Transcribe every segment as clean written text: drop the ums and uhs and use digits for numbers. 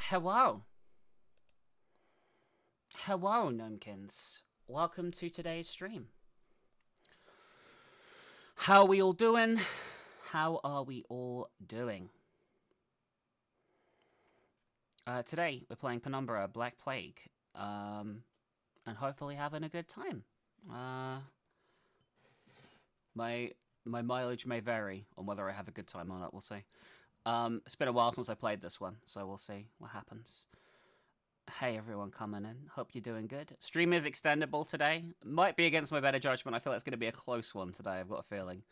Hello. Hello, Gnomekins. Welcome to today's stream. How are we all doing? How are we all doing? Today, we're playing Penumbra, Black Plague, and hopefully having a good time. My mileage may vary on whether I have a good time or not, we'll see. It's been a while since I played this one, so we'll see what happens. Hey everyone coming in, hope you're doing good. Stream is extendable today. Might be against my better judgment, I feel like it's going to be a close one today, I've got a feeling.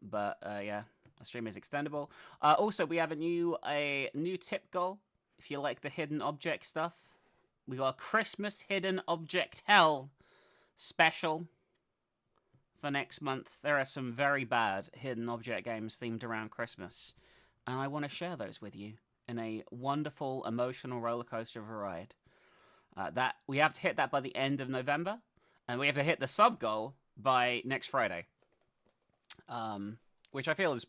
But yeah, the stream is extendable. Also, we have a new tip goal, if you like the hidden object stuff. We got a Christmas hidden object hell special for next month. There are some very bad hidden object games themed around Christmas, and I want to share those with you in a wonderful emotional roller coaster of a ride. That we have to hit that by the end of November, and we have to hit the sub goal by next Friday, which I feel is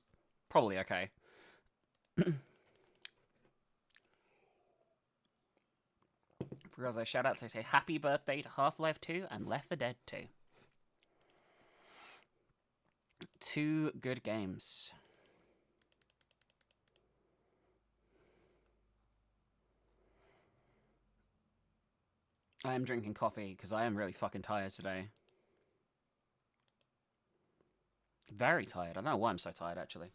probably okay. For as I shout out, they say happy birthday to Half-Life 2 and Left 4 Dead 2. Two good games. I am drinking coffee because I am really fucking tired today. Very tired. I don't know why I'm so tired, actually.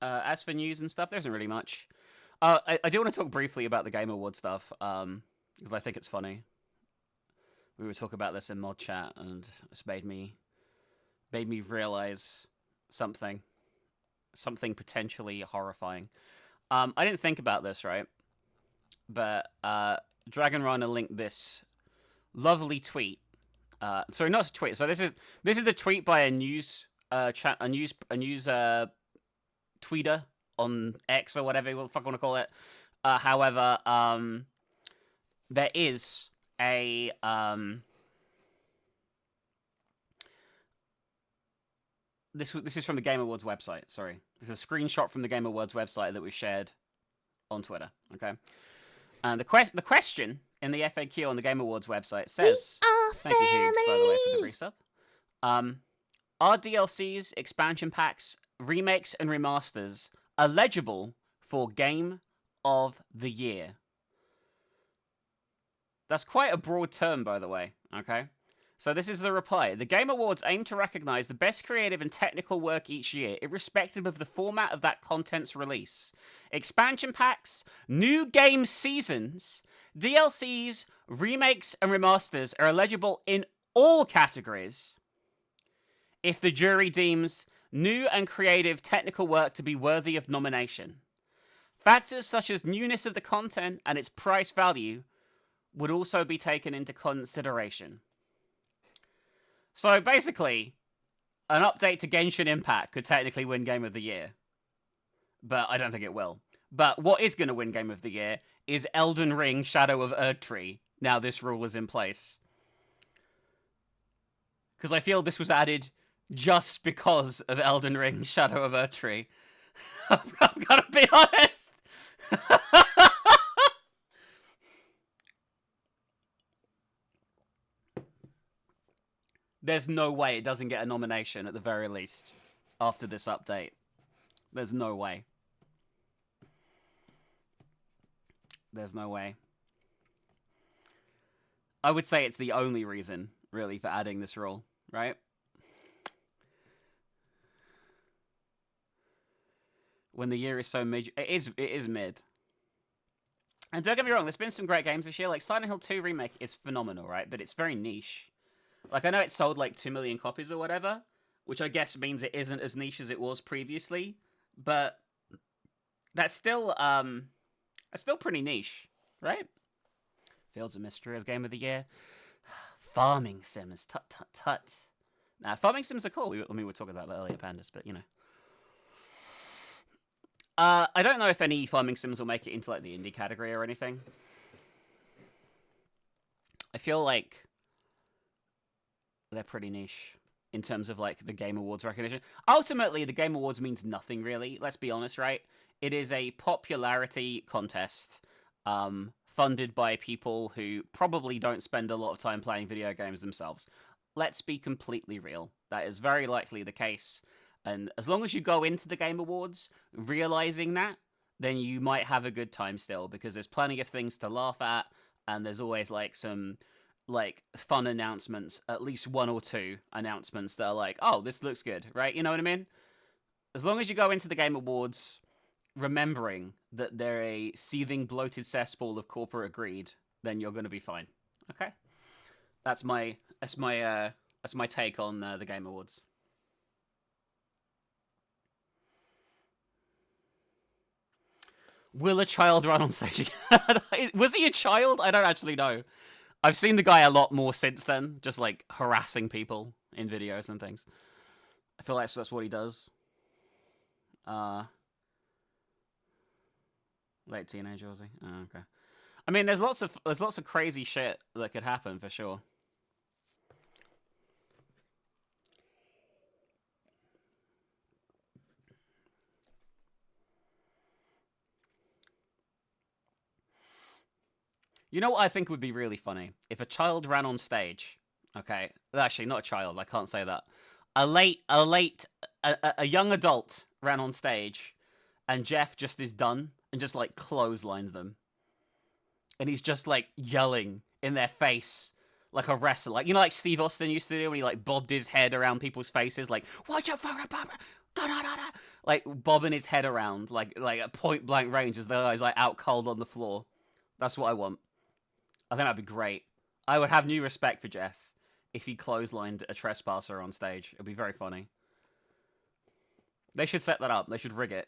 As for news and stuff, there isn't really much. I do want to talk briefly about the Game Award stuff, because I think it's funny. We were talking about this in mod chat, and it's made me realize something potentially horrifying. I didn't think about this, right? But Dragon Runner linked this lovely tweet. Sorry, not a tweet. So this is a tweet by a news tweeter on X or whatever you fuck want to call it. However, there is a this is from the Game Awards website. Sorry, this is a screenshot from the Game Awards website that was shared on Twitter. Okay, and the question in the FAQ on the Game Awards website says, "Thank you, Hughes, by the way, for the resub. Are DLCs, expansion packs, remakes, and remasters eligible for Game of the Year?" That's quite a broad term, by the way, okay? So this is the reply. The Game Awards aim to recognize the best creative and technical work each year, irrespective of the format of that content's release. Expansion packs, new game seasons, DLCs, remakes, and remasters are eligible in all categories if the jury deems new and creative technical work to be worthy of nomination. Factors such as newness of the content and its price value would also be taken into consideration. So basically, an update to Genshin Impact could technically win Game of the Year. But I don't think it will. But what is going to win Game of the Year is Elden Ring Shadow of Erdtree. Now this rule is in place. Because I feel this was added just because of Elden Ring Shadow of Erdtree. I'm gonna be honest. There's no way it doesn't get a nomination at the very least after this update. There's no way. There's no way. I would say it's the only reason, really, for adding this rule, right? When the year is so mid, it is mid. And don't get me wrong, there's been some great games this year. Like Silent Hill 2 remake is phenomenal, right? But it's very niche. Like I know it sold like 2 million copies or whatever, which I guess means it isn't as niche as it was previously. But that's still pretty niche, right? Fields of Mystery as Game of the Year. Farming Sims, tut. Nah, Farming Sims are cool. We were talking about that earlier, Pandas, but you know. I don't know if any Farming Sims will make it into like the indie category or anything. I feel like they're pretty niche in terms of like the Game Awards recognition. Ultimately, the Game Awards means nothing really. Let's be honest, right? It is a popularity contest funded by people who probably don't spend a lot of time playing video games themselves. Let's be completely real. That is very likely the case. And as long as you go into the Game Awards realizing that, then you might have a good time still, because there's plenty of things to laugh at, and there's always like some like fun announcements, at least one or two announcements that are like, oh, this looks good, right? You know what I mean? As long as you go into the Game Awards remembering that they're a seething, bloated cesspool of corporate greed, then you're going to be fine. Okay, that's my take on the Game Awards. Will a child run on stage? Was he a child? I don't actually know. I've seen the guy a lot more since then, just like harassing people in videos and things. I feel like that's what he does. Late teenager, was he? Oh, okay. I mean, there's lots of crazy shit that could happen for sure. You know what I think would be really funny? If a child ran on stage. Okay, actually, not a child. I can't say that. A young adult ran on stage, and Jeff just is done and just like clotheslines them, and he's just like yelling in their face like a wrestler, like you know, like Steve Austin used to do when he like bobbed his head around people's faces, like "Watch out for a bomb!" Like bobbing his head around like at point blank range as though he's like out cold on the floor. That's what I want. I think that'd be great. I would have new respect for Jeff if he clotheslined a trespasser on stage. It'd be very funny. They should set that up. They should rig it.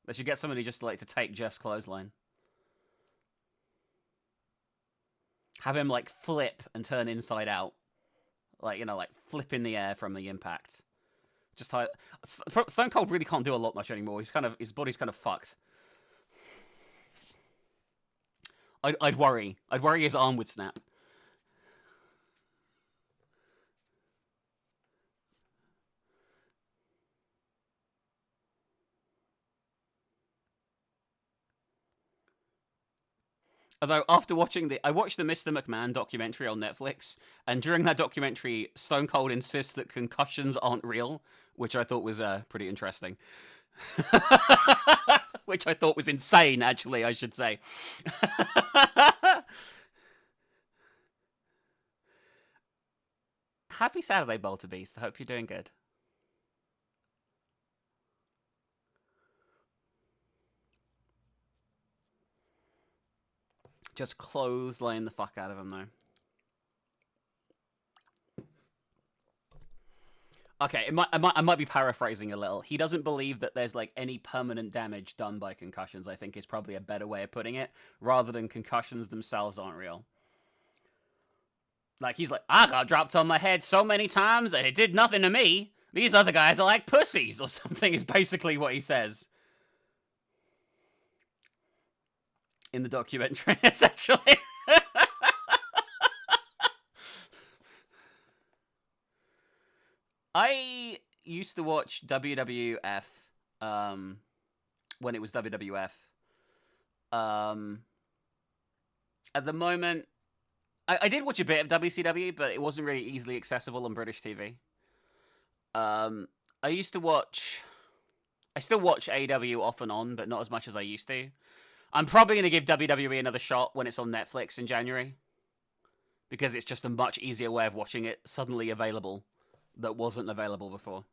They should get somebody just like to take Jeff's clothesline. Have him like flip and turn inside out. Like, you know, like flip in the air from the impact. Just Stone Cold really can't do a lot much anymore. His body's kind of fucked. I'd worry. I'd worry his arm would snap. Although after I watched the Mr. McMahon documentary on Netflix, and during that documentary, Stone Cold insists that concussions aren't real, which I thought was pretty interesting. Which I thought was insane, actually, I should say. Happy Saturday, Bolter Beast. I hope you're doing good. Just clothesline the fuck out of him, though. Okay, I might be paraphrasing a little. He doesn't believe that there's like any permanent damage done by concussions, I think is probably a better way of putting it, rather than concussions themselves aren't real. Like, he's like, I got dropped on my head so many times and it did nothing to me. These other guys are like pussies or something is basically what he says. In the documentary, essentially. I used to watch WWF when it was WWF. At the moment, I did watch a bit of WCW, but it wasn't really easily accessible on British TV. I used to watch. I still watch AEW off and on, but not as much as I used to. I'm probably going to give WWE another shot when it's on Netflix in January, because it's just a much easier way of watching it suddenly available that wasn't available before.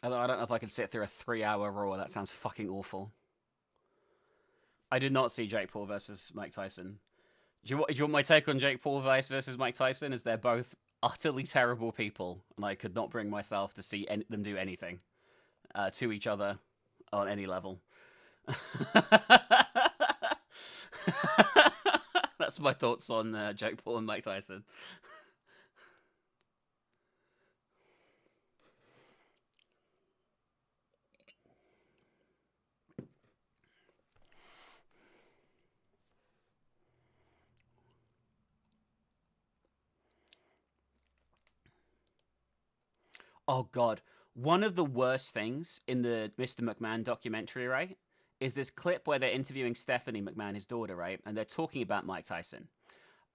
Although I don't know if I could sit through a 3-hour Raw. That sounds fucking awful. I did not see Jake Paul versus Mike Tyson. Do you want my take on Jake Paul versus Mike Tyson? Is they're both utterly terrible people, and I could not bring myself to see them do anything to each other on any level. That's my thoughts on Jake Paul and Mike Tyson. Oh god, one of the worst things in the Mr. McMahon documentary, right, is this clip where they're interviewing Stephanie McMahon, his daughter, right, and they're talking about Mike Tyson.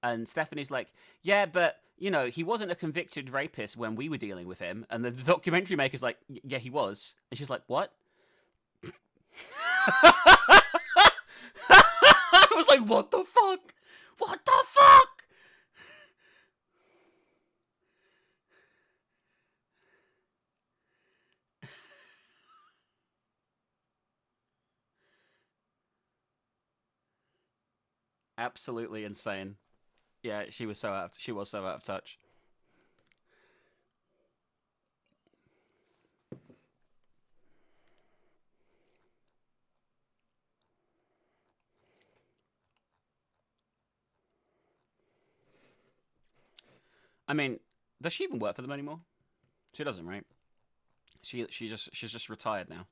And Stephanie's like, yeah, but, you know, he wasn't a convicted rapist when we were dealing with him. And the documentary maker's like, yeah, he was. And she's like, what? I was like, what the fuck? What the fuck? Absolutely insane. Yeah, she was so out of touch. I mean, does she even work for them anymore? She doesn't, right? She's just retired now.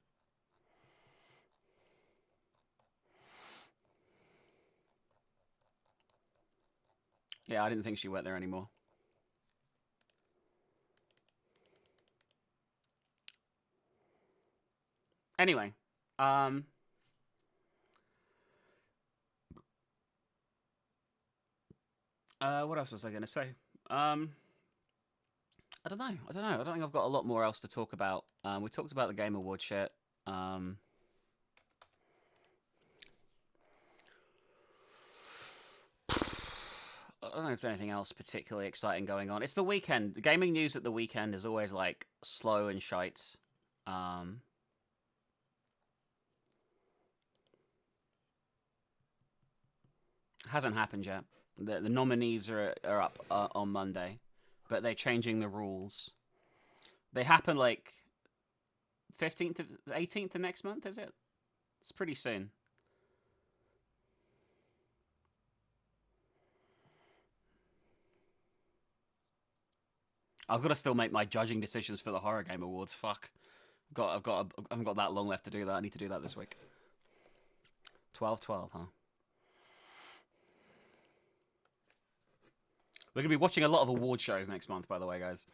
Yeah, I didn't think she worked there anymore. Anyway, um, what else was I going to say? I don't know. I don't know. I don't think I've got a lot more else to talk about. We talked about the Game Award shit. I don't think there's anything else particularly exciting going on. It's the weekend. The gaming news at the weekend is always like slow and shite. Hasn't happened yet. The nominees are up on Monday, but they're changing the rules. They happen like 15th, 18th of next month, is it? It's pretty soon. I've got to still make my judging decisions for the Horror Game Awards. Fuck. I haven't got that long left to do that. I need to do that this week. 12/12, huh? We're going to be watching a lot of award shows next month, by the way, guys.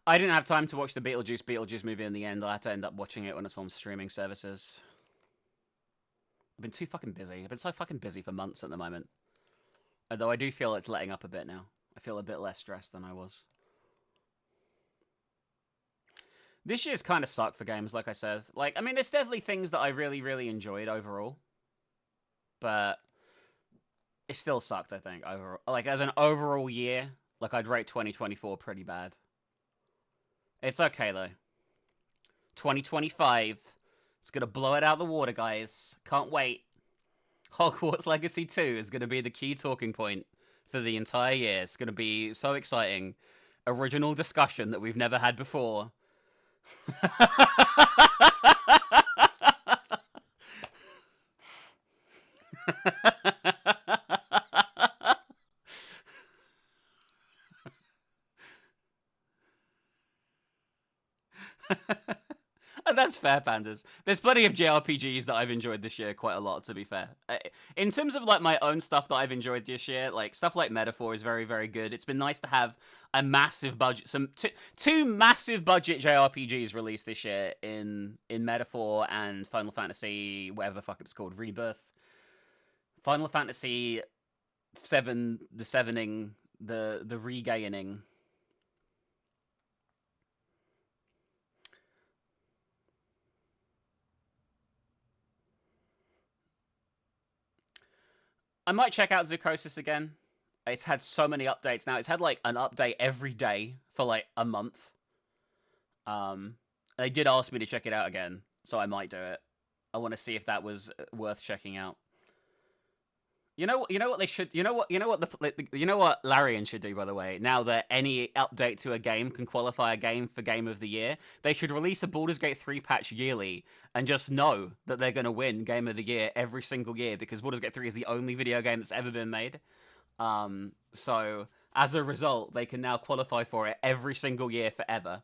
I didn't have time to watch the Beetlejuice movie in the end. I had to end up watching it when it's on streaming services. I've been too fucking busy. I've been so fucking busy for months at the moment. Although I do feel it's letting up a bit now. I feel a bit less stressed than I was. This year's kind of sucked for games, like I said. Like, I mean, there's definitely things that I really, really enjoyed overall. But it still sucked, I think, overall. Like, as an overall year, like, I'd rate 2024 pretty bad. It's okay, though. 2025. It's going to blow it out of the water, guys. Can't wait. Hogwarts Legacy 2 is going to be the key talking point for the entire year. It's going to be so exciting. Original discussion that we've never had before. That's fair, Pandas. There's plenty of JRPGs that I've enjoyed this year quite a lot, to be fair. In terms of, like, my own stuff that I've enjoyed this year, like, stuff like Metaphor is very, very good. It's been nice to have a massive budget, two massive budget JRPGs released this year in Metaphor and Final Fantasy, whatever the fuck it's called, Rebirth. Final Fantasy 7, the Sevening, the Regaining. I might check out Zukosis again. It's had so many updates now. It's had, like, an update every day for, like, a month. They did ask me to check it out again, so I might do it. I want to see if that was worth checking out. You know what they should. You know what Larian should do, by the way. Now that any update to a game can qualify a game for Game of the Year, they should release a Baldur's Gate 3 patch yearly and just know that they're going to win Game of the Year every single year, because Baldur's Gate 3 is the only video game that's ever been made. So as a result, they can now qualify for it every single year forever.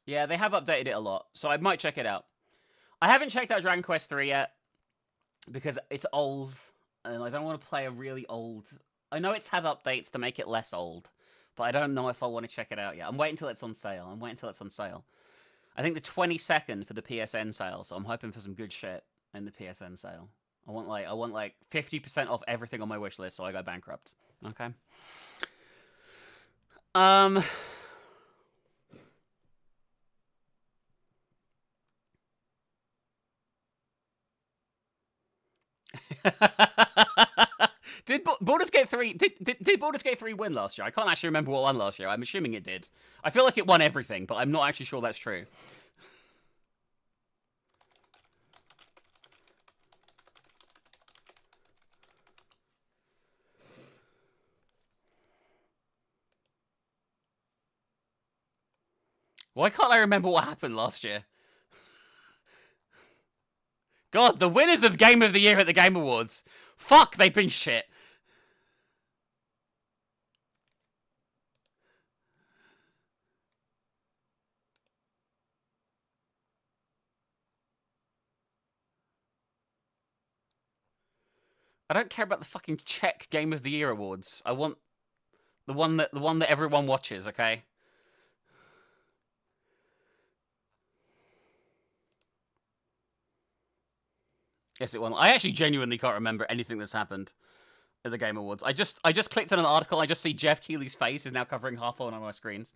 Yeah, they have updated it a lot, so I might check it out. I haven't checked out Dragon Quest 3 yet because it's old, and I don't want to play a really old. I know it's had updates to make it less old, but I don't know if I want to check it out yet. I'm waiting until it's on sale. I think the 22nd for the PSN sale, so I'm hoping for some good shit in the PSN sale. I want like 50% off everything on my wish list, so I go bankrupt. Okay. Did Baldur's Gate 3 did Baldur's Gate 3 win last year? I can't actually remember what won last year. I'm assuming it did. I feel like it won everything, but I'm not actually sure that's true. Why can't I remember what happened last year? God, the winners of Game of the Year at the Game Awards. Fuck, they've been shit. I don't care about the fucking Czech Game of the Year awards. I want the one that everyone watches, okay? Yes, it won. I actually genuinely can't remember anything that's happened at the Game Awards. I just clicked on an article. I just see Jeff Keighley's face is now covering half on our screens.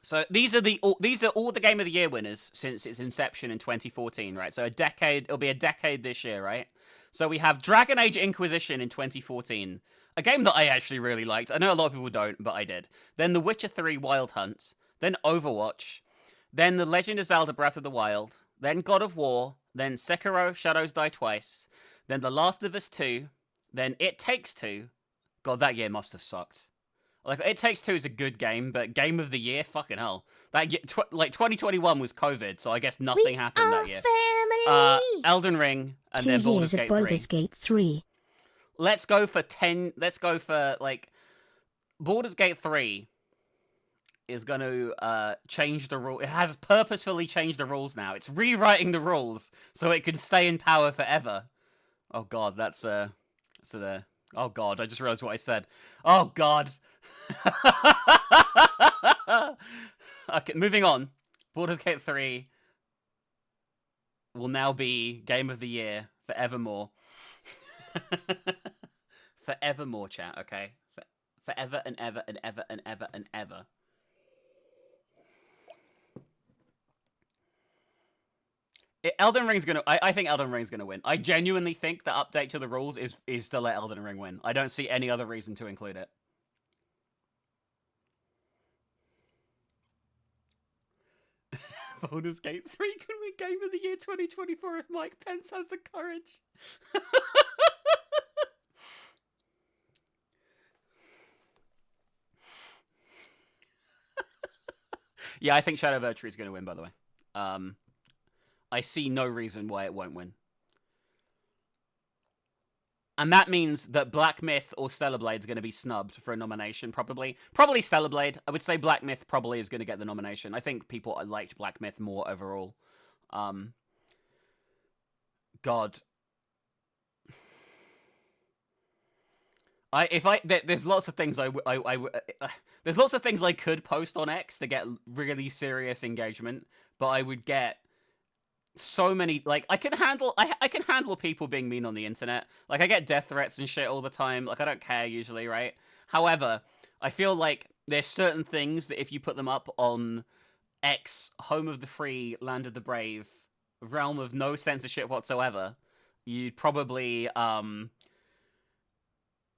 So these are all the Game of the Year winners since its inception in 2014, right? So a decade, it'll be a decade this year, right? So we have Dragon Age Inquisition in 2014, a game that I actually really liked. I know a lot of people don't, but I did. Then The Witcher 3 Wild Hunt, then Overwatch, then The Legend of Zelda Breath of the Wild, then God of War, then Sekiro Shadows Die Twice, then The Last of Us 2, then It Takes Two. God, that year must have sucked. Like, It Takes Two is a good game, but Game of the Year, fucking hell. That like 2021 was COVID, so I guess nothing happened that year. Family. Elden Ring, and 2 then years of Baldur's 3. Gate 3. Let's go for like Baldur's Gate 3 is going to change the rule. It has purposefully changed the rules now. It's rewriting the rules so it can stay in power forever. Oh god, that's oh god, I just realized what I said. Oh god. Okay, moving on. Baldur's Gate 3 will now be Game of the Year forevermore. Forevermore, chat, okay? Forever and ever and ever and ever and ever. Elden Ring's gonna. I think Elden Ring's gonna win. I genuinely think the update to the rules is to let Elden Ring win. I don't see any other reason to include it. Baldur's Gate 3 can win Game of the Year 2024 if Mike Pence has the courage. Yeah, I think Shadow Virtue is going to win, by the way. I see no reason why it won't win. And that means that Black Myth or Stellar Blade is going to be snubbed for a nomination, probably. Probably Stellar Blade. I would say Black Myth probably is going to get the nomination. I think people liked Black Myth more overall. God. There's lots of things there's lots of things I could post on X to get really serious engagement, but I would get so many, like, I can handle people being mean on the internet. Like, I get death threats and shit all the time. Like, I don't care usually, right? However, I feel like there's certain things that if you put them up on X, home of the free, land of the brave, realm of no censorship whatsoever, you'd probably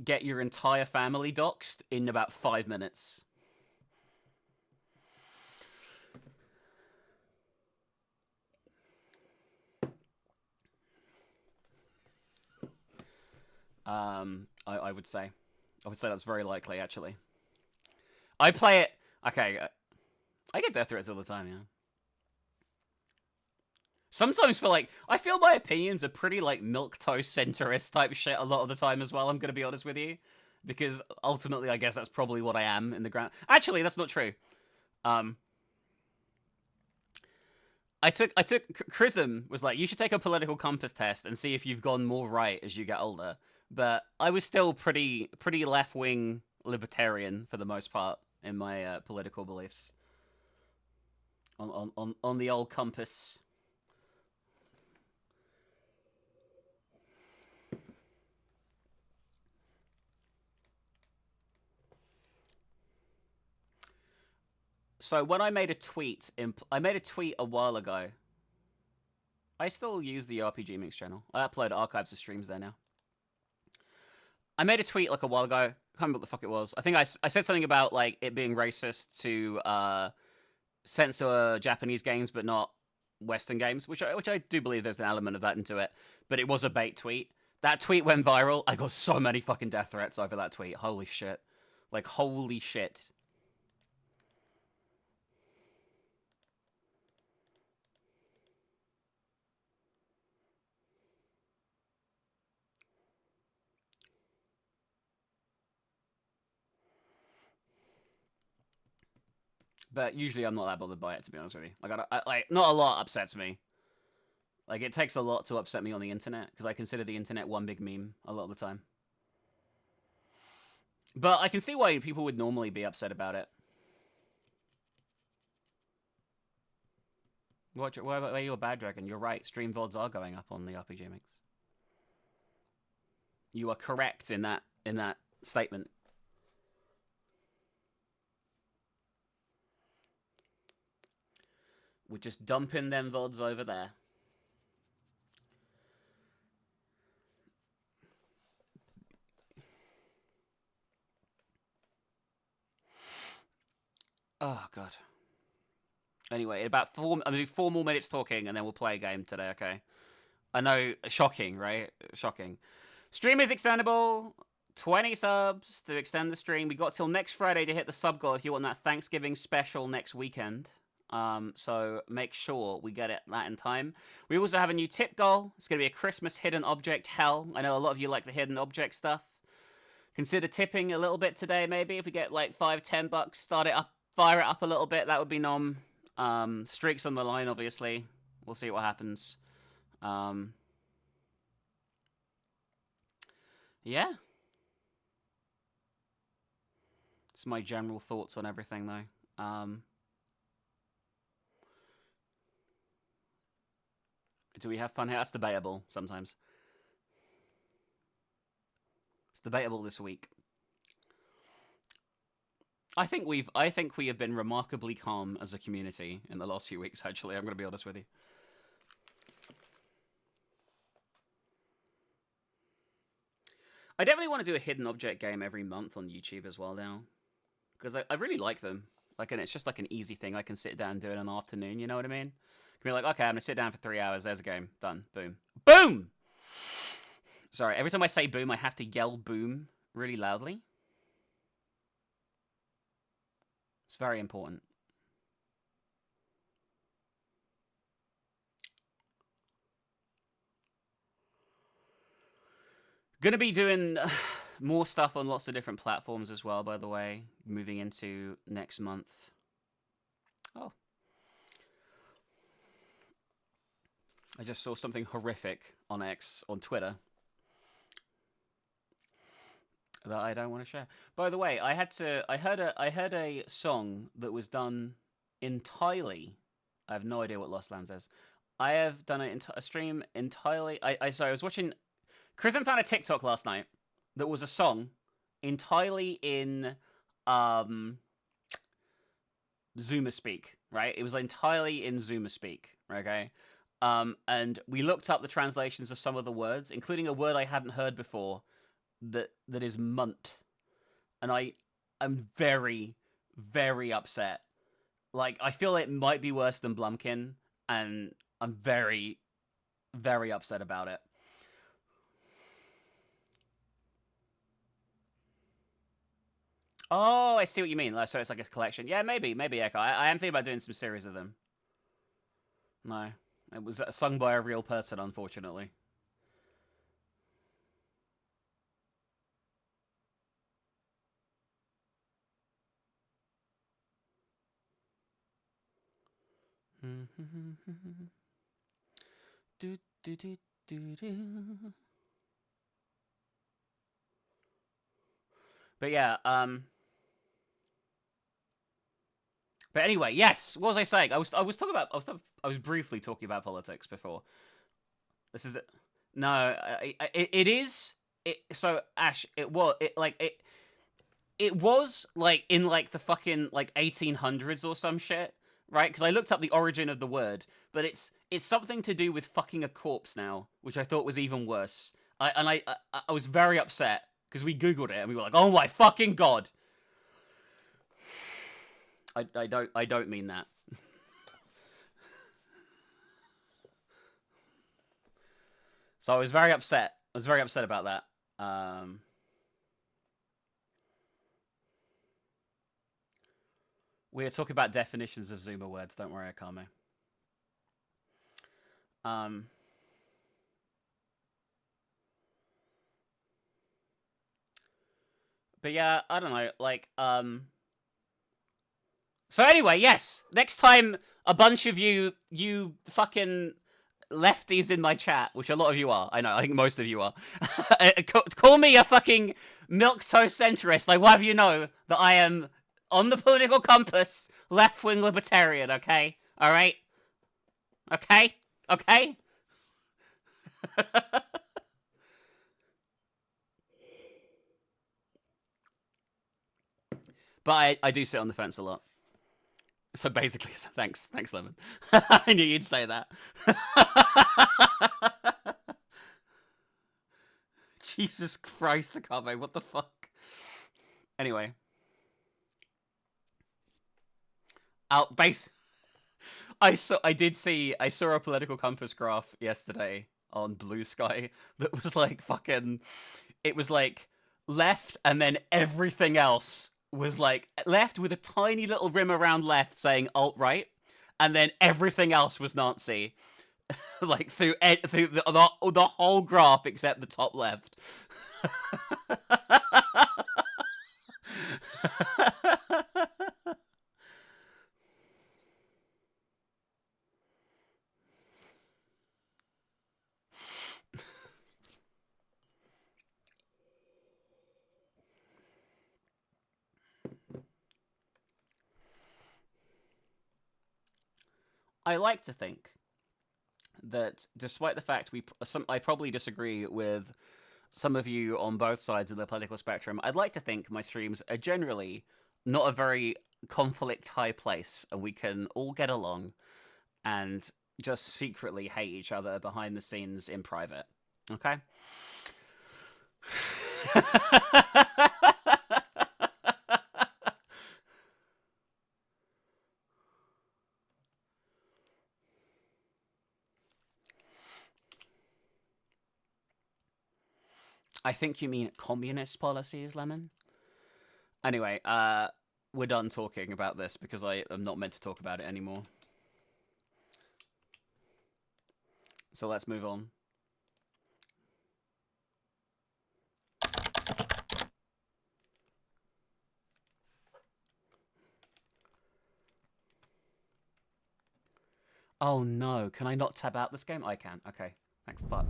get your entire family doxxed in about 5 minutes. I would say that's very likely, actually. I play it. Okay, I get death threats all the time, yeah. Sometimes for like, I feel my opinions are pretty like milquetoast centrist type shit a lot of the time as well. I'm gonna be honest with you, because ultimately, I guess that's probably what I am in the ground. Actually, that's not true. I took Chrism was like, you should take a political compass test and see if you've gone more right as you get older. But I was still pretty left wing libertarian for the most part in my political beliefs. On the old compass. So when I made a tweet a while ago. I still use the TheRPGMinx channel. I upload archives of streams there now. I made a tweet like a while ago. I can't remember what the fuck it was. I think I said something about like it being racist to censor Japanese games but not Western games, which I do believe there's an element of that into it. But it was a bait tweet. That tweet went viral. I got so many fucking death threats over that tweet. Holy shit. Like, holy shit. But usually I'm not that bothered by it, to be honest with you. Like, like, not a lot upsets me. Like, it takes a lot to upset me on the internet, because I consider the internet one big meme a lot of the time. But I can see why people would normally be upset about it. Why are you a bad dragon? You're right, stream VODs are going up on the TheRPGMinx. You are correct in that statement. We're just dumping them VODs over there. Oh, God. Anyway, about I'm going to do 4 more minutes talking, and then we'll play a game today, okay? I know, shocking, right? Shocking. Stream is extendable. 20 subs to extend the stream. We got till next Friday to hit the sub goal if you want that Thanksgiving special next weekend. So make sure we get that in time. We also have a new tip goal. It's going to be a Christmas hidden object hell. I know a lot of you like the hidden object stuff. Consider tipping a little bit today, maybe. If we get like $5-10, start it up, fire it up a little bit. That would be nom. Streaks on the line, obviously. We'll see what happens. Yeah. It's my general thoughts on everything, though. Do we have fun here? That's debatable sometimes. It's debatable this week. I think we have been remarkably calm as a community in the last few weeks, actually. I'm going to be honest with you. I definitely want to do a hidden object game every month on YouTube as well now. Because I really like them. Like, and it's just like an easy thing I can sit down and do in an afternoon, you know what I mean? I can be like, okay, I'm going to sit down for 3 hours, there's a game, done, boom. Boom! Sorry, every time I say boom, I have to yell boom really loudly. It's very important. Gonna be doing more stuff on lots of different platforms as well, by the way, moving into next month. Oh. I just saw something horrific on X, on Twitter, that I don't want to share. By the way, I heard a song that was done entirely. I have no idea what Lost Lands is. I have done a stream entirely. So I was watching. Chrism found a TikTok last night that was a song entirely in Zoomer speak. Right, it was entirely in Zoomer speak. Okay. And we looked up the translations of some of the words, including a word I hadn't heard before, that is munt, and I'm very, very upset. Like, I feel it might be worse than Blumkin, and I'm very, very upset about it. Oh, I see what you mean. So it's like a collection. Yeah, maybe Echo. I am thinking about doing some series of them. No, it was sung by a real person, unfortunately. do, do, do, do, do. But yeah, but anyway, yes. What was I saying? I was briefly talking about politics before. This is no. It is. So Ash, it was it was like in like the fucking like 1800s or some shit, right? Because I looked up the origin of the word, but it's something to do with fucking a corpse now, which I thought was even worse. I was very upset because we googled it and we were like, oh my fucking god. I don't mean that. So I was very upset. I was very upset about that. We are talking about definitions of Zoomer words. Don't worry, Akame. But yeah, I don't know. Like, So anyway, yes. Next time, a bunch of you fucking lefties in my chat, which a lot of you are. I know. I think most of you are. Call me a fucking milquetoast centrist. Like, what have you know that I am on the political compass, left-wing libertarian? Okay, all right, okay, okay. But I do sit on the fence a lot. So basically, thanks, Lemon. I knew you'd say that. Jesus Christ, the Cave, what the fuck? Anyway. Out base. I saw a political compass graph yesterday on Blue Sky that was like fucking, it was like left and then everything else was like left with a tiny little rim around left saying alt right, and then everything else was Nazi. Like through the whole graph except the top left. I like to think that despite the fact I probably disagree with some of you on both sides of the political spectrum, I'd like to think my streams are generally not a very conflict high place, and we can all get along and just secretly hate each other behind the scenes in private. Okay? I think you mean communist policies, Lemon. Anyway, we're done talking about this because I am not meant to talk about it anymore. So let's move on. Oh no, can I not tab out this game? I can. Okay, thank fuck.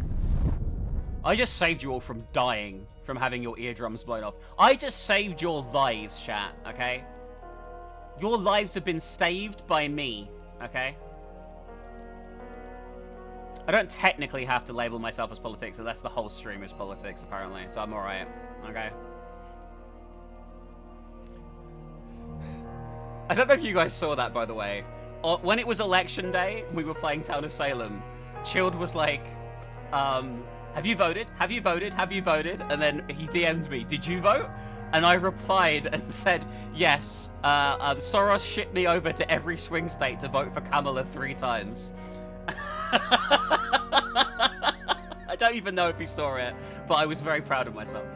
I just saved you all from dying, from having your eardrums blown off. I just saved your lives, chat, okay? Your lives have been saved by me, okay? I don't technically have to label myself as politics, unless the whole stream is politics, apparently, so I'm alright, okay? I don't know if you guys saw that, by the way. When it was election day, we were playing Town of Salem. Chilled was like, have you voted? Have you voted? Have you voted? And then he DM'd me, did you vote? And I replied and said, yes, Soros shipped me over to every swing state to vote for Kamala 3 times. I don't even know if he saw it, but I was very proud of myself.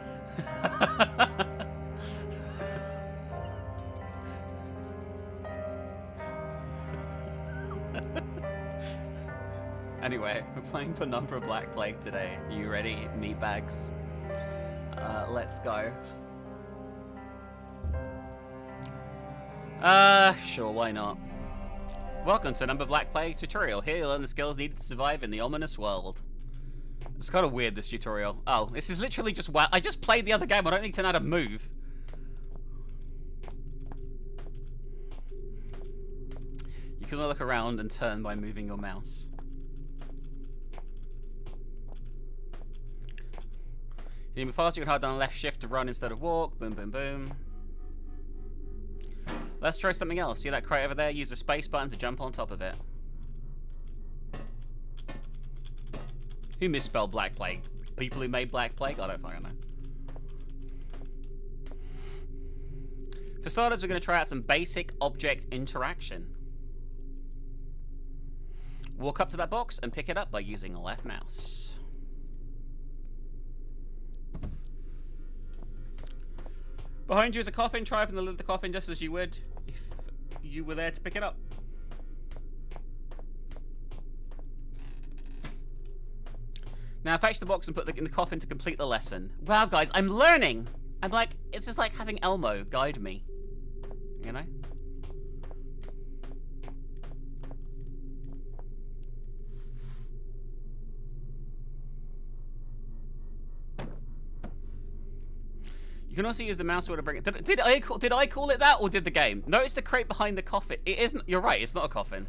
Anyway, we're playing Penumbra Black Plague today. You ready, meatbags? Let's go. Sure, why not? Welcome to Penumbra Black Plague tutorial. Here you'll learn the skills needed to survive in the ominous world. It's kind of weird, this tutorial. Oh, this is literally just wow. I just played the other game. I don't need to know how to move. You can look around and turn by moving your mouse. You can move fast, you can hold down left shift to run instead of walk. Boom, boom, boom. Let's try something else. See that crate over there? Use the space button to jump on top of it. Who misspelled Black Plague? People who made Black Plague? I don't fucking know. For starters, we're going to try out some basic object interaction. Walk up to that box and pick it up by using the left mouse. Behind you is a coffin. Try open the lid of the coffin just as you would if you were there to pick it up. Now fetch the box and put it in the coffin to complete the lesson. Wow, guys, I'm learning! I'm like, it's just like having Elmo guide me. You know? You can also use the mouse wheel to bring it. Did I call it that, or did the game? Notice the crate behind the coffin. It isn't. You're right. It's not a coffin.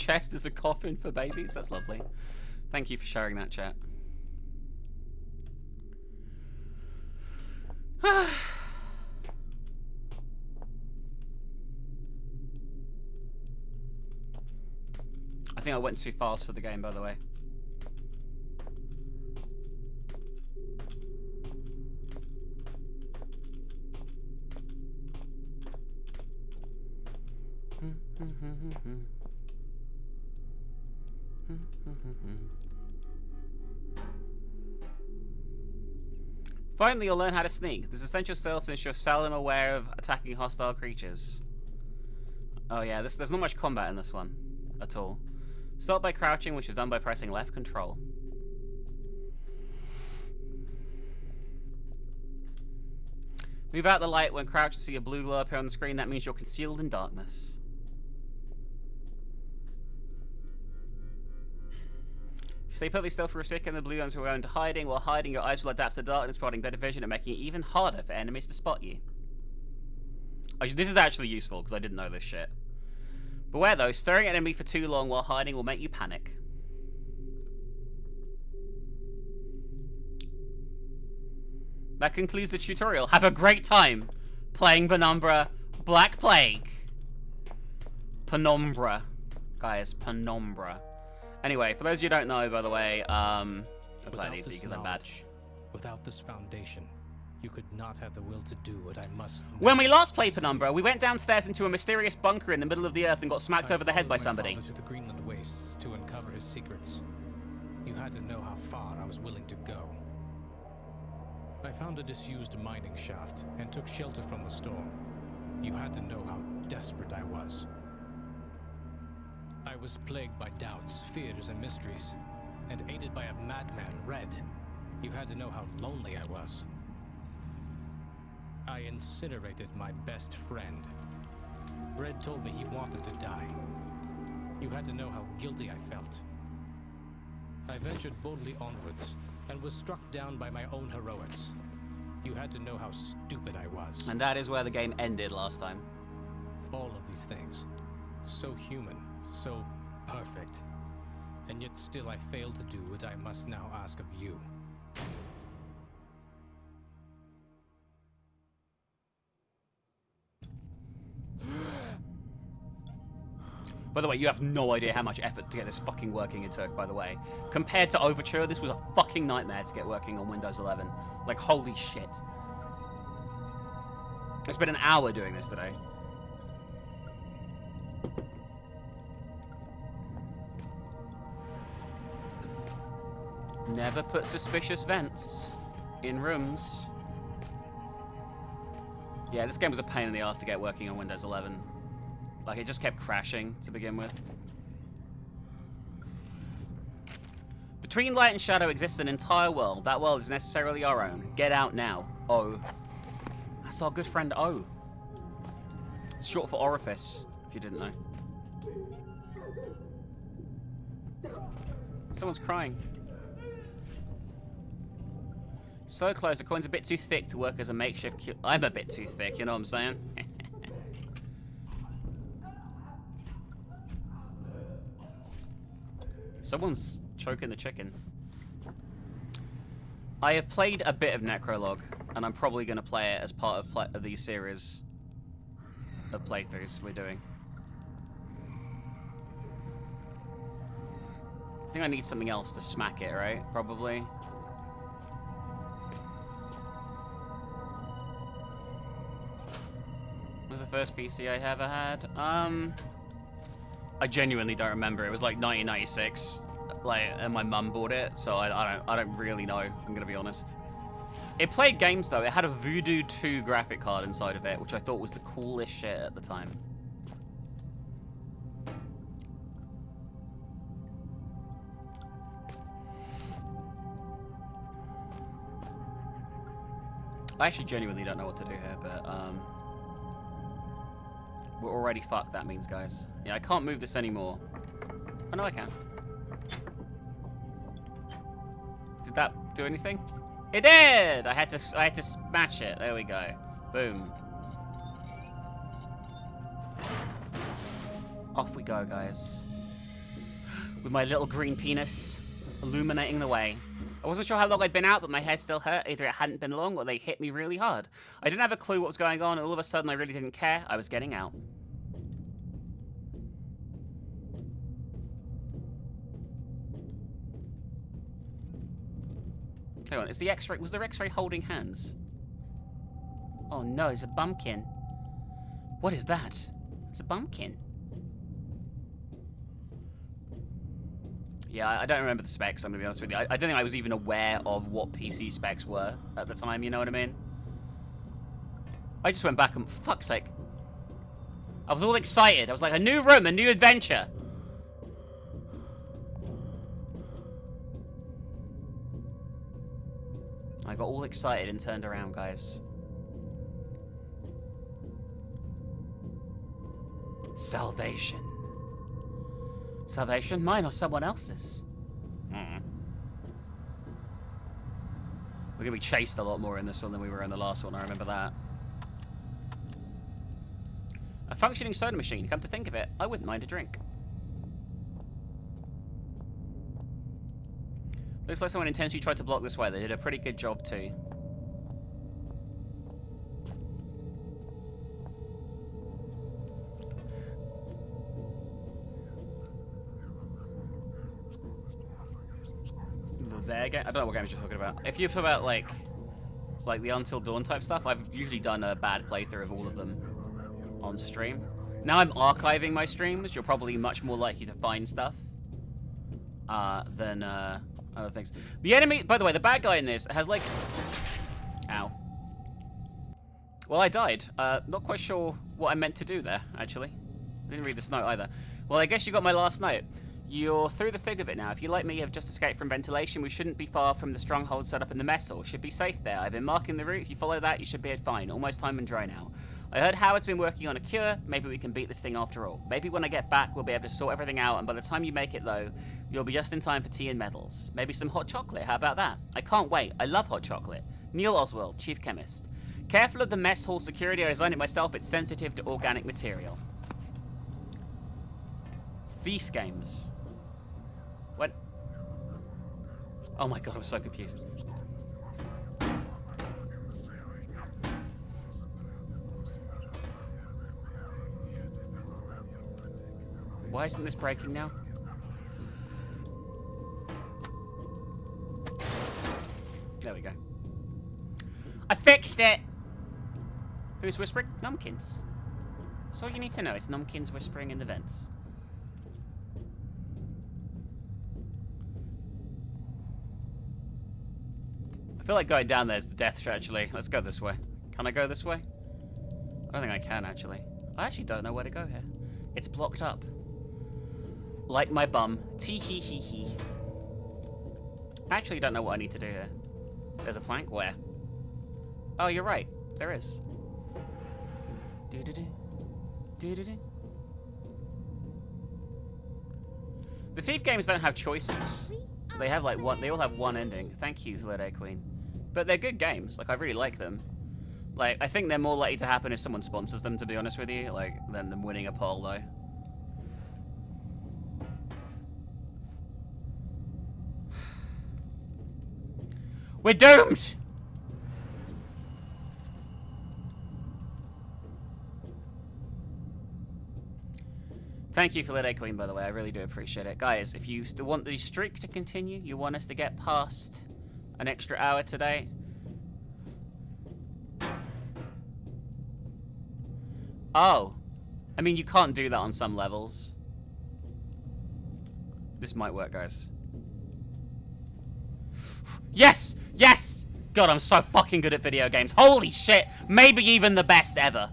chest is a coffin for babies. That's lovely. Thank you for sharing that, chat. I think I went too fast for the game, by the way. Finally, you'll learn how to sneak. This essential skill since you're seldom aware of attacking hostile creatures. Oh yeah, there's not much combat in this one at all. Start by crouching, which is done by pressing left control. Move out the light when crouched to see a blue glow appear on the screen. That means you're concealed in darkness. Stay perfectly still for a second. The blue ones will go into hiding. While hiding, your eyes will adapt to darkness, providing better vision and making it even harder for enemies to spot you. This is actually useful because I didn't know this shit. Beware though, staring at an enemy for too long while hiding will make you panic. That concludes the tutorial. Have a great time playing Penumbra Black Plague. Penumbra. Guys, Penumbra. Anyway, for those of you who don't know, by the way, I'm playing easy because I'm bad. Without this foundation, you could not have the will to do what I must. When we last played Penumbra, we went downstairs into a mysterious bunker in the middle of the earth and got smacked over the head by somebody. To the Greenland wastes to uncover his secrets. You had to know how far I was willing to go. I found a disused mining shaft and took shelter from the storm. You had to know how desperate I was. I was plagued by doubts, fears, and mysteries, and aided by a madman, Red. You had to know how lonely I was. I incinerated my best friend. Red told me he wanted to die. You had to know how guilty I felt. I ventured boldly onwards, and was struck down by my own heroics. You had to know how stupid I was. And that is where the game ended last time. All of these things. So human, so perfect. And yet still I failed to do what I must now ask of you. By the way, you have no idea how much effort to get this fucking working in Turk, by the way. Compared to Overture, this was a fucking nightmare to get working on Windows 11. Like, holy shit. I spent an hour doing this today. Never put suspicious vents in rooms. Yeah, this game was a pain in the ass to get working on Windows 11. Like, it just kept crashing to begin with. Between light and shadow exists an entire world. That world is necessarily our own. Get out now. O. That's our good friend O. It's short for orifice, if you didn't know. Someone's crying. So close, the coin's a bit too thick to work as a makeshift I'm a bit too thick, you know what I'm saying? Someone's choking the chicken. I have played a bit of Necrolog, and I'm probably going to play it as part of these series of playthroughs we're doing. I think I need something else to smack it, right? Probably. What was the first PC I ever had? I genuinely don't remember. It was like 1996, like, and my mum bought it, so I don't really know. I'm gonna be honest. It played games though. It had a Voodoo 2 graphic card inside of it, which I thought was the coolest shit at the time. I actually genuinely don't know what to do here, but we're already fucked, that means, guys. Yeah, I can't move this anymore. Oh, no, I can. Did that do anything? It did! I had to smash it. There we go. Boom. Off we go, guys. with my little green penis illuminating the way. I wasn't sure how long I'd been out, but my head still hurt. Either it hadn't been long or they hit me really hard. I didn't have a clue what was going on, and all of a sudden I really didn't care. I was getting out. Hang on, is the X-ray... Was there X-ray holding hands? Oh no, it's a bumpkin. What is that? It's a bumpkin. Yeah, I don't remember the specs, I'm gonna be honest with you. I don't think I was even aware of what PC specs were at the time, you know what I mean? I just went back and, for fuck's sake. I was all excited. I was like, a new room, a new adventure. I got all excited and turned around, guys. Salvation. Salvation? Mine or someone else's? We're gonna be chased a lot more in this one than we were in the last one, I remember that. A functioning soda machine, come to think of it, I wouldn't mind a drink. Looks like someone intentionally tried to block this way. They did a pretty good job too. I don't know what games you're talking about. If you're about like the Until Dawn type stuff, I've usually done a bad playthrough of all of them on stream. Now I'm archiving my streams. You're probably much more likely to find stuff than other things. The enemy, by the way, the bad guy in this has like... Ow. Well, I died. Not quite sure what I meant to do there, actually. I didn't read this note either. Well, I guess you got my last note. You're through the thick of it now. If you, like me, have just escaped from ventilation, we shouldn't be far from the stronghold set up in the mess hall. Should be safe there. I've been marking the route. If you follow that, you should be fine. Almost time and dry now. I heard Howard's been working on a cure. Maybe we can beat this thing after all. Maybe when I get back, we'll be able to sort everything out, and by the time you make it, though, you'll be just in time for tea and medals. Maybe some hot chocolate. How about that? I can't wait. I love hot chocolate. Neil Oswald, Chief Chemist. Careful of the mess hall security. I designed it myself. It's sensitive to organic material. Thief games. What? Oh my god, I'm so confused. Why isn't this breaking now? There we go. I fixed it! Who's whispering? Numbkins. That's all you need to know. It's Numbkins whispering in the vents. I feel like going down there is the death, actually. Let's go this way. Can I go this way? I don't think I can, actually. I actually don't know where to go here. It's blocked up. Like my bum. Tee-hee-hee-hee. I actually don't know what I need to do here. There's a plank? Where? Oh, you're right. There is. Do-do-do. Do-do-do. The Thief games don't have choices. They have like one. They all have one ending. Thank you, Lady Queen. But they're good games. Like, I really like them. Like, I think they're more likely to happen if someone sponsors them, to be honest with you, like, than them winning a poll, though. We're doomed! Thank you for Lady Queen, by the way. I really do appreciate it. Guys, if you still want the streak to continue, you want us to get past an extra hour today. Oh. I mean, you can't do that on some levels. This might work, guys. Yes! Yes! God, I'm so fucking good at video games. Holy shit! Maybe even the best ever.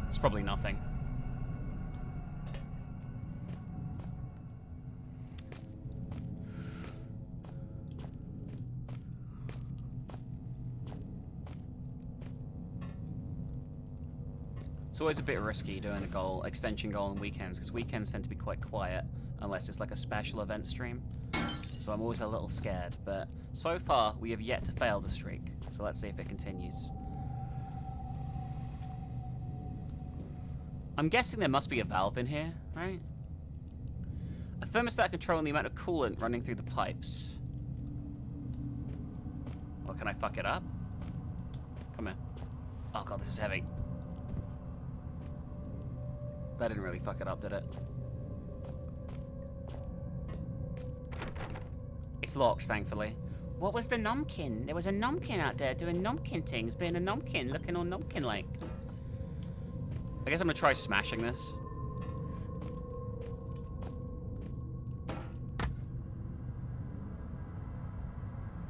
It's probably nothing. It's always a bit risky doing a goal, extension goal on weekends, because weekends tend to be quite quiet, unless it's like a special event stream. So I'm always a little scared, but so far we have yet to fail the streak. So let's see if it continues. I'm guessing there must be a valve in here, right? A thermostat controlling the amount of coolant running through the pipes. Or can I fuck it up? Come here. Oh god, this is heavy. That didn't really fuck it up, did it? It's locked, thankfully. What was the nomkin? There was a nomkin out there doing nomkin things, being a nomkin, looking all nomkin-like. I guess I'm gonna try smashing this.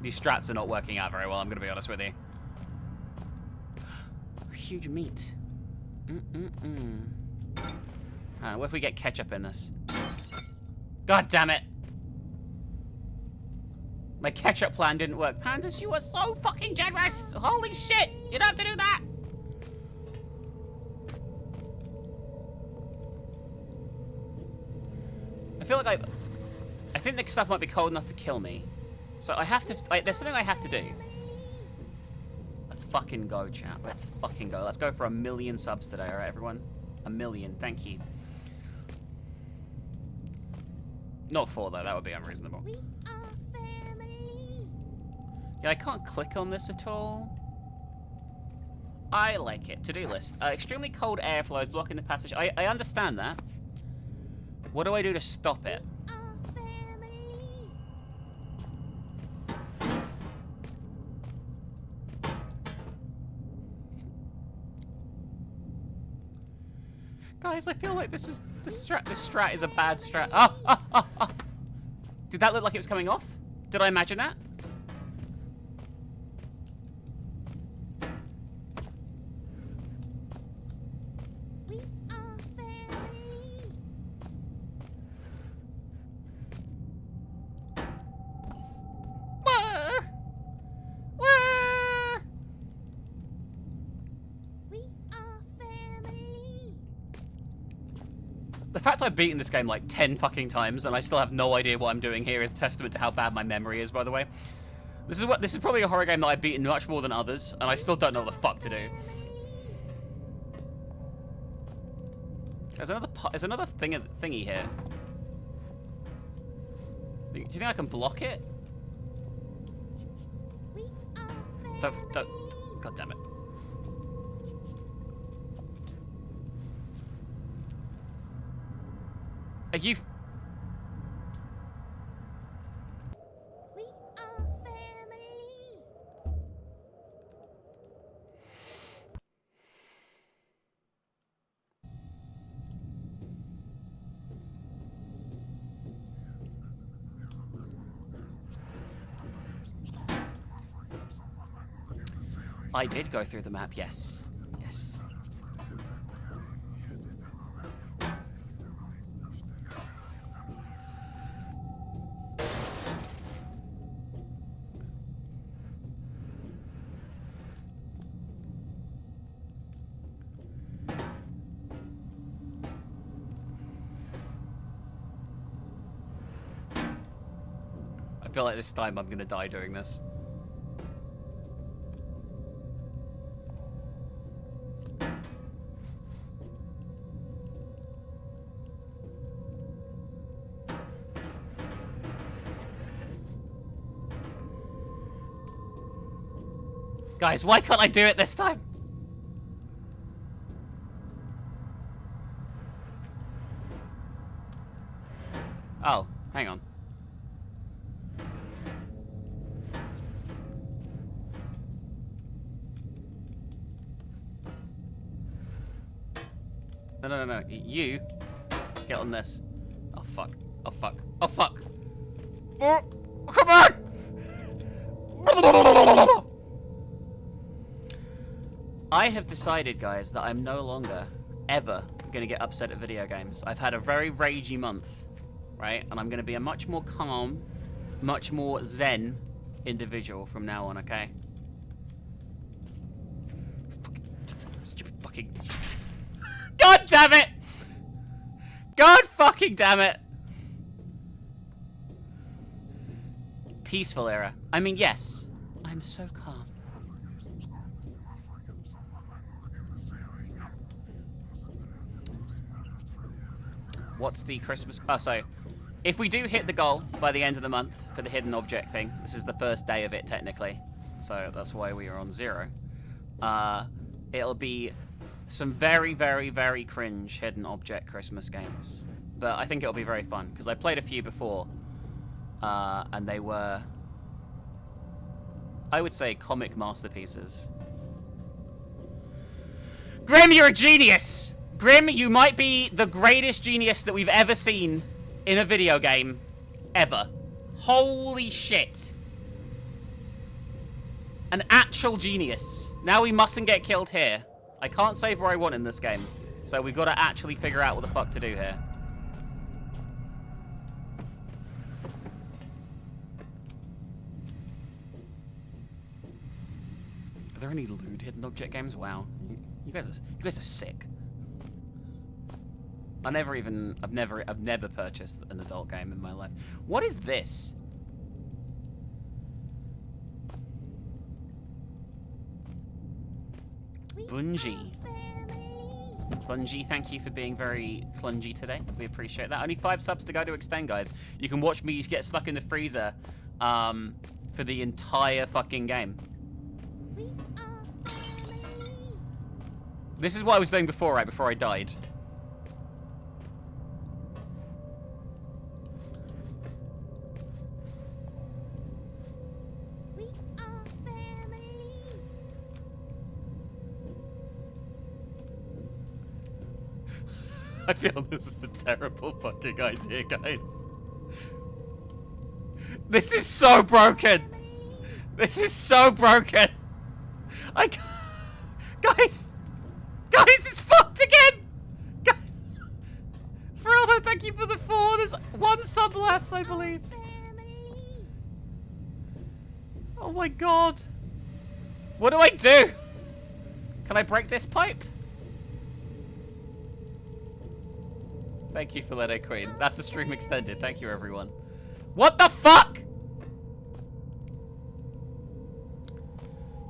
These strats are not working out very well, I'm gonna be honest with you. Huge meat. What if we get ketchup in this? God damn it! My ketchup plan didn't work. Pandas, you are so fucking generous! Holy shit! You don't have to do that! I feel like I think the stuff might be cold enough to kill me. So I have to... there's something I have to do. Let's fucking go, chat. Let's fucking go. Let's go for 1 million subs today, alright, everyone? 1 million. Thank you. Not 4, though. That would be unreasonable. We are family. Yeah, I can't click on this at all. I like it. To-do list. Extremely cold airflow is blocking the passage. I understand that. What do I do to stop it? We are family. Guys, I feel like this strat is a bad strat. Oh. Did that look like it was coming off? Did I imagine that? We are family. We are family. The fact I've beaten this game like 10 fucking times and I still have no idea what I'm doing here is a testament to how bad my memory is, by the way. This is probably a horror game that I've beaten much more than others, and I still don't know what the fuck to do. There's another thingy here. Do you think I can block it? We are family. Don't. God damn it. Are you? We are family. I did go through the map, yes. Yes. I feel like this time I'm gonna die doing this. Guys, why can't I do it this time? Oh, hang on. No. You get on this. Oh fuck. Oh fuck. Oh fuck. Oh, come on! I have decided, guys, that I'm no longer, ever, going to get upset at video games. I've had a very ragey month, right? And I'm going to be a much more calm, much more zen individual from now on, okay? Stupid fucking... God damn it! God fucking damn it! Peaceful era. I mean, yes. I'm so calm. What's the Christmas... Oh, so If we do hit the goal by the end of the month for the hidden object thing, this is the first day of it technically, so that's why we are on 0. It'll be some very, very, very cringe hidden object Christmas games. But I think it'll be very fun, because I played a few before, and they were, I would say, comic masterpieces. Grim, you're a genius! Grim, you might be the greatest genius that we've ever seen in a video game. Ever. Holy shit. An actual genius. Now we mustn't get killed here. I can't save where I want in this game. So we've got to actually figure out what the fuck to do here. Are there any lewd hidden object games? Wow. You guys are sick. I've never purchased an adult game in my life. What is this? Bungie. Bungie, thank you for being very plungy today. We appreciate that. Only 5 subs to go to extend, guys. You can watch me get stuck in the freezer for the entire fucking game. This is what I was doing before, right? Before I died. I feel this is a terrible fucking idea, guys. This is so broken. This is so broken. I can't... Guys! Guys, it's fucked again! Frildo, thank you for the 4. There's 1 sub left, I believe. Oh my god. What do I do? Can I break this pipe? Thank you, Filetto Queen. That's the stream extended. Thank you, everyone. What the fuck?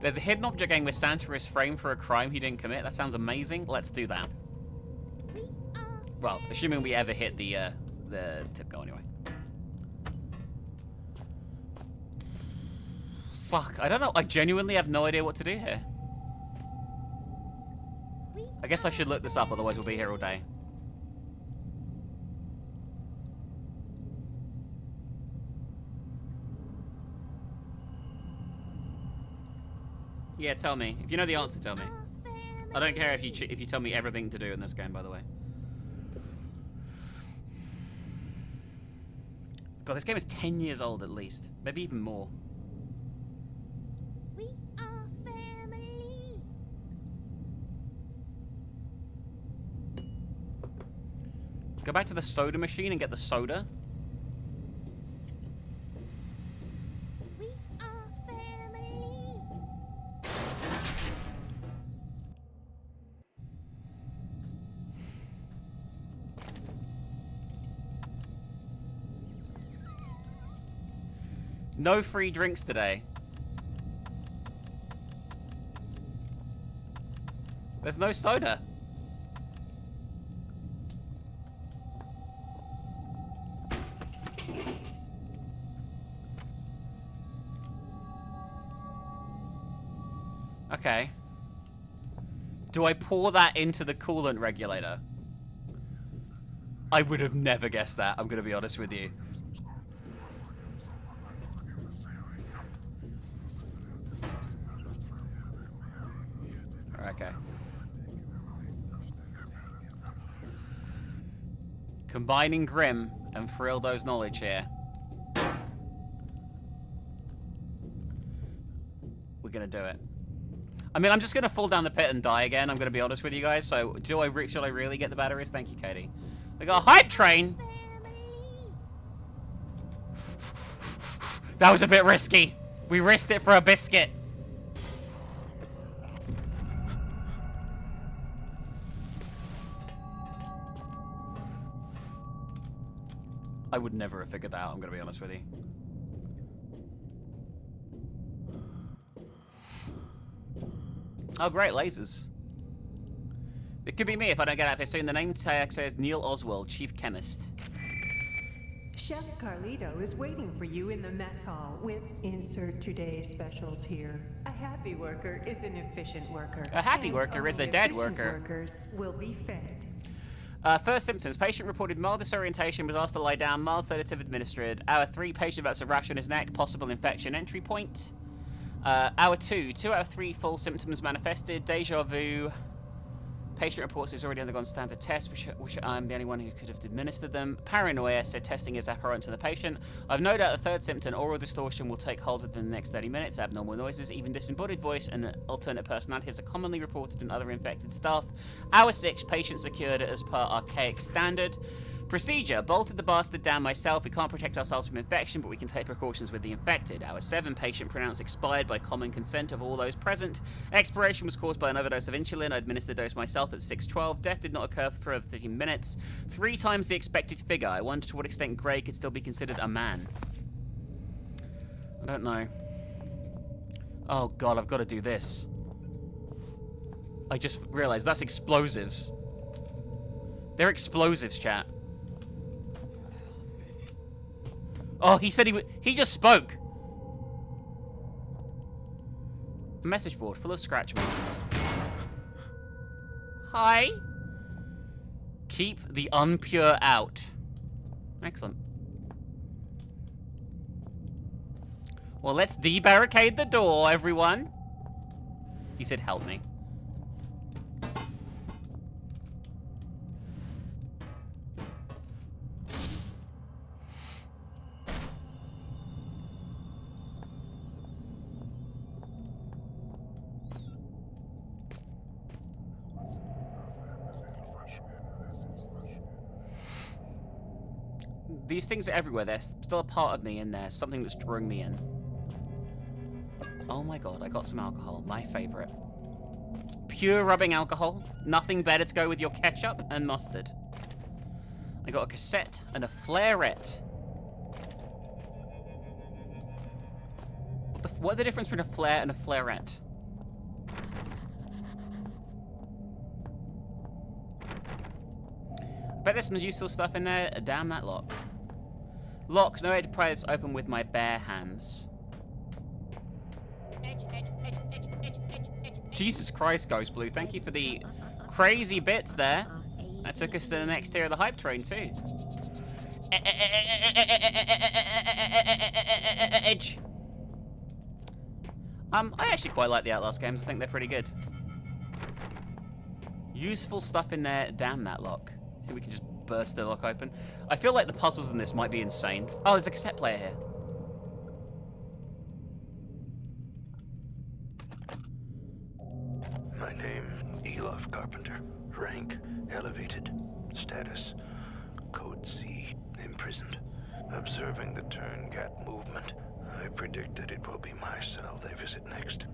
There's a hidden object game where Santa is framed for a crime he didn't commit. That sounds amazing. Let's do that. Well, assuming we ever hit the tip goal anyway. Fuck, I don't know. I genuinely have no idea what to do here. I guess I should look this up, otherwise we'll be here all day. Yeah, tell me. If you know the answer, tell me. I don't care if you tell me everything to do in this game, by the way. God, this game is 10 years old at least. Maybe even more. We are family. Go back to the soda machine and get the soda. We are family. No free drinks today. There's no soda. Okay. Do I pour that into the coolant regulator? I would have never guessed that, I'm gonna be honest with you. Okay. Combining Grim and Frildo's knowledge here. We're gonna do it. I mean, I'm just gonna fall down the pit and die again, I'm gonna be honest with you guys, so should I really get the batteries? Thank you, Katie. We got a hype train! That was a bit risky. We risked it for a biscuit. I would never have figured that out, I'm gonna be honest with you. Oh great, lasers. It could be me if I don't get out there soon. The name tag says Neil Oswald, Chief Chemist. Chef Carlito is waiting for you in the mess hall with insert today's specials here. A happy worker is an efficient worker. A happy and worker is a only dead efficient worker. Workers will be fed. First symptoms. Patient reported mild disorientation, was asked to lie down, mild sedative administered. Hour 3, patient develops a rash on his neck, possible infection. Entry point. Hour 2, 2 out of 3 full symptoms manifested. Deja vu. Patient reports he's already undergone standard tests, which I'm the only one who could have administered them. Paranoia said testing is apparent to the patient. I've no doubt the third symptom, oral distortion, will take hold within the next 30 minutes. Abnormal noises, even disembodied voice, and alternate personalities are commonly reported in other infected staff. Hour 6, patient secured as per archaic standard. Procedure, bolted the bastard down myself. We can't protect ourselves from infection, but we can take precautions with the infected. Hour 7, patient pronounced expired by common consent of all those present. Expiration was caused by an overdose of insulin. I administered the dose myself at 6:12. Death did not occur for further 13 minutes. 3 times the expected figure. I wonder to what extent Gray could still be considered a man. I don't know. Oh god, I've got to do this. I just realized that's explosives. They're explosives, chat. Oh, he said he just spoke. A message board full of scratch marks. Hi. Keep the unpure out. Excellent. Well, let's debarricade the door, everyone. He said, help me. These things are everywhere. There's still a part of me in there. Something that's drawing me in. Oh my god, I got some alcohol. My favorite. Pure rubbing alcohol. Nothing better to go with your ketchup and mustard. I got a cassette and a flarette. What's the difference between a flare and a flarette? I bet there's some useful stuff in there. Damn that lock. Lock, no way to pry this open with my bare hands. Jesus Christ, Ghost Blue. Thank you for the crazy bits there. That took us to the next tier of the hype train, too. Edge. I actually quite like the Outlast games. I think they're pretty good. Useful stuff in there. Damn that lock. I think we can just burst the lock open. I feel like the puzzles in this might be insane. Oh, there's a cassette player here. My name, Elof Carpenter. Rank, elevated. Status, Code C, imprisoned. Observing the Turngat movement, I predict that it will be my cell they visit next.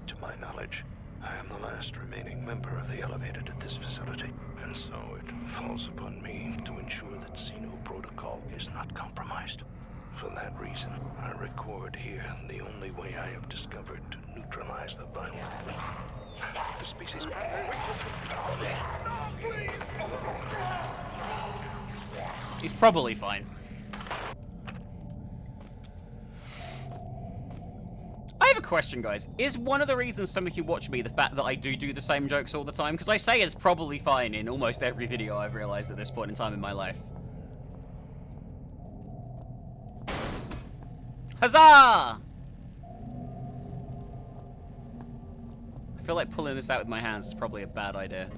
To my knowledge, I am the last remaining member of the Elevated at this facility, and so it falls upon me to ensure that Xeno protocol is not compromised. For that reason, I record here the only way I have discovered to neutralize the violent. The species He's probably fine. I have a question, guys. Is one of the reasons some of you watch me the fact that I do the same jokes all the time? Because I say it's probably fine in almost every video I've realized at this point in time in my life. Huzzah! I feel like pulling this out with my hands is probably a bad idea.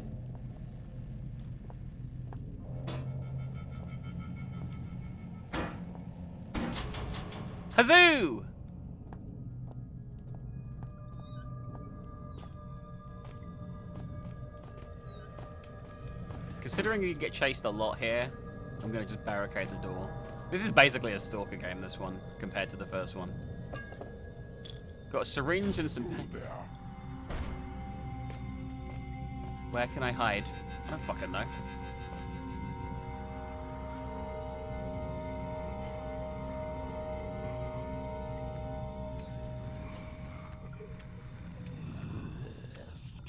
Huzzoo! Considering you get chased a lot here, I'm gonna just barricade the door. This is basically a stalker game, this one, compared to the first one. Got a syringe and some pain. Where can I hide? I don't fucking know.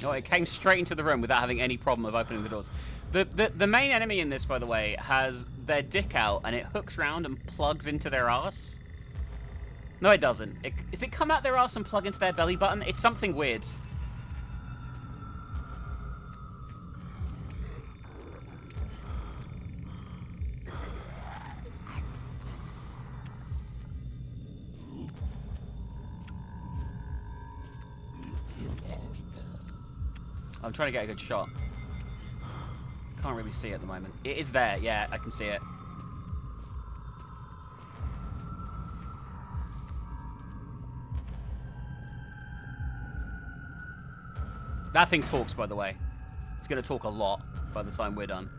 Oh, it came straight into the room without having any problem of opening the doors. The main enemy in this, by the way, their dick out and it hooks round and plugs into their ass. No, it doesn't. Does it come out their ass and plug into their belly button? It's something weird. I'm trying to get a good shot. Can't really see it at the moment. It is there. Yeah, I can see it. That thing talks, by the way. It's going to talk a lot by the time we're done.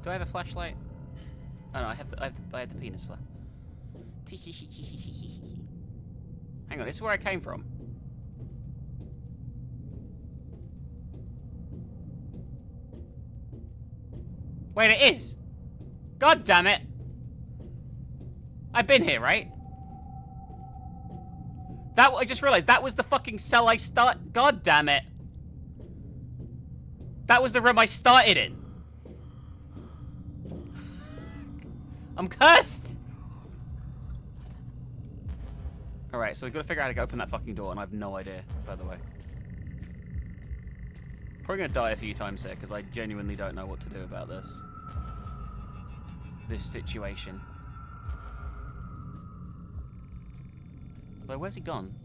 Do I have a flashlight? Oh no, I have the penis flare. Hang on, this is where I came from. Wait, it is! God damn it! I've been here, right? I just realized that was the fucking cell I start. God damn it! That was the room I started in. I'm cursed! Alright, so we've got to figure out how to open that fucking door, and I have no idea, by the way. Probably gonna die a few times here, because I genuinely don't know what to do about this. This situation. But where's he gone?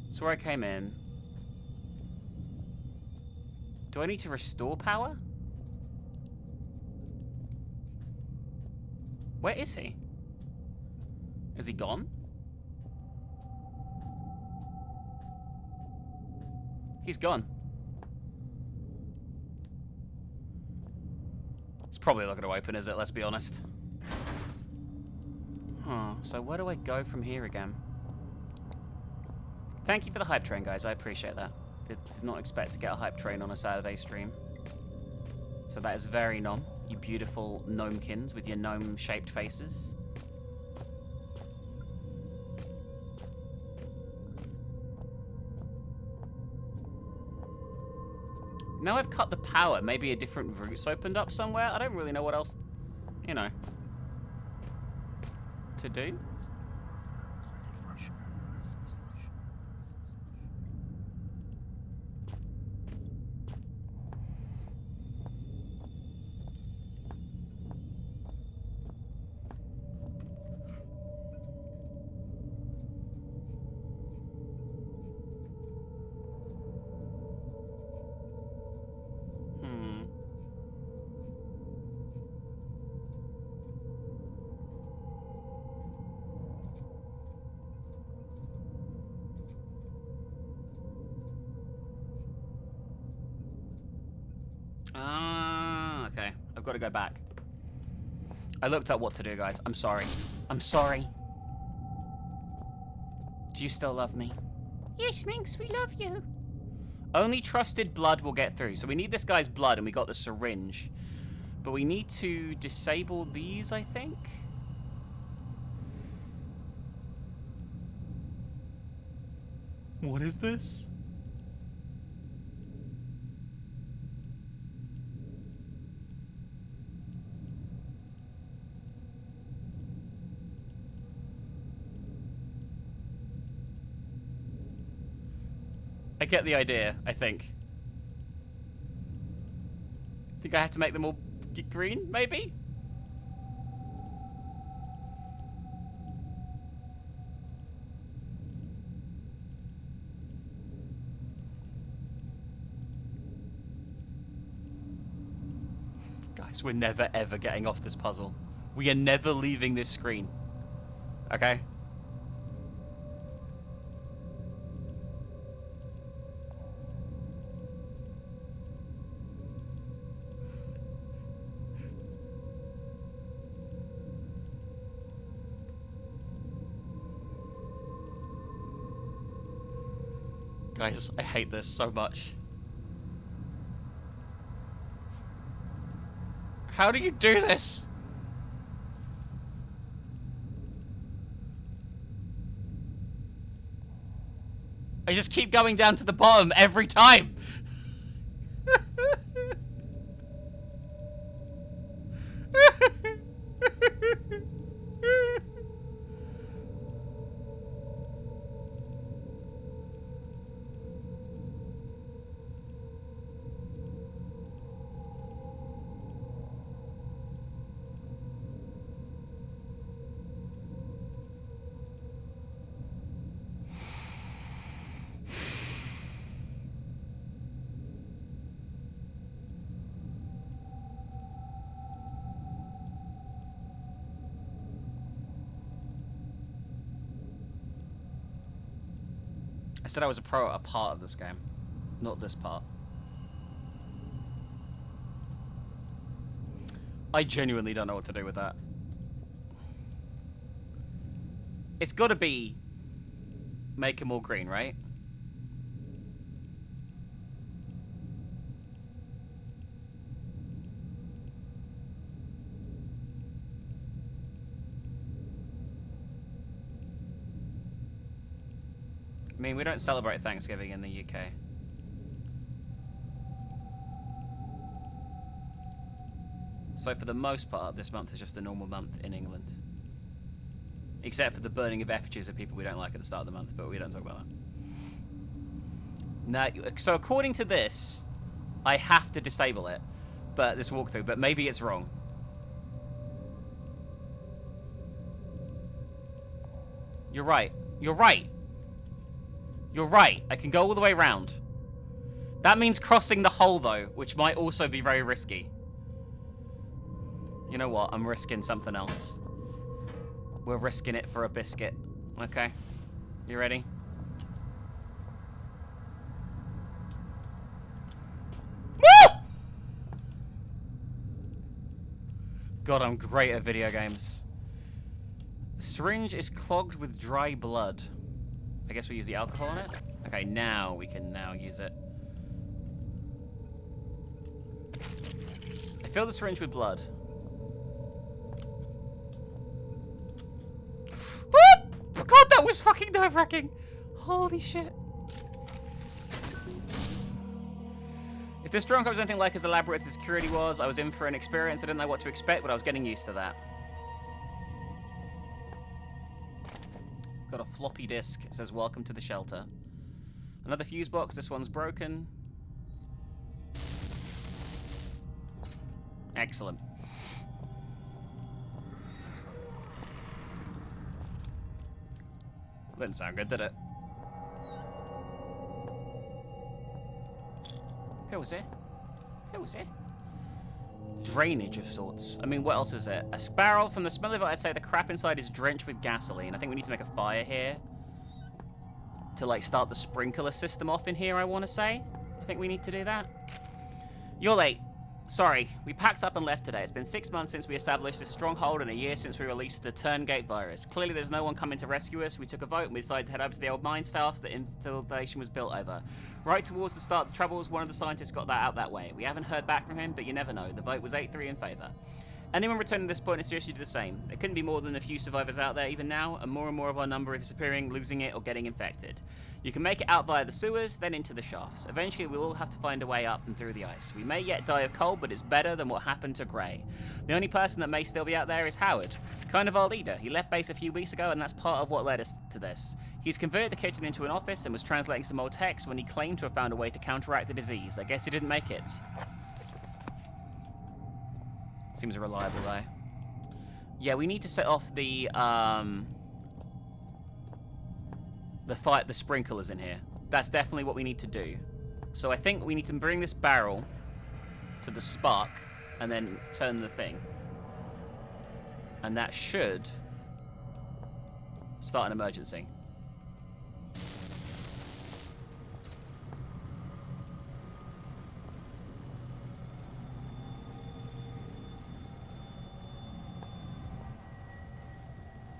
That's where I came in. Do I need to restore power? Where is he? Is he gone? He's gone. It's probably not going to open, is it? Let's be honest. Huh. So where do I go from here again? Thank you for the hype train, guys. I appreciate that. Did not expect to get a hype train on a Saturday stream. So that is very nom. You beautiful gnomekins with your gnome-shaped faces. Now I've cut the power, maybe a different route's opened up somewhere. I don't really know what else, you know, to do. Okay. I've got to go back. I looked up what to do, guys. I'm sorry. I'm sorry. Do you still love me? Yes, Minx, we love you. Only trusted blood will get through. So we need this guy's blood, and we got the syringe. But we need to disable these, I think. What is this? I get the idea, I think. Think I have to make them all green, maybe? Guys, we're never ever getting off this puzzle. We are never leaving this screen. Okay? Guys, I hate this so much. How do you do this? I just keep going down to the bottom every time. I said I was a pro at a part of this game, not this part. I genuinely don't know what to do with that. It's got to be make it more green, right? I mean, we don't celebrate Thanksgiving in the UK. So for the most part, this month is just a normal month in England. Except for the burning of effigies of people we don't like at the start of the month, but we don't talk about that. Now, so according to this, I have to disable it, but this walkthrough, but maybe it's wrong. You're right. You're right. You're right. I can go all the way around. That means crossing the hole, though, which might also be very risky. You know what? I'm risking something else. We're risking it for a biscuit. Okay. You ready? Woo! God, I'm great at video games. The syringe is clogged with dry blood. I guess we use the alcohol on it? Okay, now we can use it. I fill the syringe with blood. God, that was fucking nerve-wracking. Holy shit. If this drone was anything like as elaborate as the security was, I was in for an experience. I didn't know what to expect, but I was getting used to that. Got a floppy disk. It says, welcome to the shelter. Another fuse box. This one's broken. Excellent. Didn't sound good, did it? Who was it? Who was it? Drainage of sorts. I mean, what else is it? A spiral. From the smell of it, I'd say the crap inside is drenched with gasoline. I think we need to make a fire here to, like, start the sprinkler system off in here, I want to say. I think we need to do that. You're late. Sorry, we packed up and left today. It's been 6 months since we established this stronghold and a year since we released the Turngate virus. Clearly there's no one coming to rescue us. We took a vote and we decided to head over to the old mine shafts the installation was built over. Right towards the start of the troubles, one of the scientists got that out that way. We haven't heard back from him, but you never know. The vote was 8-3 in favour. Anyone returning at this point is seriously do the same. There couldn't be more than a few survivors out there even now, and more of our number are disappearing, losing it, or getting infected. You can make it out via the sewers, then into the shafts. Eventually, we'll all have to find a way up and through the ice. We may yet die of cold, but it's better than what happened to Gray. The only person that may still be out there is Howard, kind of our leader. He left base a few weeks ago, and that's part of what led us to this. He's converted the kitchen into an office and was translating some old text when he claimed to have found a way to counteract the disease. I guess he didn't make it. Seems a reliable guy. Yeah, we need to set off the sprinklers in here. That's definitely what we need to do. So I think we need to bring this barrel to the spark and then turn the thing. And that should start an emergency.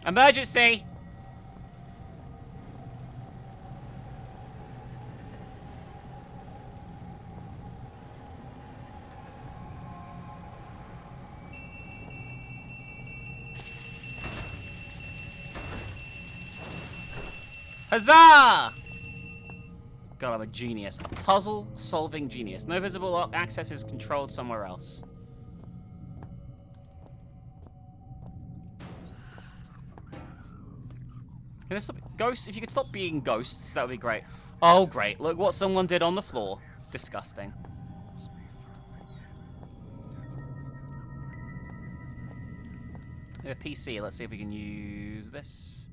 Emergency! Huzzah! God, I'm a genius. A puzzle-solving genius. No visible lock. Access is controlled somewhere else. Can this stop? Ghosts, if you could stop being ghosts, that would be great. Oh, great. Look what someone did on the floor. Disgusting. A PC, let's see if we can use this.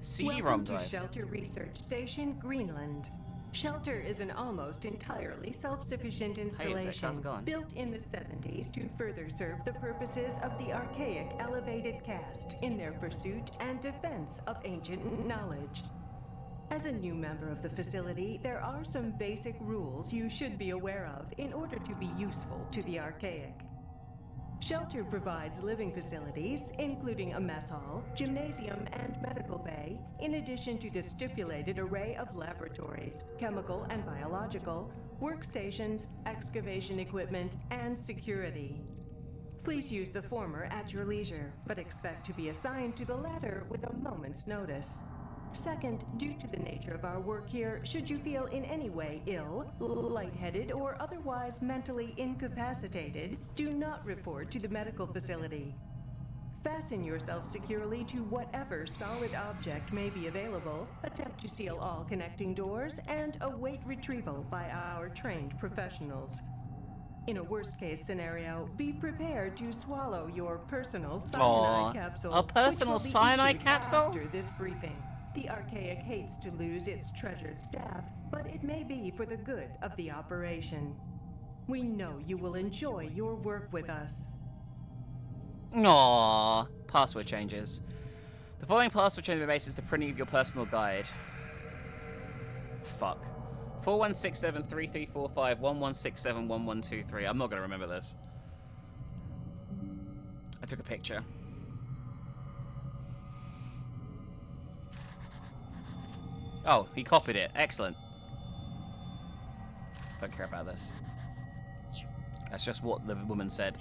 CD-ROM Welcome to drive. Shelter Research Station, Greenland. Shelter is an almost entirely self-sufficient installation How's it going? built in the 70s to further serve the purposes of the archaic elevated caste in their pursuit and defense of ancient knowledge. As a new member of the facility, there are some basic rules you should be aware of in order to be useful to the archaic. Shelter provides living facilities, including a mess hall, gymnasium, and medical bay, in addition to the stipulated array of laboratories, chemical and biological, workstations, excavation equipment, and security. Please use the former at your leisure, but expect to be assigned to the latter with a moment's notice. Second, due to the nature of our work here, should you feel in any way ill, lightheaded, or otherwise mentally incapacitated, do not report to the medical facility. Fasten yourself securely to whatever solid object may be available, attempt to seal all connecting doors, and await retrieval by our trained professionals. In a worst-case scenario, be prepared to swallow your personal cyanide capsule. A personal which will be cyanide issued capsule? After this briefing. The Archaic hates to lose its treasured staff, but it may be for the good of the operation. We know you will enjoy your work with us. Aww. Password changes. The following password change basis the printing of your personal guide. Fuck. 4167334511671123. I'm not gonna remember this. I took a picture. Oh, he copied it. Excellent. Don't care about this. That's just what the woman said.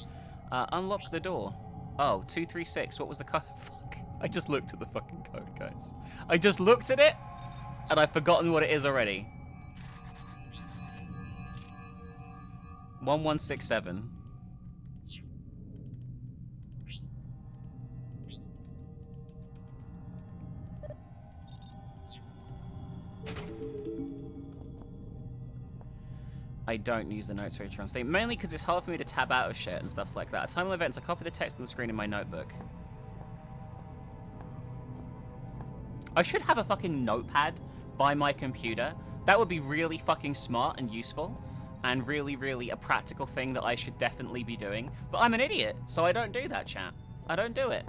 Unlock the door. Oh, 236. What was the code? Fuck. I just looked at the fucking code, guys. I just looked at it, and I've forgotten what it is already. 1167. I don't use the notes feature on Steam, mainly because it's hard for me to tab out of shit and stuff like that. At time of events, I copy the text on the screen in my notebook. I should have a fucking notepad by my computer. That would be really fucking smart and useful, and really, really a practical thing that I should definitely be doing. But I'm an idiot, so I don't do that, chat. I don't do it.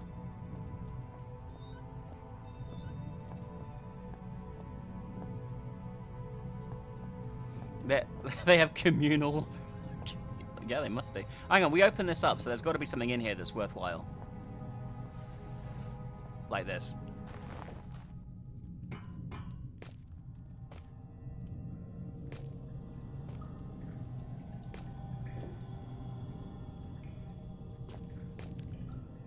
They have communal... Yeah, they must do. Hang on, we open this up, so there's got to be something in here that's worthwhile. Like this.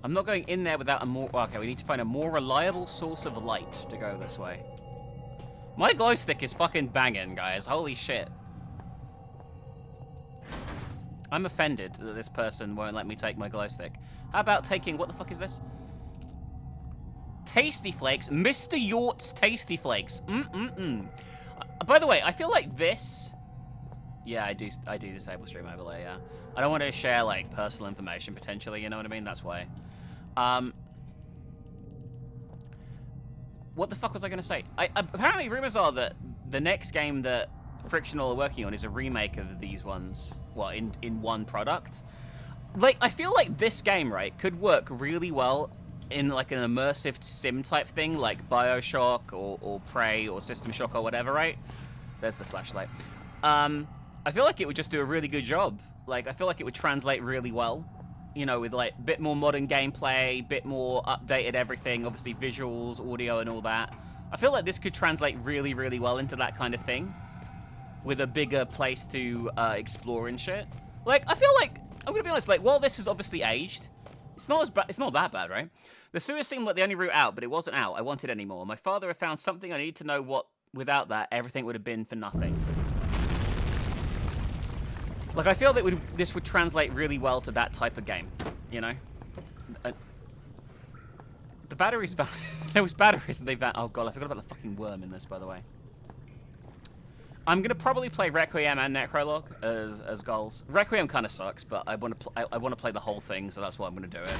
I'm not going in there without a more... Okay, we need to find a more reliable source of light to go this way. My glow stick is fucking banging, guys. Holy shit. I'm offended that this person won't let me take my glow stick. How about taking... What the fuck is this? Tasty Flakes. Mr. Yort's Tasty Flakes. By the way, I feel like this... Yeah, I do disable stream overlay, yeah. I don't want to share, like, personal information, potentially, you know what I mean? That's why. What the fuck was I going to say? Apparently, rumors are that the next game that Frictional are working on is a remake of these ones, well, in one product. Like, I feel like this game, right, could work really well in, like, an immersive sim type thing, like Bioshock or Prey or System Shock or whatever, right? There's the flashlight. I feel like it would just do a really good job. Like, I feel like it would translate really well. You know, with, like, a bit more modern gameplay, bit more updated everything, obviously visuals, audio, and all that. I feel like this could translate really, really well into that kind of thing. With a bigger place to explore and shit. Like, I feel like, I'm gonna be honest, like, while this is obviously aged, It's not that bad, right? The sewer seemed like the only route out, but it wasn't out. I wanted any more. My father had found something I needed to know what. Without that, everything would have been for nothing. Like, I feel that this would translate really well to that type of game, you know? The batteries... there was batteries and they... Oh, God, I forgot about the fucking worm in this, by the way. I'm going to probably play Requiem and Necrolog as goals. Requiem kind of sucks, but I want to play the whole thing, so that's why I'm going to do it.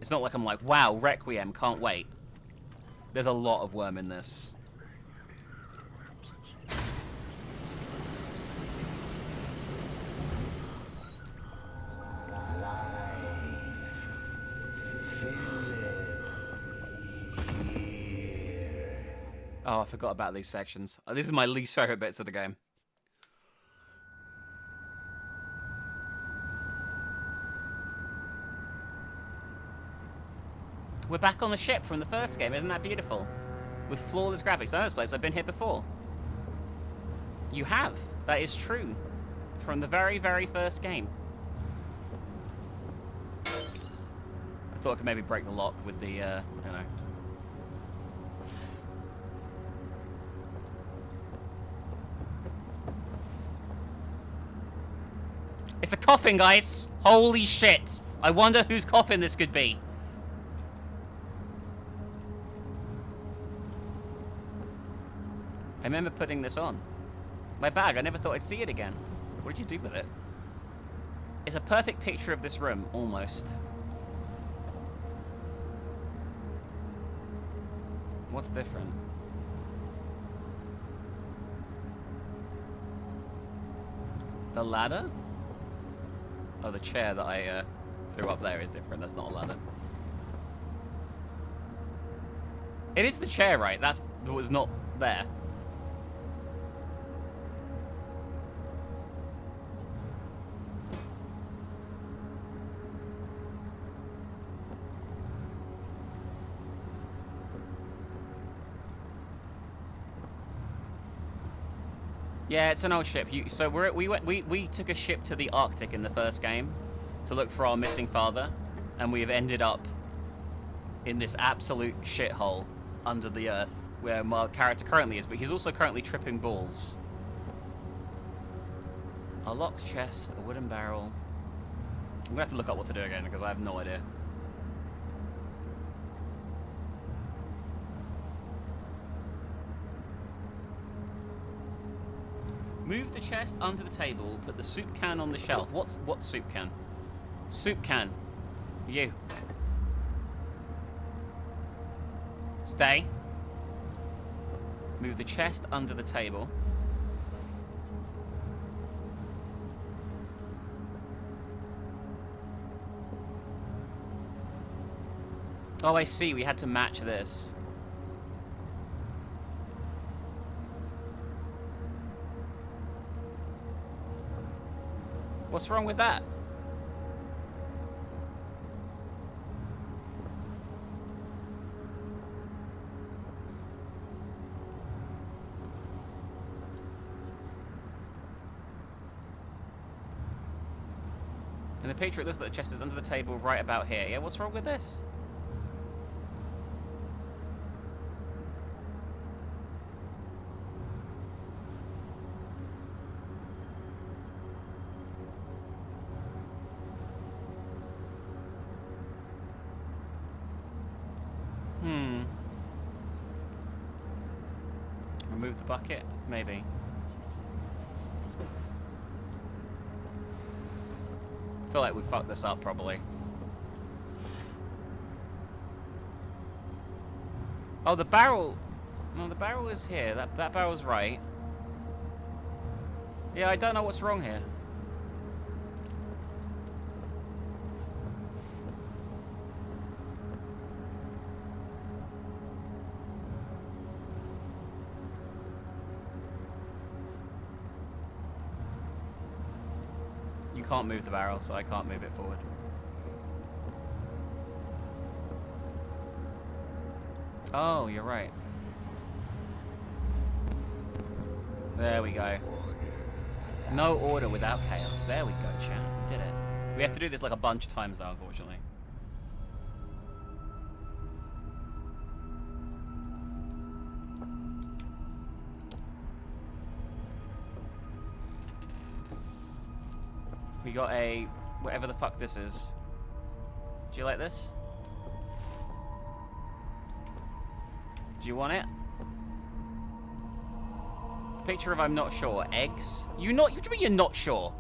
It's not like I'm like, wow, Requiem, can't wait. There's a lot of worm in this. Oh, I forgot about these sections. This is my least favorite bits of the game. We're back on the ship from the first game. Isn't that beautiful? With flawless graphics. I know this place. I've been here before. You have. That is true. From the very, very first game. I thought I could maybe break the lock with the, you know. It's a coffin, guys! Holy shit! I wonder whose coffin this could be. I remember putting this on. My bag, I never thought I'd see it again. What did you do with it? It's a perfect picture of this room, almost. What's different? The ladder? Oh, the chair that I threw up there is different. That's not a ladder. It is the chair, right? That was not there. Yeah, it's an old ship. So we took a ship to the Arctic in the first game to look for our missing father, and we have ended up in this absolute shithole under the earth where my character currently is, but he's also currently tripping balls. A locked chest, a wooden barrel. I'm gonna have to look up what to do again because I have no idea. Move the chest under the table, put the soup can on the shelf. What soup can? Soup can. You. Stay. Move the chest under the table. Oh, I see. We had to match this. What's wrong with that? In the picture, it looks like the chest is under the table right about here. Yeah, what's wrong with this? Remove the bucket? Maybe. I feel like we fucked this up, probably. Oh, the barrel... No, the barrel is here. That barrel's right. Yeah, I don't know what's wrong here. You can't move the barrel, so I can't move it forward. Oh, you're right. There we go. No order without chaos. There we go, chat. We did it. We have to do this like a bunch of times now, unfortunately. We got a... whatever the fuck this is. Do you like this? Do you want it? Picture of I'm not sure. Eggs? You not... What do you mean you're not sure?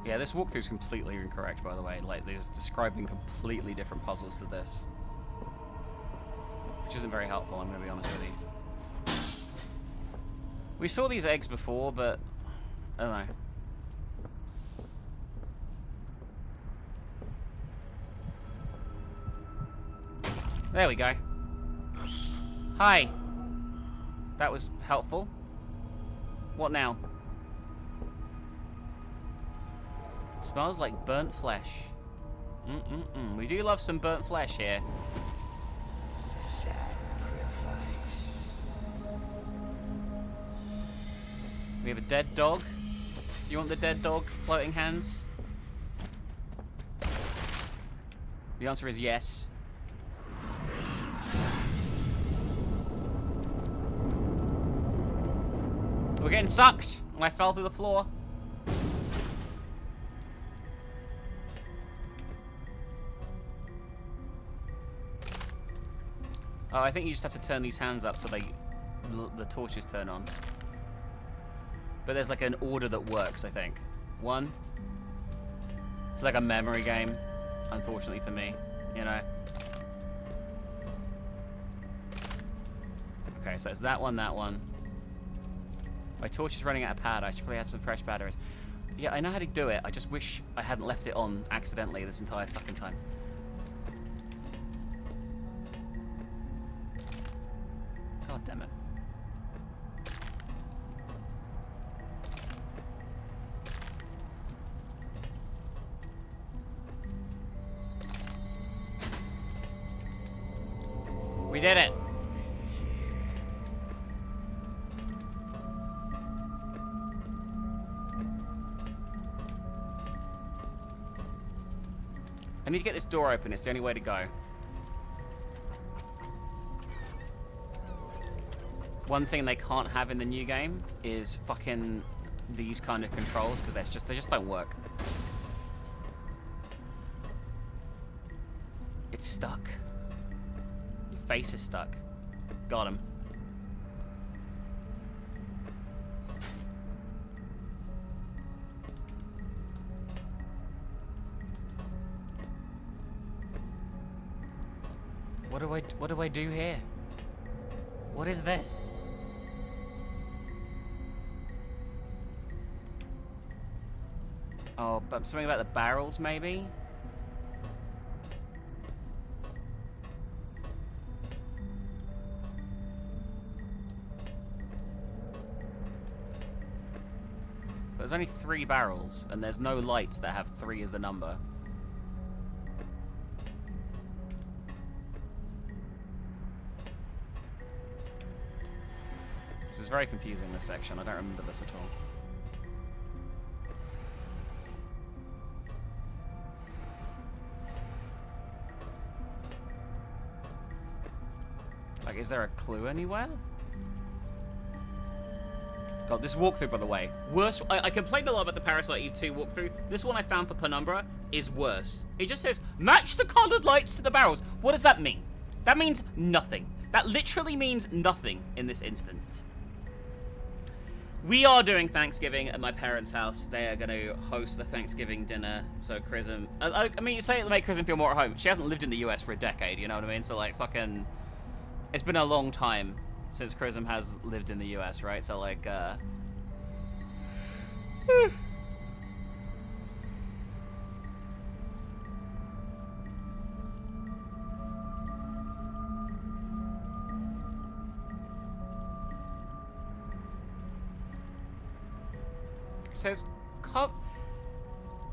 Yeah, this walkthrough's completely incorrect, by the way. Like, there's describing completely different puzzles to this. Which isn't very helpful, I'm gonna be honest with you. We saw these eggs before, but... I don't know. There we go. Hi. That was helpful. What now? Smells like burnt flesh. We do love some burnt flesh here. We have a dead dog. Do you want the dead dog floating hands? The answer is yes. We're getting sucked. I fell through the floor. Oh, I think you just have to turn these hands up till the torches turn on. But there's like an order that works, I think. 1. It's like a memory game, unfortunately for me, you know. Okay, so it's that one, that one. My torch is running out of powder. I should probably add some fresh batteries. Yeah, I know how to do it. I just wish I hadn't left it on accidentally this entire fucking time. God damn it. We did it. I need to get this door open. It's the only way to go. One thing they can't have in the new game is fucking these kind of controls, because they just don't work. It's stuck. Your face is stuck. Got him. What do I do here? What is this? Oh, but something about the barrels, maybe? But there's only 3 barrels, and there's no lights that have 3 as the number. This is very confusing, this section. I don't remember this at all. Like, is there a clue anywhere? God, this walkthrough, by the way, worse. I complained a lot about the Parasite Eve 2 walkthrough. This one I found for Penumbra is worse. It just says, match the colored lights to the barrels. What does that mean? That means nothing. That literally means nothing in this instant. We are doing Thanksgiving at my parents' house. They are going to host the Thanksgiving dinner. So Chrism, I mean, you say it to make Chrism feel more at home. She hasn't lived in the US for a decade, you know what I mean? So like, fucking, it's been a long time since Chrism has lived in the US, right? So like, it says,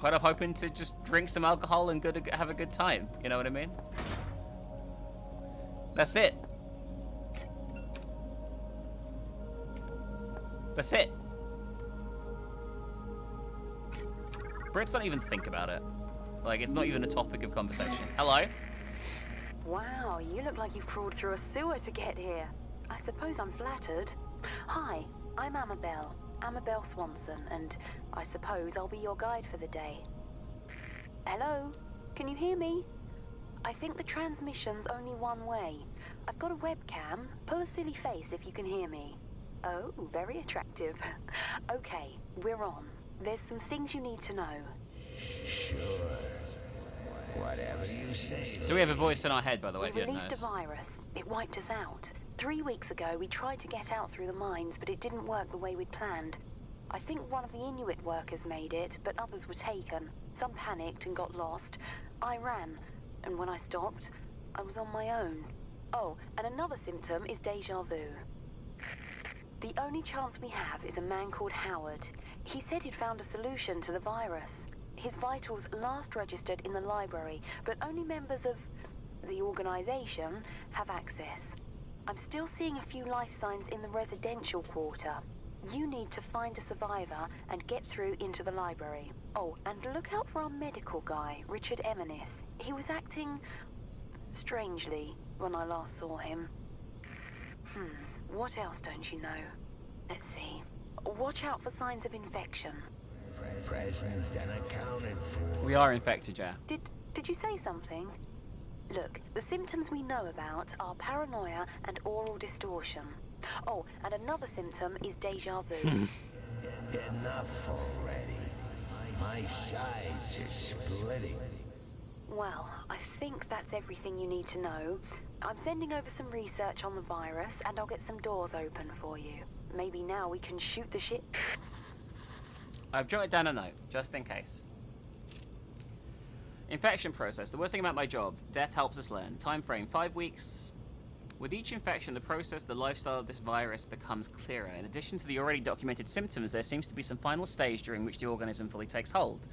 kind of hoping to just drink some alcohol and have a good time. You know what I mean? That's it. That's it. Brits don't even think about it. Like, it's not even a topic of conversation. Hello? Wow, you look like you've crawled through a sewer to get here. I suppose I'm flattered. Hi, I'm Amabel Swanson, and I suppose I'll be your guide for the day. Hello? Can you hear me? I think the transmission's only one way. I've got a webcam. Pull a silly face if you can hear me. Oh, very attractive. Okay, we're on. There's some things you need to know. Sure. Whatever you say. So we have a voice in our head, by the way, if We you didn't released a notice. virus. It wiped us out. 3 weeks ago, we tried to get out through the mines, but it didn't work the way we'd planned. I think one of the Inuit workers made it, but others were taken. Some panicked and got lost. I ran, and when I stopped, I was on my own. Oh, and another symptom is deja vu. The only chance we have is a man called Howard. He said he'd found a solution to the virus. His vitals last registered in the library, but only members of the organization have access. I'm still seeing a few life signs in the residential quarter. You need to find a survivor and get through into the library. Oh, and look out for our medical guy, Richard Eminis. He was acting strangely when I last saw him. What else don't you know? Let's see. Watch out for signs of infection. Present and accounted for. We are infected, yeah. Did you say something? Look, the symptoms we know about are paranoia and oral distortion. Oh, and another symptom is deja vu. Enough already. My sides are splitting. Well, I think that's everything you need to know. I'm sending over some research on the virus, and I'll get some doors open for you. Maybe now we can shoot the shit. I've jotted down a note, just in case. Infection process. The worst thing about my job. Death helps us learn. Time frame, 5 weeks. With each infection, the process, the lifestyle of this virus becomes clearer. In addition to the already documented symptoms, there seems to be some final stage during which the organism fully takes hold.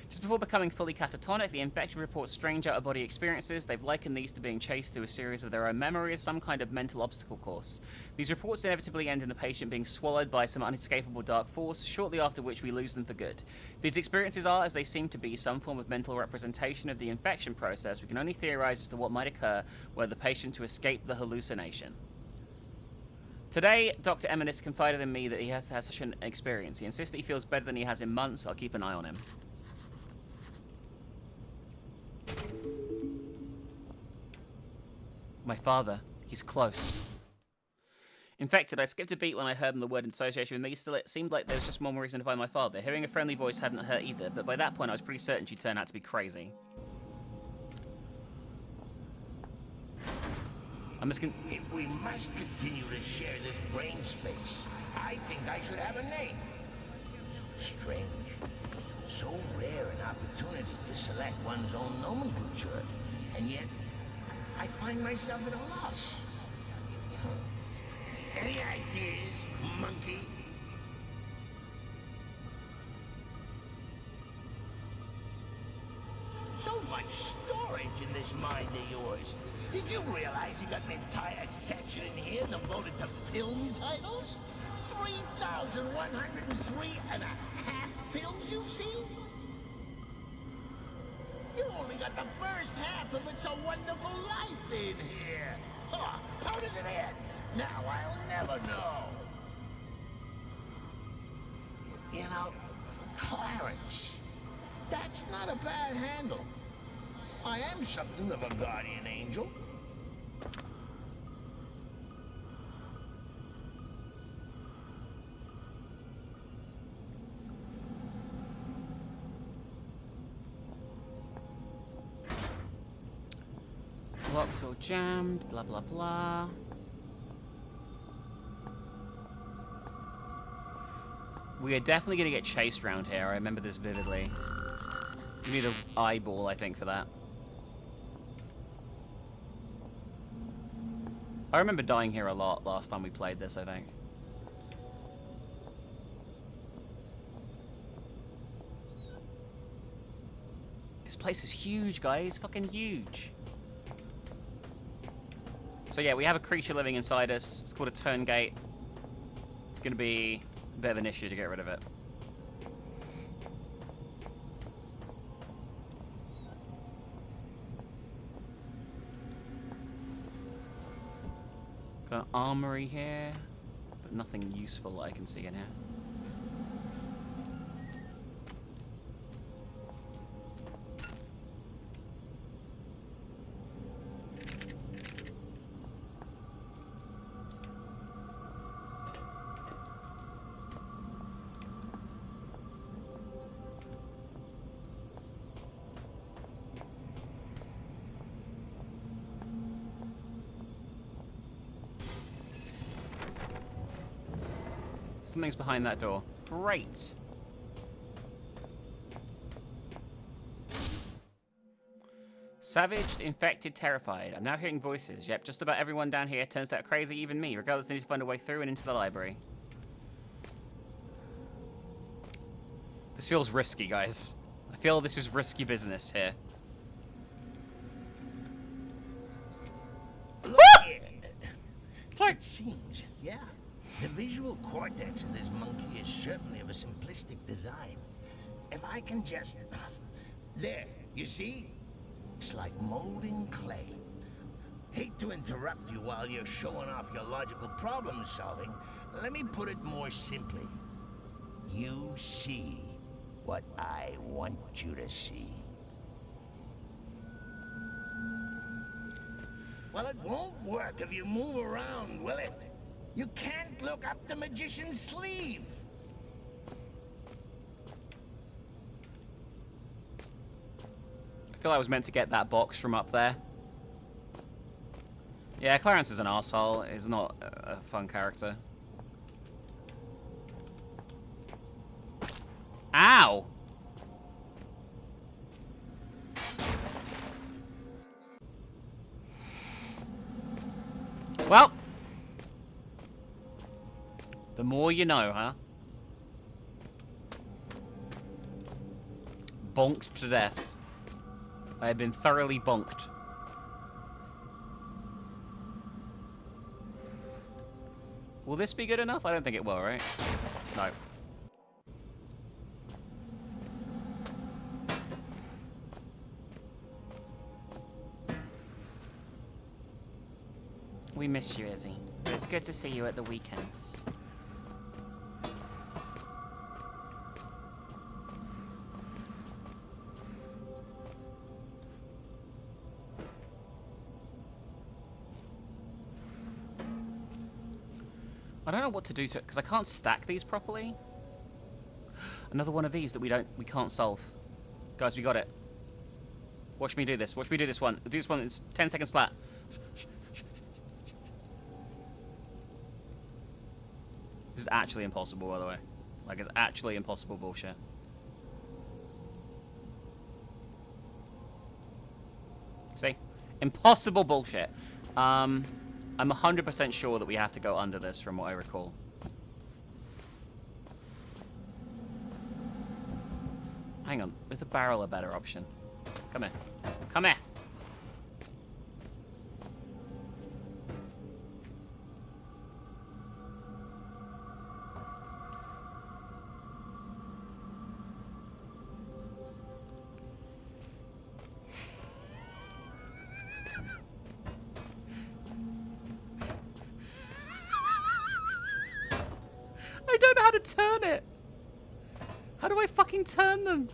Just before becoming fully catatonic, the infected reports strange out-of-body experiences. They've likened these to being chased through a series of their own memories, some kind of mental obstacle course. These reports inevitably end in the patient being swallowed by some unescapable dark force, shortly after which we lose them for good. These experiences are, as they seem to be, some form of mental representation of the infection process. We can only theorize as to what might occur were the patient to escape the hallucination. Today, Dr. Eminis confided in me that he has to have such an experience. He insists that he feels better than he has in months. I'll keep an eye on him. My father. He's close. Infected. I skipped a beat when I heard the word in association with me. Still, it seemed like there was just one more reason to find my father. Hearing a friendly voice hadn't hurt either, but by that point I was pretty certain she'd turn out to be crazy. If we must continue to share this brain space, I think I should have a name. Strange. So rare an opportunity to select one's own nomenclature, and yet I find myself at a loss. Any ideas, monkey? So much storage in this mind of yours. Did you realize you got an entire section in here devoted to film titles? 3,103 and a half films you've seen? You only got the first half of It's a Wonderful Life in here. Huh, how does it end? Now I'll never know. You know, Clarence, that's not a bad handle. I am something of a guardian angel. Locks all jammed, blah blah blah. We are definitely going to get chased around here. I remember this vividly. You need an eyeball, I think, for that. I remember dying here a lot last time we played this, I think. This place is huge, guys. Fucking huge. So yeah, we have a creature living inside us. It's called a turn gate. It's going to be a bit of an issue to get rid of it. Got an armory here, but nothing useful that I can see in here. Something's behind that door. Great. Savaged, infected, terrified. I'm now hearing voices. Yep, just about everyone down here turns out crazy, even me. Regardless, I need to find a way through and into the library. This feels risky, guys. I feel this is risky business here. Look here. It seems, yeah. The visual cortex of this monkey is certainly of a simplistic design. If I can just... There, you see? It's like molding clay. Hate to interrupt you while you're showing off your logical problem solving. Let me put it more simply. You see what I want you to see. Well, it won't work if you move around, will it? You can't look up the magician's sleeve. I feel I was meant to get that box from up there. Yeah, Clarence is an asshole. He's not a fun character. Ow! Well, the more you know, huh? Bonked to death. I have been thoroughly bonked. Will this be good enough? I don't think it will, right? No. We miss you, Izzy. But it's good to see you at the weekends. I don't know what to do to, because I can't stack these properly. Another one of these that we can't solve. Guys, we got it. Watch me do this. Watch me do this one. Do this one. It's 10 seconds flat. This is actually impossible, by the way. Like, it's actually impossible bullshit. See? Impossible bullshit. I'm 100% sure that we have to go under this from what I recall. Hang on. Is a barrel a better option? Come here. Come here! I don't know how to turn it. How do I fucking turn them?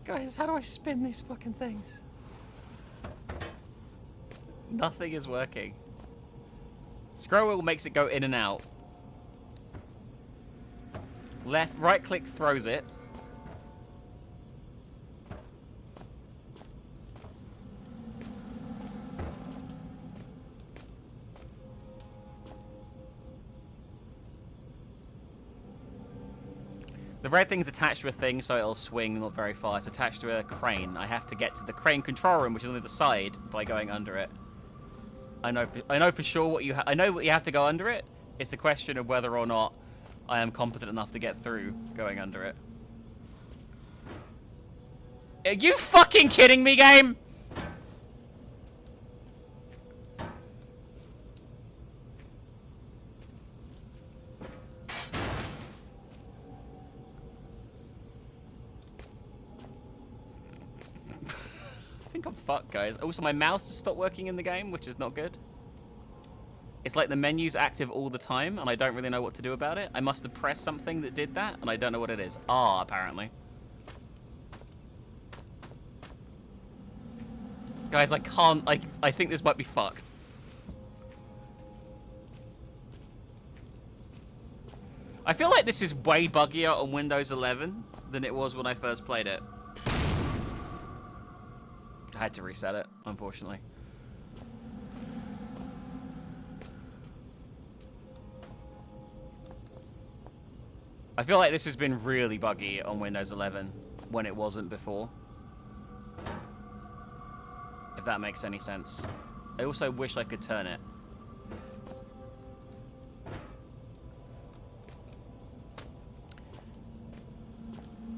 Guys, how do I spin these fucking things? Nothing is working. Scroll wheel makes it go in and out. Left, right click throws it. The red thing's attached to a thing, so it'll swing not very far. It's attached to a crane. I have to get to the crane control room, which is on the other side, by going under it. I know for sure what you I know what you have to go under it, It's a question of whether or not I am competent enough to get through going under it. Are you fucking kidding me, game? I think I'm fucked, guys. Also, my mouse has stopped working in the game, which is not good. It's like the menu's active all the time, and I don't really know what to do about it. I must have pressed something that did that, and I don't know what it is. Ah, apparently. Guys, I can't... I think this might be fucked. I feel like this is way buggier on Windows 11 than it was when I first played it. I had to reset it, unfortunately. I feel like this has been really buggy on Windows 11 when it wasn't before. If that makes any sense. I also wish I could turn it.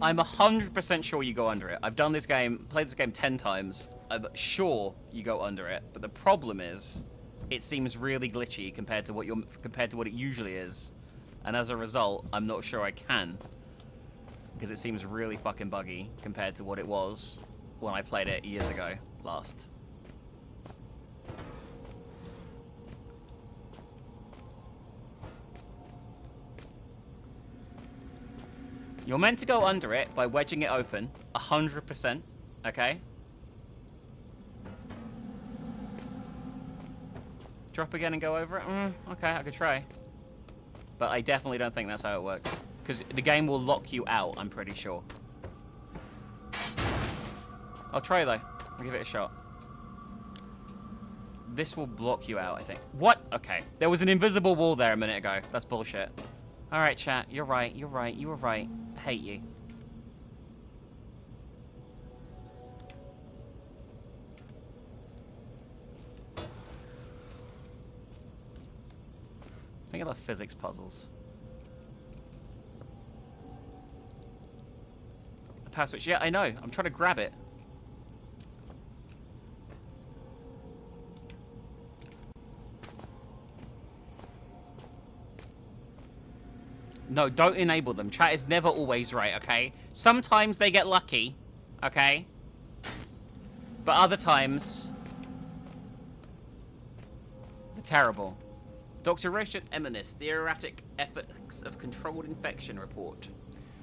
I'm 100% sure you go under it. I've done this game, played this game 10 times. I'm sure you go under it, but the problem is, it seems really glitchy compared to what it usually is, and as a result, I'm not sure I can, because it seems really fucking buggy compared to what it was when I played it years ago last. You're meant to go under it by wedging it open, 100%, okay? Drop again and go over it? Okay, I could try. But I definitely don't think that's how it works. Because the game will lock you out, I'm pretty sure. I'll try, though. I'll give it a shot. This will block you out, I think. What? Okay. There was an invisible wall there a minute ago. That's bullshit. Alright, chat. You're right. You're right. You were right. I hate you. I think I love physics puzzles. The power switch. Yeah, I know. I'm trying to grab it. No, don't enable them. Chat is never always right, okay? Sometimes they get lucky, okay? But other times, they're terrible. Dr. Richard Eminis, Theoretic Ethics of Controlled Infection Report.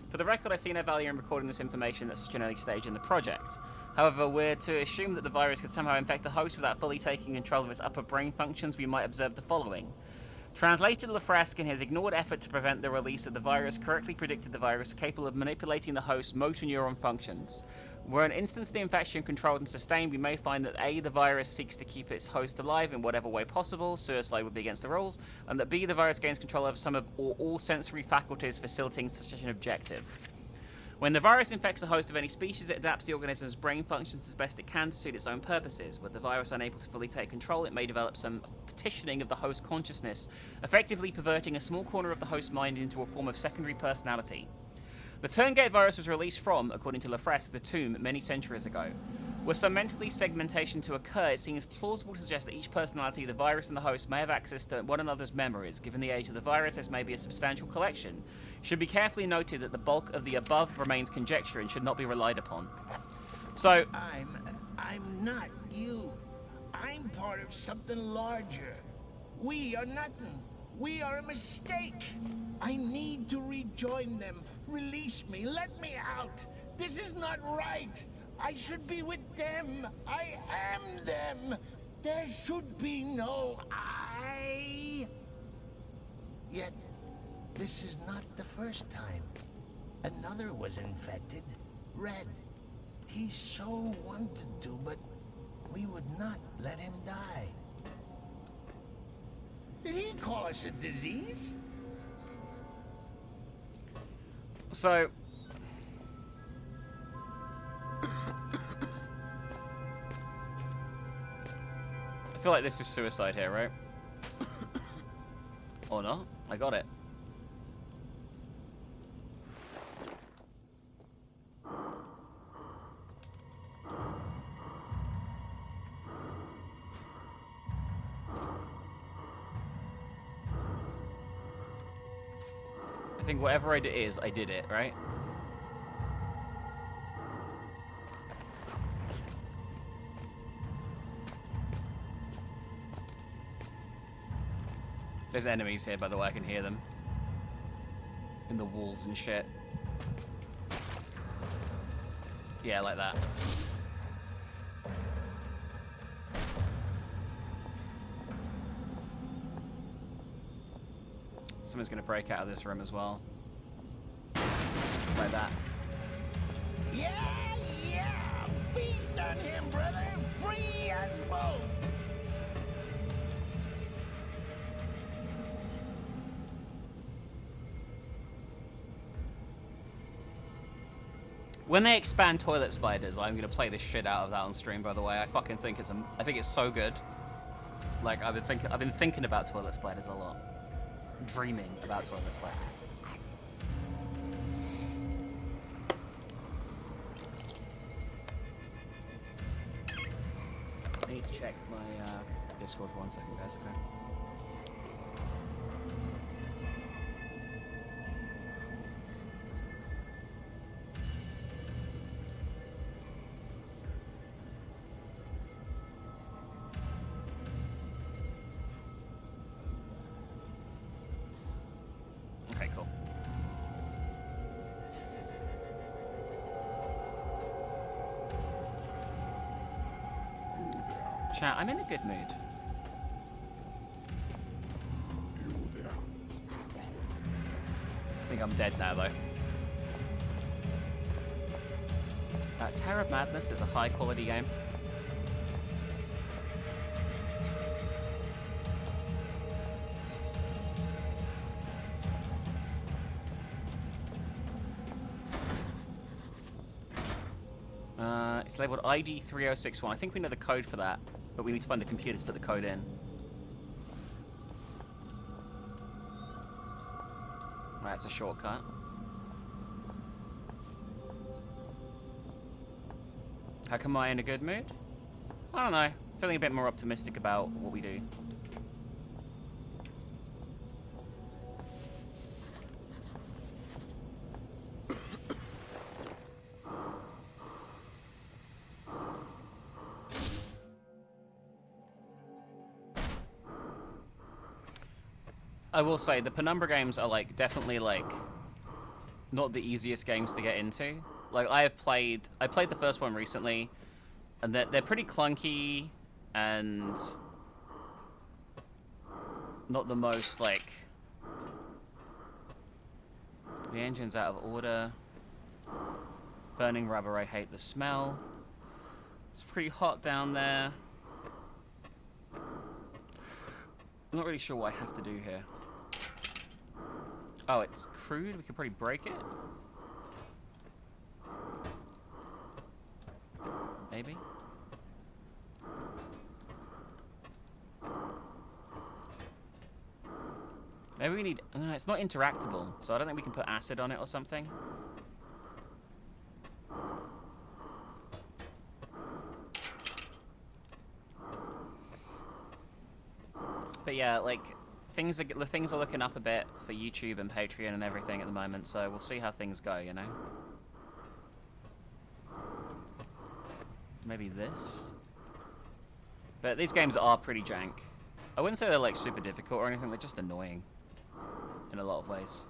For the record, I see no value in recording this information at such an early stage in the project. However, we're to assume that the virus could somehow infect a host without fully taking control of its upper brain functions. We might observe the following. Translated, Lafresque, in his ignored effort to prevent the release of the virus, correctly predicted the virus capable of manipulating the host's motor neuron functions. Were an instance of the infection controlled and sustained, we may find that A, the virus seeks to keep its host alive in whatever way possible, suicide would be against the rules, and that B, the virus gains control over some of or all sensory faculties facilitating such an objective. When the virus infects a host of any species, it adapts the organism's brain functions as best it can to suit its own purposes. With the virus unable to fully take control, it may develop some petitioning of the host consciousness, effectively perverting a small corner of the host mind into a form of secondary personality. The Turngate virus was released from, according to Lafresque, the tomb many centuries ago. Were some mentally segmentation to occur, it seems plausible to suggest that each personality, the virus and the host, may have access to one another's memories. Given the age of the virus, this may be a substantial collection. It should be carefully noted that the bulk of the above remains conjecture and should not be relied upon. So... I'm not you. I'm part of something larger. We are nothing. We are a mistake. I need to rejoin them. Release me. Let me out. This is not right. I should be with them. I am them. There should be no I. Yet, this is not the first time. Another was infected. Red. He so wanted to, but we would not let him die. Did he call us a disease? So... I feel like this is suicide here, right? Or not. I got it. I think whatever it is, I did it, right? There's enemies here, by the way, I can hear them. In the walls and shit. Yeah, like that. Someone's gonna break out of this room as well. Like that. Yeah, yeah! Feast on him, brother! Free us both! When they expand toilet spiders, I'm gonna play the shit out of that on stream. By the way, I fucking think I think it's so good. Like I've been thinking about toilet spiders a lot, dreaming about toilet spiders. I need to check my Discord for 1 second, guys. Okay. Okay, cool. Chat, I'm in a good mood. I think I'm dead now, though. Terror of Madness is a high-quality game. It's labeled ID 3061. I think we know the code for that, but we need to find the computer to put the code in. Right, that's a shortcut. How come I in a good mood? I don't know. Feeling a bit more optimistic about what we do. I will say the Penumbra games are like definitely like not the easiest games to get into. Like I played the first one recently, and they're pretty clunky and not the most like. The engine's out of order. Burning rubber, I hate the smell. It's pretty hot down there. I'm not really sure what I have to do here. Oh, it's crude? We could probably break it? Maybe? Maybe we need... it's not interactable, so I don't think we can put acid on it or something. But yeah, like... Things are looking up a bit for YouTube and Patreon and everything at the moment, so we'll see how things go, you know? Maybe this? But these games are pretty jank. I wouldn't say they're like super difficult or anything, they're just annoying. In a lot of ways.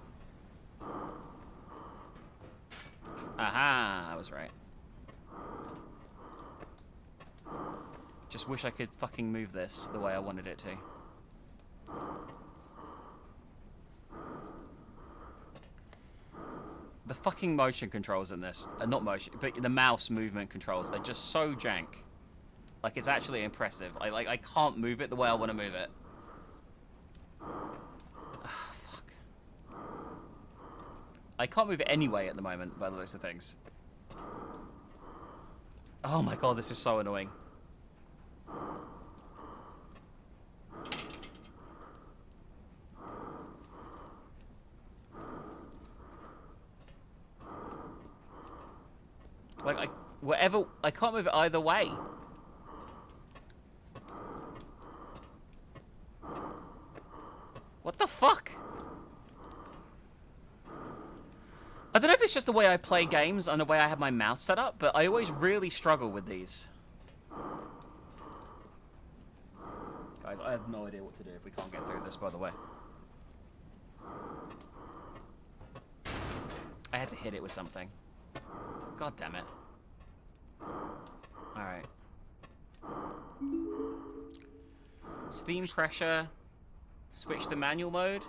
Aha! I was right. Just wish I could fucking move this the way I wanted it to. The fucking motion controls in this, not motion, but the mouse movement controls are just so jank. Like, it's actually impressive. I can't move it the way I want to move it. Fuck. I can't move it anyway at the moment, by the looks of things. Oh my god, this is so annoying. Like, whatever... I can't move it either way. What the fuck? I don't know if it's just the way I play games and the way I have my mouse set up, but I always really struggle with these. Guys, I have no idea what to do if we can't get through this, by the way. I had to hit it with something. God damn it. Alright. Steam pressure. Switch to manual mode.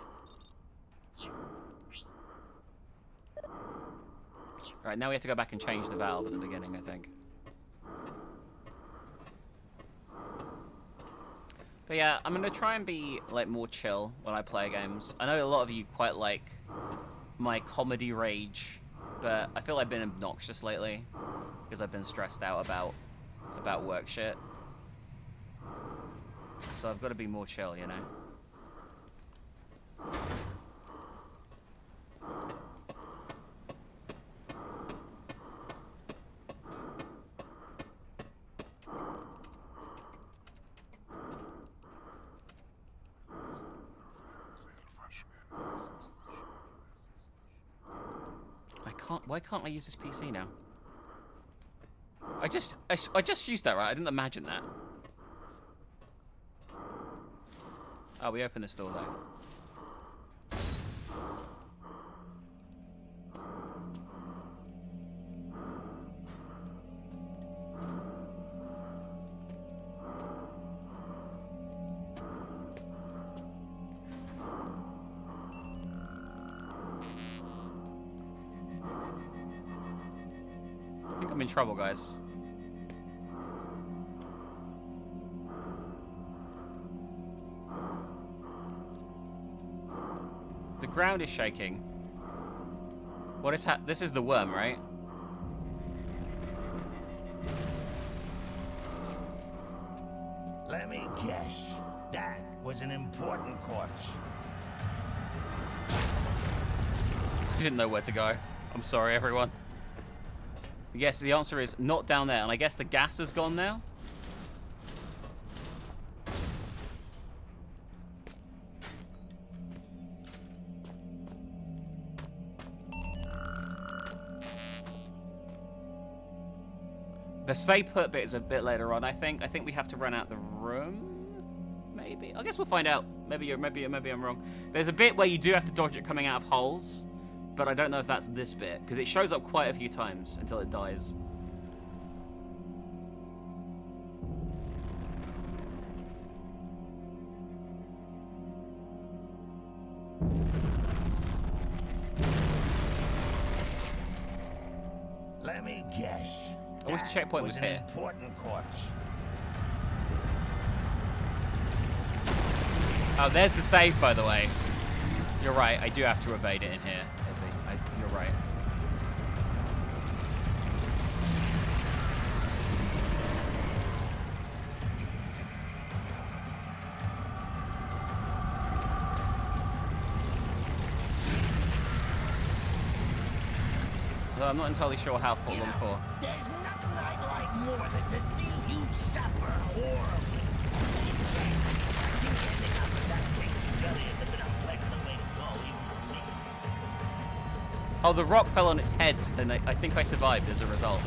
Alright, now we have to go back and change the valve at the beginning, I think. But yeah, I'm gonna try and be, like, more chill when I play games. I know a lot of you quite like my comedy rage, but I feel I've been obnoxious lately because I've been stressed out about work shit. So I've got to be more chill, you know? Why can't I use this PC now? I just used that, right? I didn't imagine that. Oh, we opened this door though. I think I'm in trouble, guys. The ground is shaking. What is this is the worm, right? Let me guess. That was an important corpse. I didn't know where to go. I'm sorry, everyone. Yes, the answer is not down there, and I guess the gas is gone now? The stay put bit is a bit later on, I think. I think we have to run out the room, maybe? I guess we'll find out. Maybe I'm wrong. There's a bit where you do have to dodge it coming out of holes, but I don't know if that's this bit, because it shows up quite a few times until it dies. Let me guess. I wish the checkpoint was here. Important corpse. Oh, there's the save, by the way. You're right, I do have to evade it in here, Izzy. You're right. Although I'm not entirely sure how long for. There's nothing I'd like more than to see you suffer horribly. Ending up with that tasty belly is a bit unpleasant way to go, even for me. Oh, the rock fell on its head, and I think I survived as a result.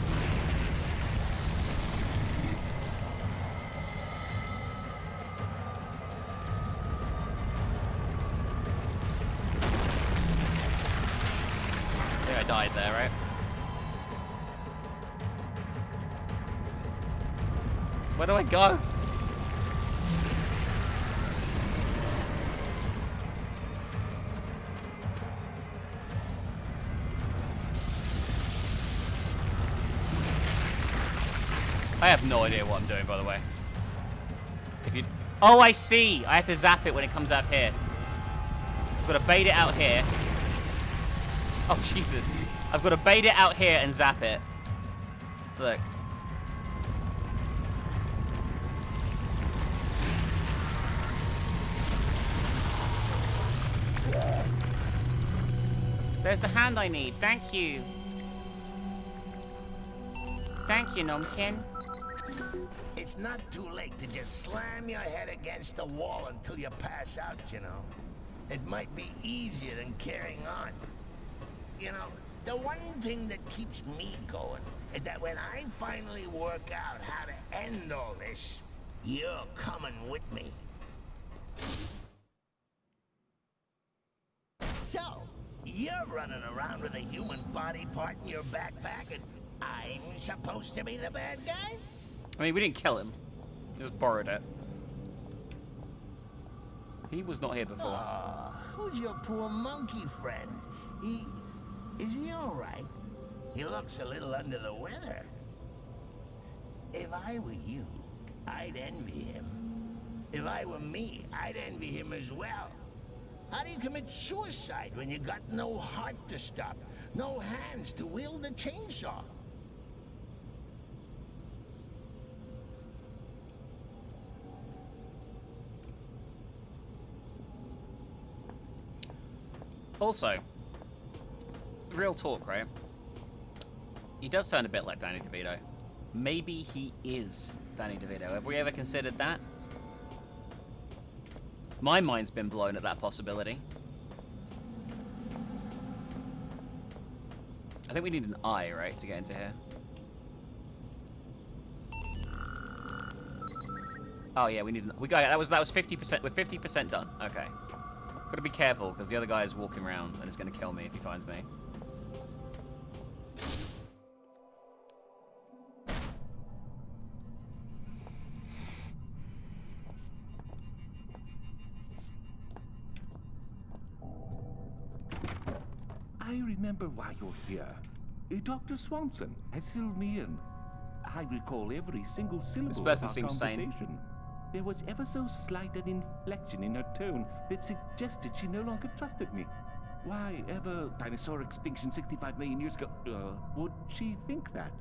I think I died there, right? Where do I go? I have no idea what I'm doing, by the way. If you... Oh, I see! I have to zap it when it comes out here. I've got to bait it out here. Oh, Jesus. I've got to bait it out here and zap it. Look. There's the hand I need. Thank you. Thank you, Nomkin. It's not too late to just slam your head against the wall until you pass out, you know. It might be easier than carrying on. You know, the one thing that keeps me going is that when I finally work out how to end all this, you're coming with me. So, you're running around with a human body part in your backpack and I'm supposed to be the bad guy? I mean, we didn't kill him. We just borrowed it. He was not here before. Oh, who's your poor monkey friend? Is he all right? He looks a little under the weather. If I were you, I'd envy him. If I were me, I'd envy him as well. How do you commit suicide when you got no heart to stop, no hands to wield the chainsaw? Also, real talk, right? He does sound a bit like Danny DeVito. Maybe he is Danny DeVito. Have we ever considered that? My mind's been blown at that possibility. I think we need an eye, right, to get into here. Oh yeah, we need. We got that was 50%. We're 50% done. Okay. Gotta be careful because the other guy is walking around and is gonna kill me if he finds me. I remember why you're here. Dr. Swanson has filled me in. I recall every single syllable This of person our seems sane. conversation. There was ever so slight an inflection in her tone that suggested she no longer trusted me. Why, ever dinosaur extinction 65 million years ago, would she think that?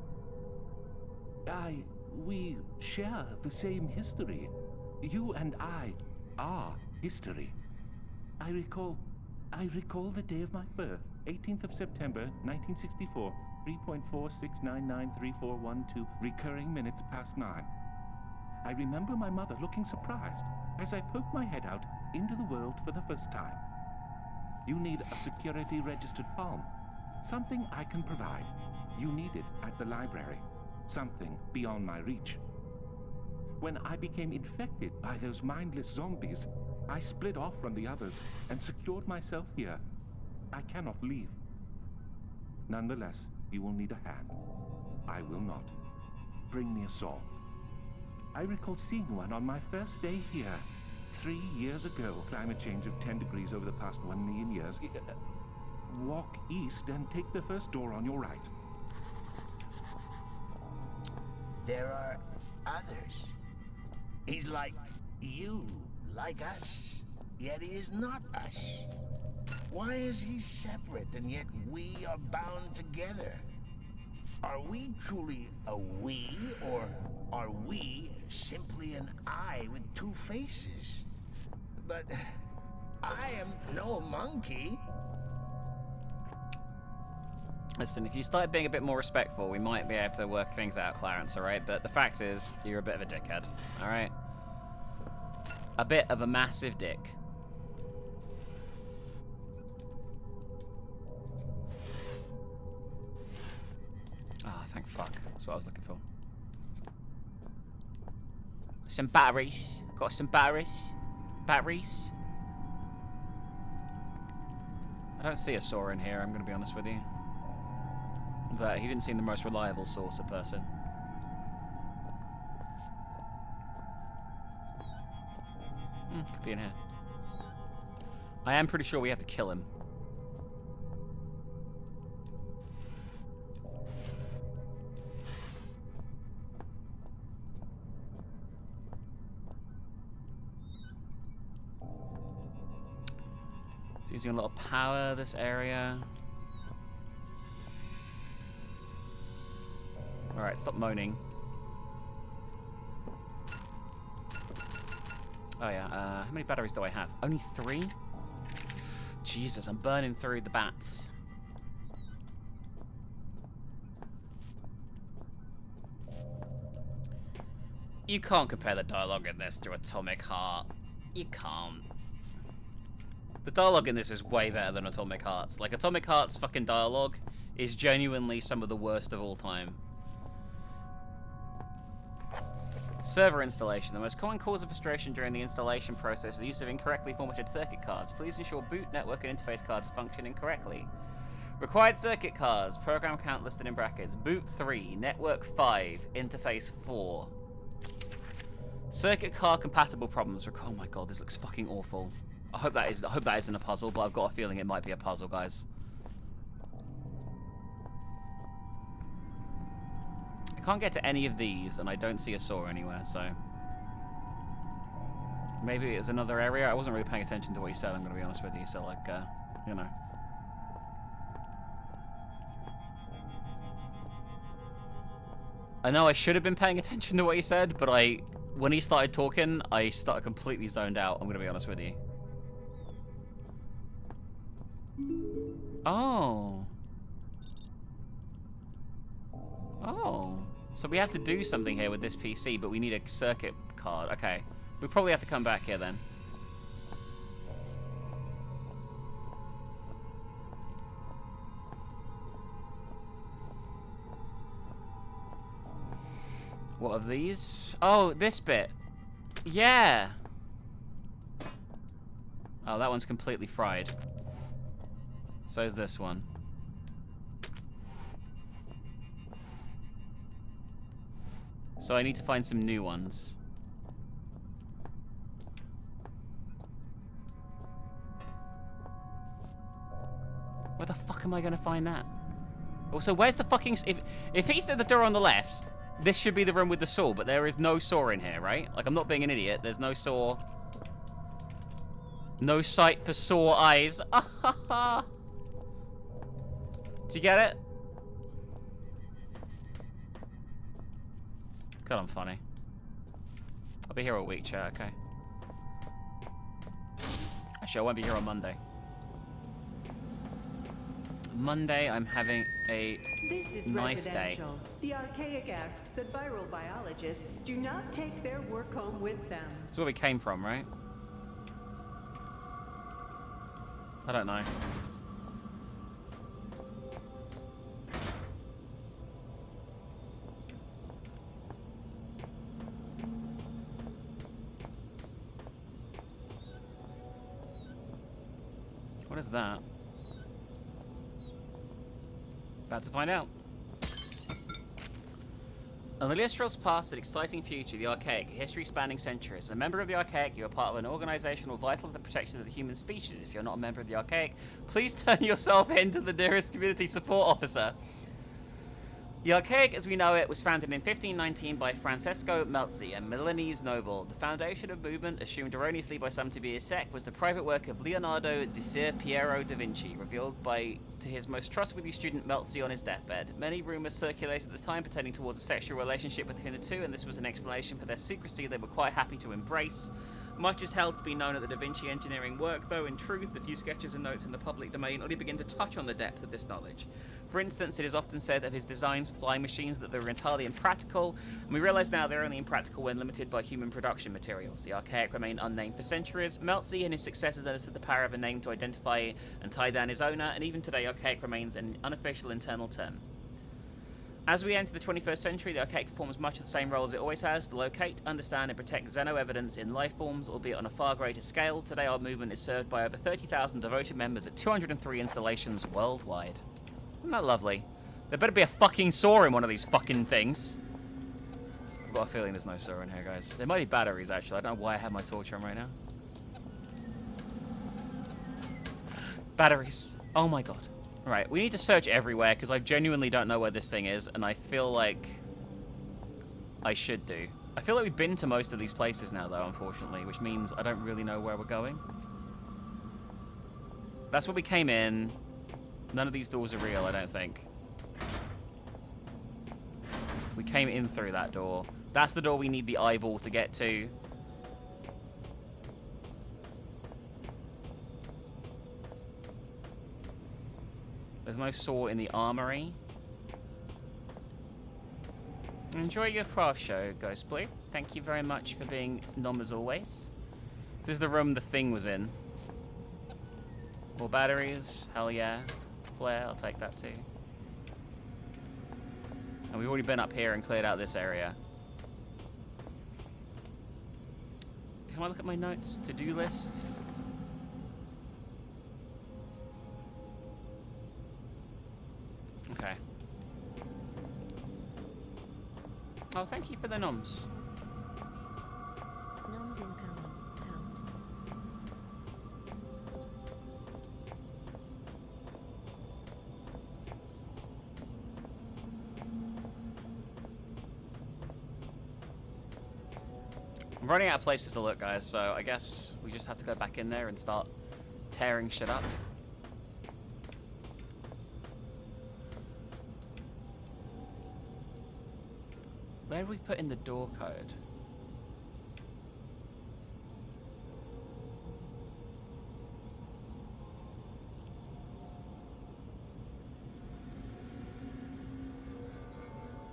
We share the same history. You and I are history. I recall the day of my birth, 18th of September, 1964, 3.46993412, recurring minutes past 9. I remember my mother looking surprised as I poked my head out into the world for the first time. You need a security registered palm. Something I can provide. You need it at the library. Something beyond my reach. When I became infected by those mindless zombies, I split off from the others and secured myself here. I cannot leave. Nonetheless, you will need a hand. I will not. Bring me a saw. I recall seeing one on my first day here, 3 years ago. Climate change of 10 degrees over the past 1 million years. Walk east and take the first door on your right. There are others. He's like you, like us, yet he is not us. Why is he separate and yet we are bound together? Are we truly a we, or are we simply an I with two faces? But I am no monkey. Listen, if you started being a bit more respectful, we might be able to work things out, Clarence, alright? But the fact is, you're a bit of a dickhead, alright? A bit of a massive dick. Ah, thank fuck. That's what I was looking for. Some batteries. Got some batteries. Batteries. I don't see a saw in here, I'm going to be honest with you. But he didn't seem the most reliable source of person. Could be in here. I am pretty sure we have to kill him. It's using a lot of power, this area. Alright, stop moaning. Oh yeah, how many batteries do I have? Only 3? Jesus, I'm burning through the bats. You can't compare the dialogue in this to Atomic Heart. You can't. The dialogue in this is way better than Atomic Heart's. Like, Atomic Heart's fucking dialogue is genuinely some of the worst of all time. Server installation. The most common cause of frustration during the installation process is the use of incorrectly formatted circuit cards. Please ensure boot, network, and interface cards are functioning correctly. Required circuit cards. Program count listed in brackets. Boot 3, network 5, interface 4. Circuit card compatible problems. Oh my god, this looks fucking awful. I hope that isn't a puzzle, but I've got a feeling it might be a puzzle, guys. I can't get to any of these, and I don't see a saw anywhere, so... Maybe it's another area. I wasn't really paying attention to what he said, I'm going to be honest with you, so, like, you know. I know I should have been paying attention to what he said, but when he started talking, I started completely zoned out, I'm going to be honest with you. Oh. Oh. So we have to do something here with this PC, but we need a circuit card. Okay. We probably have to come back here then. What of these? Oh, this bit. Yeah. Oh, that one's completely fried. So is this one. So I need to find some new ones. Where the fuck am I gonna find that? Also, where's the fucking... If he said the door on the left, this should be the room with the saw, but there is no saw in here, right? Like, I'm not being an idiot. There's no saw. No sight for saw eyes. Do you get it? God, I'm funny. I'll be here all week, chat, okay? Actually, I won't be here on Monday. Monday, I'm having a This is nice day. residential. The Archaic asks that viral biologists do not take their work home with them. That's where we came from, right? I don't know. What is that? About to find out. An illustrious past and exciting future, the Archaic, a history spanning centuries. As a member of the Archaic, you are part of an organization vital to the protection of the human species. If you're not a member of the Archaic, please turn yourself in to the nearest community support officer. The Archaic, as we know it, was founded in 1519 by Francesco Melzi, a Milanese noble. The foundation of movement, assumed erroneously by some to be a sect, was the private work of Leonardo di Ser Piero da Vinci, revealed to his most trustworthy student Melzi on his deathbed. Many rumors circulated at the time pertaining towards a sexual relationship between the two, and this was an explanation for their secrecy they were quite happy to embrace. Much is held to be known of the Da Vinci engineering work, though in truth, the few sketches and notes in the public domain only begin to touch on the depth of this knowledge. For instance, it is often said of his designs for flying machines that they were entirely impractical, and we realise now they're only impractical when limited by human production materials. The Archaic remained unnamed for centuries. Melzi and his successors enlisted the power of a name to identify and tie down his owner, and even today Archaic remains an unofficial internal term. As we enter the 21st century, the Archaic performs much of the same role as it always has, to locate, understand, and protect xeno-evidence in life forms, albeit on a far greater scale. Today, our movement is served by over 30,000 devoted members at 203 installations worldwide. Isn't that lovely? There better be a fucking saw in one of these fucking things. I've got a feeling there's no saw in here, guys. There might be batteries, actually. I don't know why I have my torch on right now. Batteries. Oh my god. Right, we need to search everywhere, because I genuinely don't know where this thing is, and I feel like I should do. I feel like we've been to most of these places now, though, unfortunately, which means I don't really know where we're going. That's where we came in. None of these doors are real, I don't think. We came in through that door. That's the door we need the eyeball to get to. There's no saw in the armory. Enjoy your craft show, Ghostblue. Thank you very much for being nom as always. This is the room the thing was in. More batteries. Hell yeah. Flare, I'll take that too. And we've already been up here and cleared out this area. Can I look at my notes? To-do list? Okay. Oh, thank you for the noms. Noms incoming. Pound. I'm running out of places to look, guys, so I guess we just have to go back in there and start tearing shit up. Where do we put in the door code?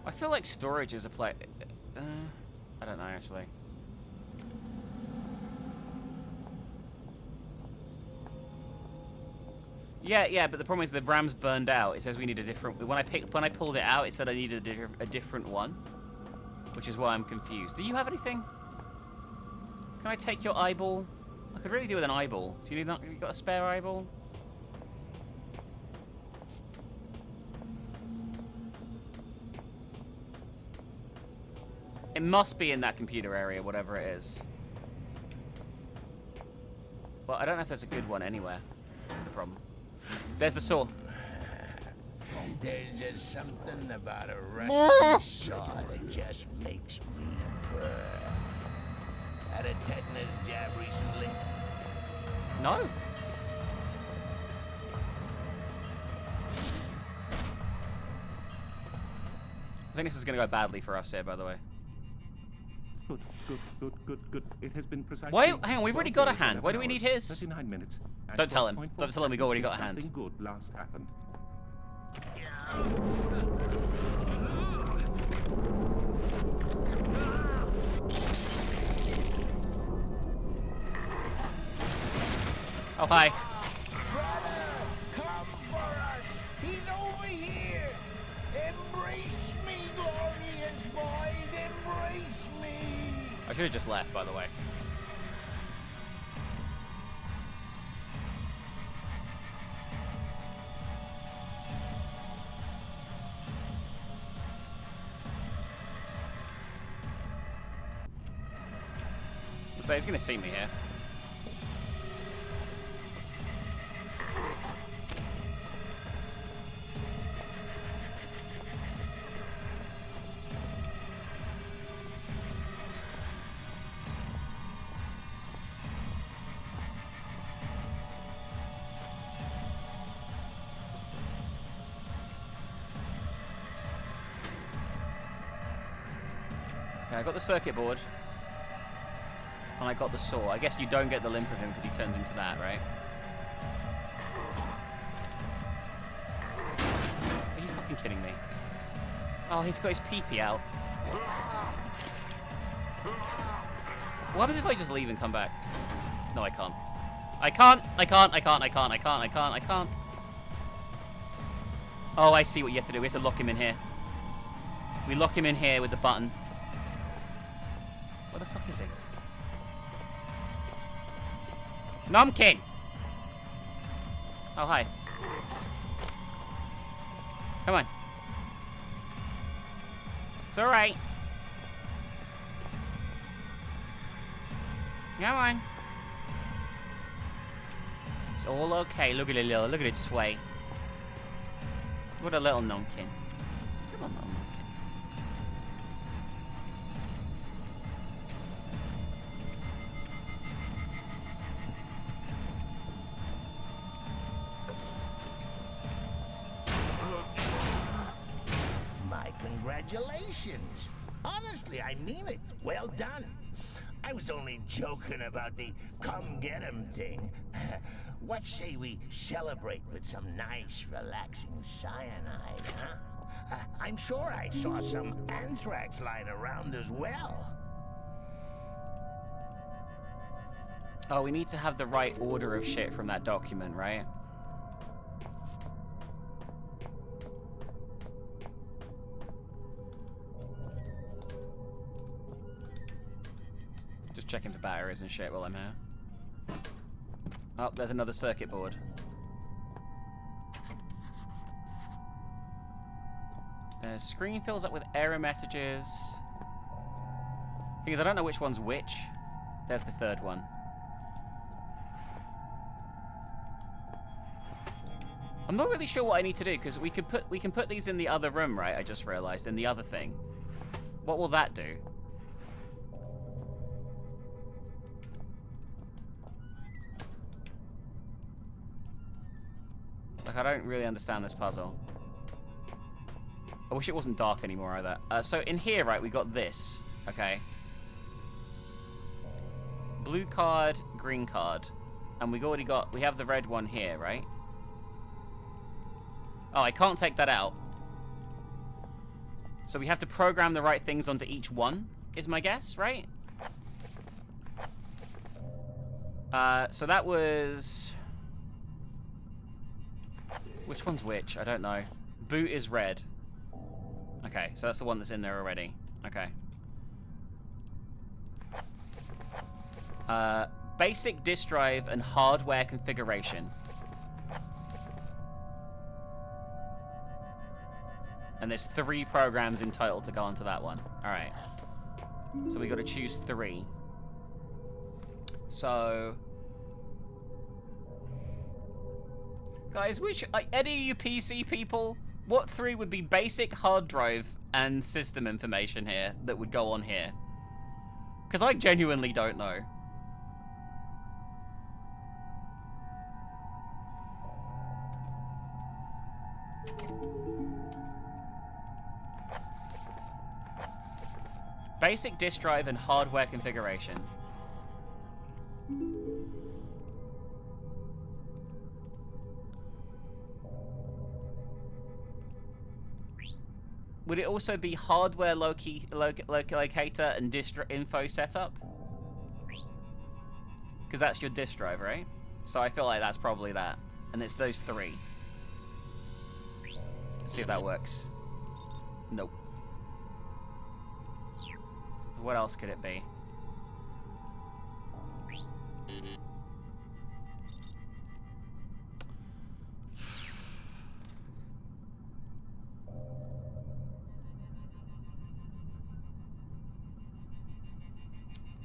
I feel like storage is a place. I don't know, actually. Yeah, but the problem is the RAM's burned out. It says we need a different. When I pulled it out, it said I needed a different one, which is why I'm confused. Do you have anything? Can I take your eyeball? I could really do with an eyeball. Do you need that? You got a spare eyeball? It must be in that computer area, whatever it is. Well, I don't know if there's a good one anywhere. That's the problem. There's the saw. There's just something about a rusty saw that just makes me purr. Had a tetanus jab recently? No. I think this is going to go badly for us here, by the way. Good. It has been precisely. Why? Hang on, we've already got a hand. Why do we need his? 39 minutes. Don't tell him. Don't tell him we've already got a hand. Something good last happened. Oh, hi. Brother, come for us! He's over here! Embrace me, glorious void! Embrace me! I should have just left, by the way. So he's gonna see me here. Okay, I got the circuit board. And I got the saw. I guess you don't get the limb from him because he turns into that, right? Are you fucking kidding me? Oh, he's got his pee-pee out. What happens if I just leave and come back? No, I can't. I can't. Oh, I see what you have to do. We have to lock him in here. We lock him in here with the button. Where the fuck is he? Numpkin! Oh, hi. Come on. It's alright. Come on. It's all okay. Look at it, look at it sway. What a little numpkin. Come on, little numpkin. Congratulations. Honestly, I mean it. Well done. I was only joking about the come get 'em thing. What say we celebrate with some nice, relaxing cyanide, huh? I'm sure I saw some anthrax lying around as well. Oh, we need to have the right order of shit from that document, right? Just checking for batteries and shit while I'm here. Oh, there's another circuit board. The screen fills up with error messages. Thing is, I don't know which one's which. There's the third one. I'm not really sure what I need to do because we can put these in the other room, right? I just realized in the other thing. What will that do? Like, I don't really understand this puzzle. I wish it wasn't dark anymore either. So in here, right, we got this. Okay. Blue card, green card. And we have the red one here, right? Oh, I can't take that out. So we have to program the right things onto each one, is my guess, right? So that was... Which one's which? I don't know. Boot is red. Okay, so that's the one that's in there already. Okay. Basic disk drive and hardware configuration. And there's 3 programs entitled to go onto that one. Alright. So we got to choose 3. So... Guys, any of you PC people, what 3 would be basic hard drive and system information here that would go on here? Because I genuinely don't know. Basic disk drive and hardware configuration. Would it also be hardware locator and disk info setup? Because that's your disk drive, right? So I feel like that's probably that. And it's those 3. Let's see if that works. Nope. What else could it be?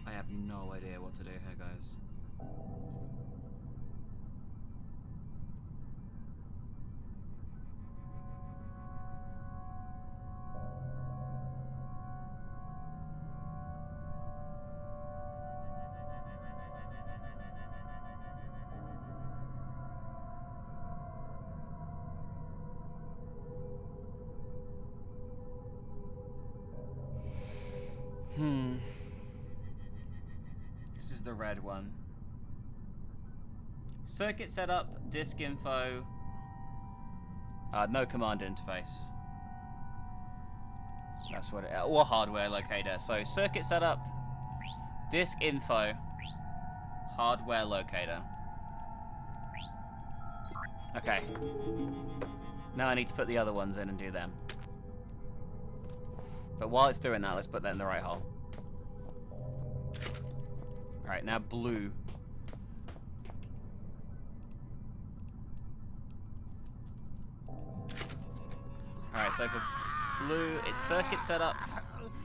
I have no idea what to do here, guys. This is the red one. Circuit setup, disk info. No command interface. That's what it... Or hardware locator. So circuit setup, disk info, hardware locator. Okay. Now I need to put the other ones in and do them. But while it's doing that, let's put that in the right hole. Alright, now blue. Alright, so for blue, it's circuit setup.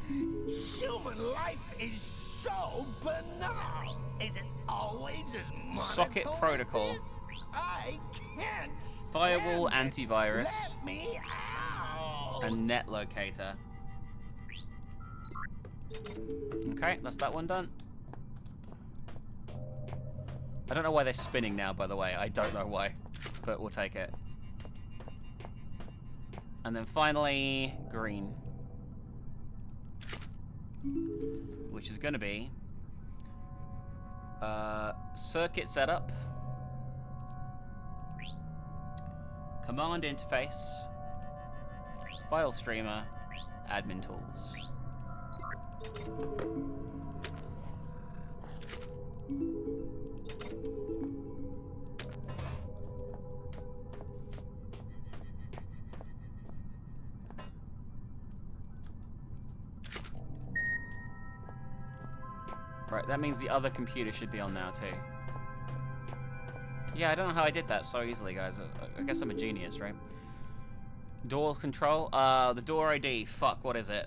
Human life is so banal. Is it always as monotone Socket protocol. as this? I can't stand Firewall it. antivirus. Let me out. And net locator. Okay, that's that one done. I don't know why they're spinning now, by the way. I don't know why, but we'll take it. And then finally, green. Which is going to be circuit setup, command interface, file streamer, admin tools. Right, that means the other computer should be on now too. Yeah, I don't know how I did that so easily, guys. I guess I'm a genius, right? Door control? The door ID. Fuck, what is it?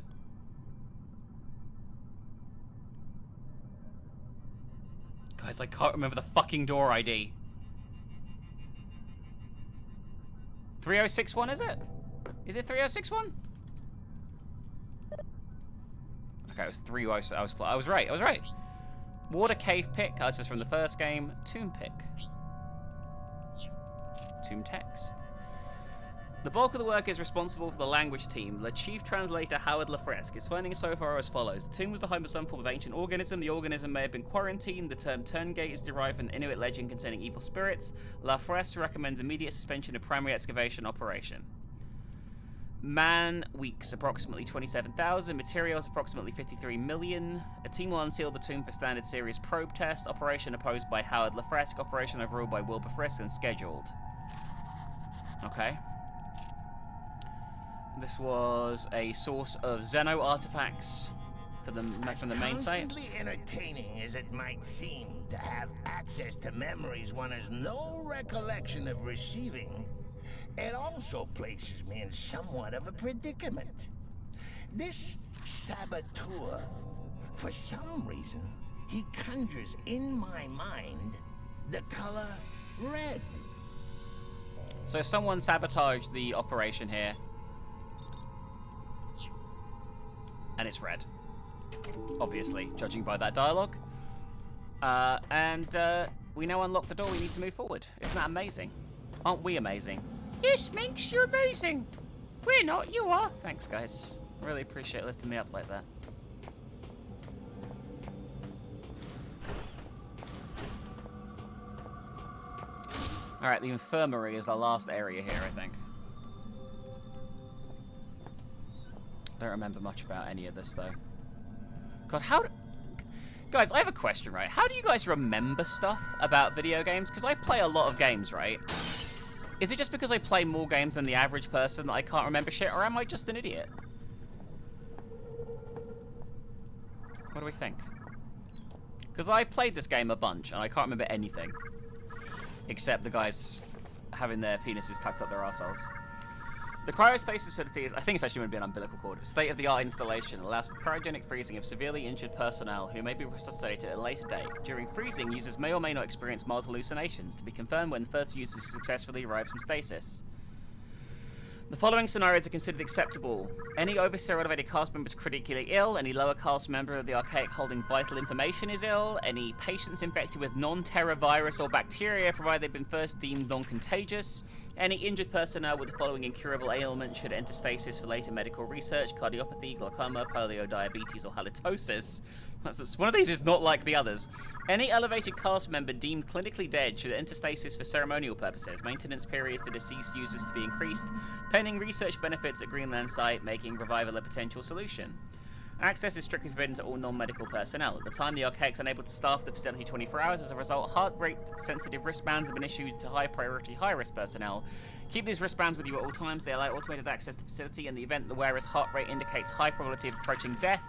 Guys, I can't remember the fucking door ID. 3061, is it? Is it 3061? Okay, it was 306. I was right. I was right. Water cave pick. This is from the first game. Tomb pick. Tomb text. The bulk of the work is responsible for the language team. The chief translator, Howard Lafresque, is findings so far as follows. The tomb was the home of some form of ancient organism. The organism may have been quarantined. The term Turngate is derived from an Inuit legend concerning evil spirits. Lafresque recommends immediate suspension of primary excavation operation. Man weeks, approximately 27,000. Materials, approximately 53 million. A team will unseal the tomb for standard series probe test. Operation opposed by Howard Lafresque. Operation overruled by Wilbur Frisk and scheduled. Okay. This was a source of Xeno artifacts for the, from the main site. Constantly entertaining as it might seem to have access to memories one has no recollection of receiving, it also places me in somewhat of a predicament. This saboteur, for some reason, he conjures in my mind the color red. So someone sabotaged the operation here. And it's red. Obviously, judging by that dialogue. We now unlock the door. We need to move forward. Isn't that amazing? Aren't we amazing? Yes, Minx, you're amazing. We're not, you are. Thanks, guys. Really appreciate lifting me up like that. Alright, the infirmary is the last area here, I think. Don't remember much about any of this, though. God, how do... Guys, I have a question, right? How do you guys remember stuff about video games? Because I play a lot of games, right? Is it just because I play more games than the average person that I can't remember shit, or am I just an idiot? What do we think? Because I played this game a bunch, and I can't remember anything. Except the guys having their penises tucked up their arseholes. The cryostasis facility is, I think it's actually going to be an umbilical cord, state-of-the-art installation allows for cryogenic freezing of severely injured personnel who may be resuscitated at a later date. During freezing, users may or may not experience mild hallucinations, to be confirmed when the first user successfully arrives from stasis. The following scenarios are considered acceptable. Any overseer or elevated cast member is critically ill. Any lower cast member of the archaic holding vital information is ill. Any patients infected with non-terror virus or bacteria, provided they've been first deemed non-contagious. Any injured personnel with the following incurable ailment should enter stasis for later medical research: cardiopathy, glaucoma, polio, diabetes, or halitosis. One of these is not like the others. Any elevated cast member deemed clinically dead should enter stasis for ceremonial purposes. Maintenance period for deceased users to be increased, pending research benefits at Greenland site, making revival a potential solution. Access is strictly forbidden to all non-medical personnel. At the time, the Archaic's unable to staff the facility 24 hours. As a result, heart rate-sensitive wristbands have been issued to high-priority, high-risk personnel. Keep these wristbands with you at all times. They allow automated access to the facility in the event the wearer's heart rate indicates high probability of approaching death.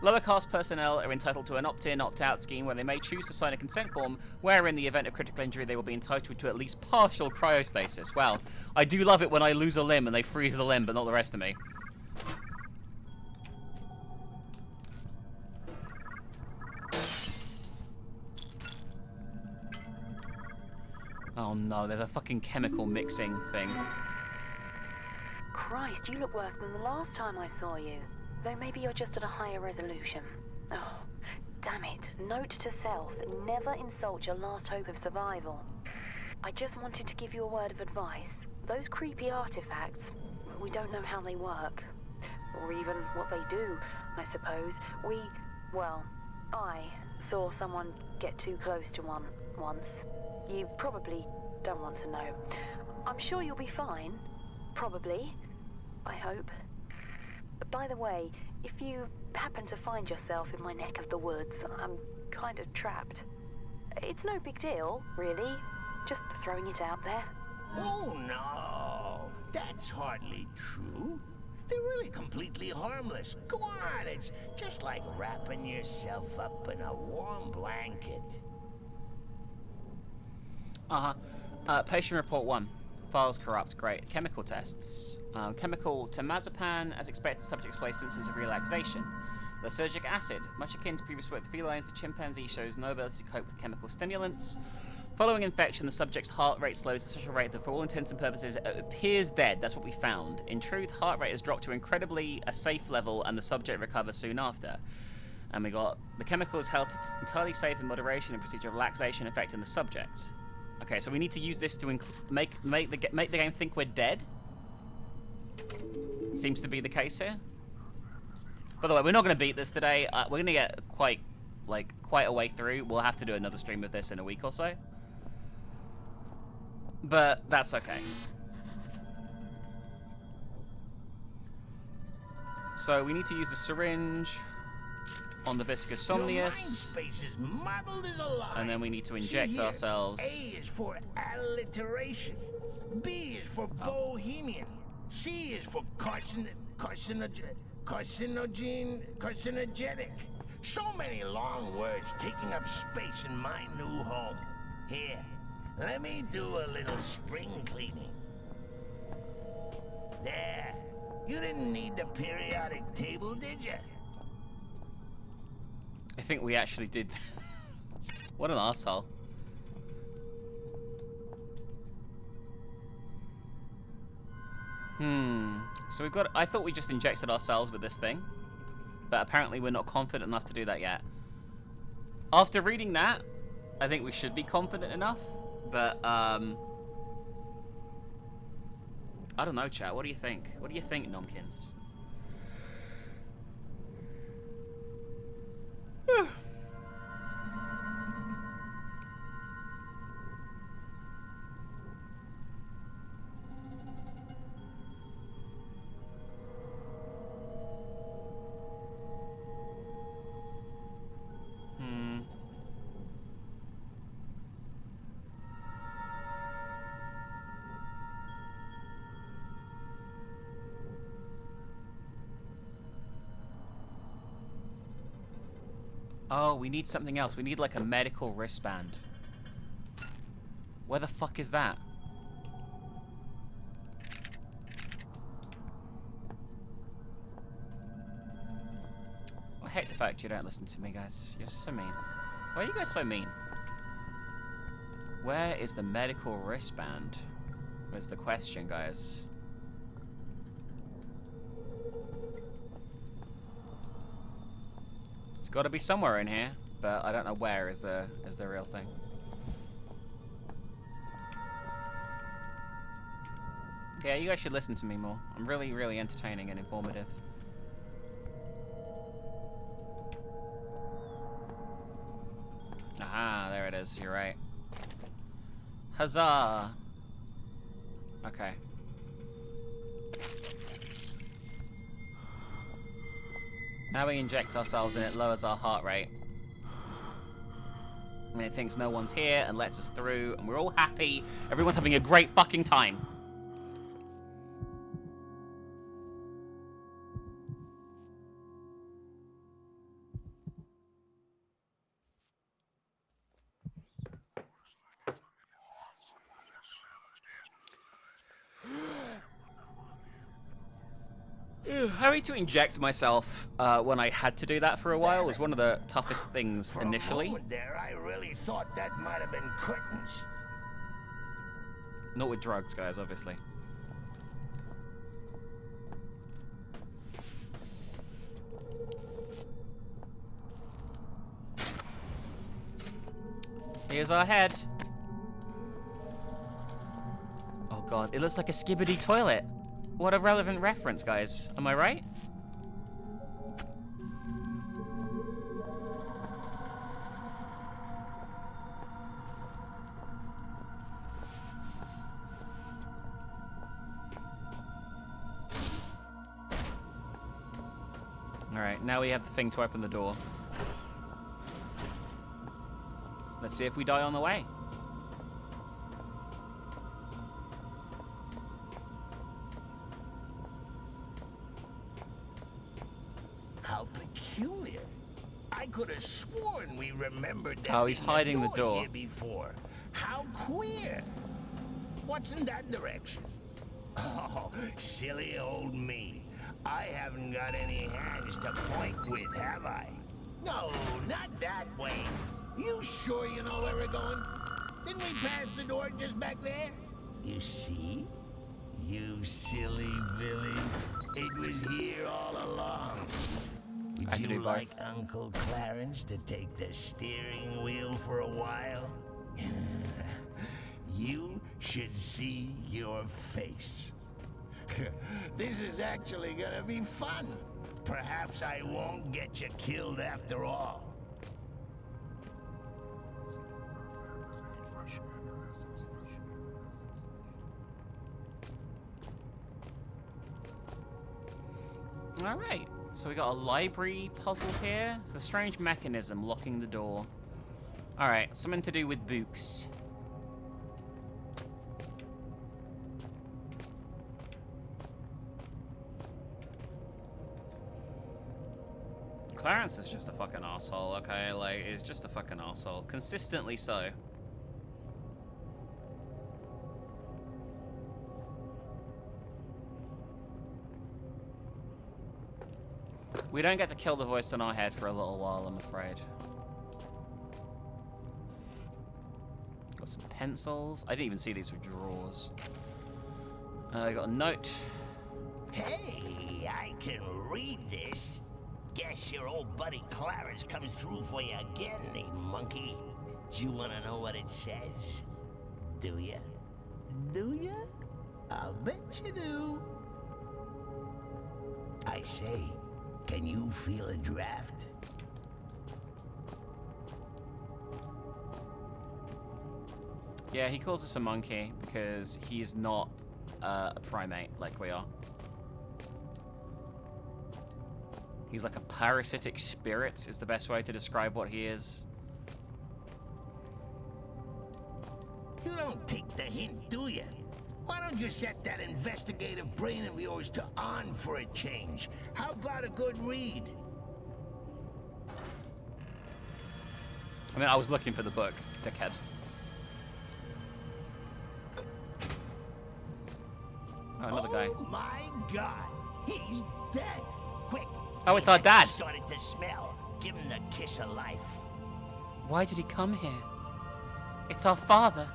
Lower caste personnel are entitled to an opt-in, opt-out scheme where they may choose to sign a consent form where in the event of critical injury they will be entitled to at least partial cryostasis. Well, I do love it when I lose a limb and they freeze the limb but not the rest of me. Oh no, there's a fucking chemical mixing thing. Christ, you look worse than the last time I saw you. Though maybe you're just at a higher resolution. Oh, damn it. Note to self, never insult your last hope of survival. I just wanted to give you a word of advice. Those creepy artifacts, we don't know how they work. Or even what they do, I suppose. I saw someone get too close to one once. You probably don't want to know. I'm sure you'll be fine. Probably. I hope. By the way, if you happen to find yourself in my neck of the woods, I'm kind of trapped. It's no big deal, really. Just throwing it out there. Oh, no. That's hardly true. They're really completely harmless. Go on, it's just like wrapping yourself up in a warm blanket. Patient report 1. Files corrupt. Great. Chemical tests. Chemical temazepam, as expected, subject displays symptoms of relaxation. Lysergic acid, much akin to previous work with felines, the chimpanzee shows no ability to cope with chemical stimulants. Following infection, the subject's heart rate slows to such a rate that for all intents and purposes it appears dead. That's what we found. In truth, heart rate has dropped to incredibly a safe level and the subject recovers soon after. And we got the chemical is held entirely safe in moderation and procedure of relaxation affecting the subject. Okay, so we need to use this to make the game think we're dead. Seems to be the case here. By the way, we're not going to beat this today. We're going to get quite a way through. We'll have to do another stream of this in a week or so. But that's okay. So we need to use a syringe on the viscous somnius. And then we need to inject ourselves. A is for alliteration. B is for bohemian. C is for carcinogenic. So many long words taking up space in my new home. Here, let me do a little spring cleaning. There. You didn't need the periodic table, did you? I think we actually did. What an arsehole. So we've got... I thought we just injected ourselves with this thing. But apparently we're not confident enough to do that yet. After reading that, I think we should be confident enough. But, I don't know, chat. What do you think? What do you think, Nomkins? Oh, we need something else. We need like a medical wristband. Where the fuck is that? I hate the fact you don't listen to me, guys. You're so mean. Why are you guys so mean? Where is the medical wristband? Where's the question, guys? It's got to be somewhere in here, but I don't know where is the real thing. Yeah, you guys should listen to me more. I'm really, really entertaining and informative. Aha, there it is. You're right. Huzzah! Okay. Now we inject ourselves and it lowers our heart rate. And it thinks no one's here and lets us through and we're all happy. Everyone's having a great fucking time. Having to inject myself when I had to do that for a while was one of the toughest things initially. For a moment there, I really thought that might have been curtains. Not with drugs, guys, obviously. Here's our head. Oh god, it looks like a skibbity toilet. What a relevant reference, guys. Am I right? Alright, now we have the thing to open the door. Let's see if we die on the way. How peculiar. I could have sworn we remembered that. Oh, he's hiding the door. Here before. How queer. What's in that direction? Oh, silly old me. I haven't got any hands to point with, have I? No, not that way. You sure you know where we're going? Didn't we pass the door just back there? You see? You silly Billy. It was here all along. Would you like Uncle Clarence to take the steering wheel for a while? You should see your face. This is actually gonna be fun. Perhaps I won't get you killed after all. Alright, so we got a library puzzle here. It's a strange mechanism locking the door. Alright, something to do with books. Clarence is just a fucking asshole, okay? Like, he's just a fucking asshole. Consistently so. We don't get to kill the voice in our head for a little while, I'm afraid. Got some pencils. I didn't even see these were drawers. I got a note. Hey, I can read this. Guess your old buddy Clarence comes through for you again, eh, monkey? Do you want to know what it says? Do ya? Do ya? I'll bet you do. I say, can you feel a draft? Yeah, he calls us a monkey because he's not a primate like we are. He's like a parasitic spirit is the best way to describe what he is. You don't take the hint, do you? Why don't you set that investigative brain of yours to on for a change? How about a good read? I mean, I was looking for the book, dickhead. Oh, another guy. Oh my God! He's dead! Quick! Oh, it's our dad! Started to smell. Give him the kiss of life. Why did he come here? It's our father.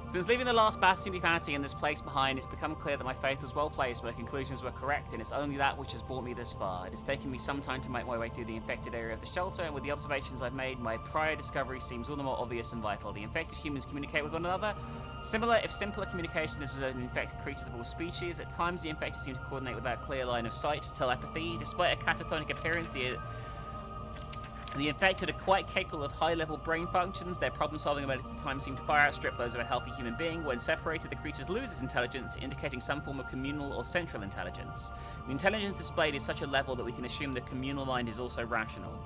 Since leaving the last bastion of humanity in this place behind, it's become clear that my faith was well placed, my conclusions were correct, and it's only that which has brought me this far. It has taken me some time to make my way through the infected area of the shelter, and with the observations I've made, my prior discovery seems all the more obvious and vital. The infected humans communicate with one another. Similar, if simpler, communication is with infected creatures of all species. At times, the infected seem to coordinate without clear line of sight, telepathy. Despite a catatonic appearance, the infected are quite capable of high-level brain functions. Their problem-solving abilities at times seem to far outstrip those of a healthy human being. When separated, the creatures lose its intelligence, indicating some form of communal or central intelligence. The intelligence displayed is such a level that we can assume the communal mind is also rational.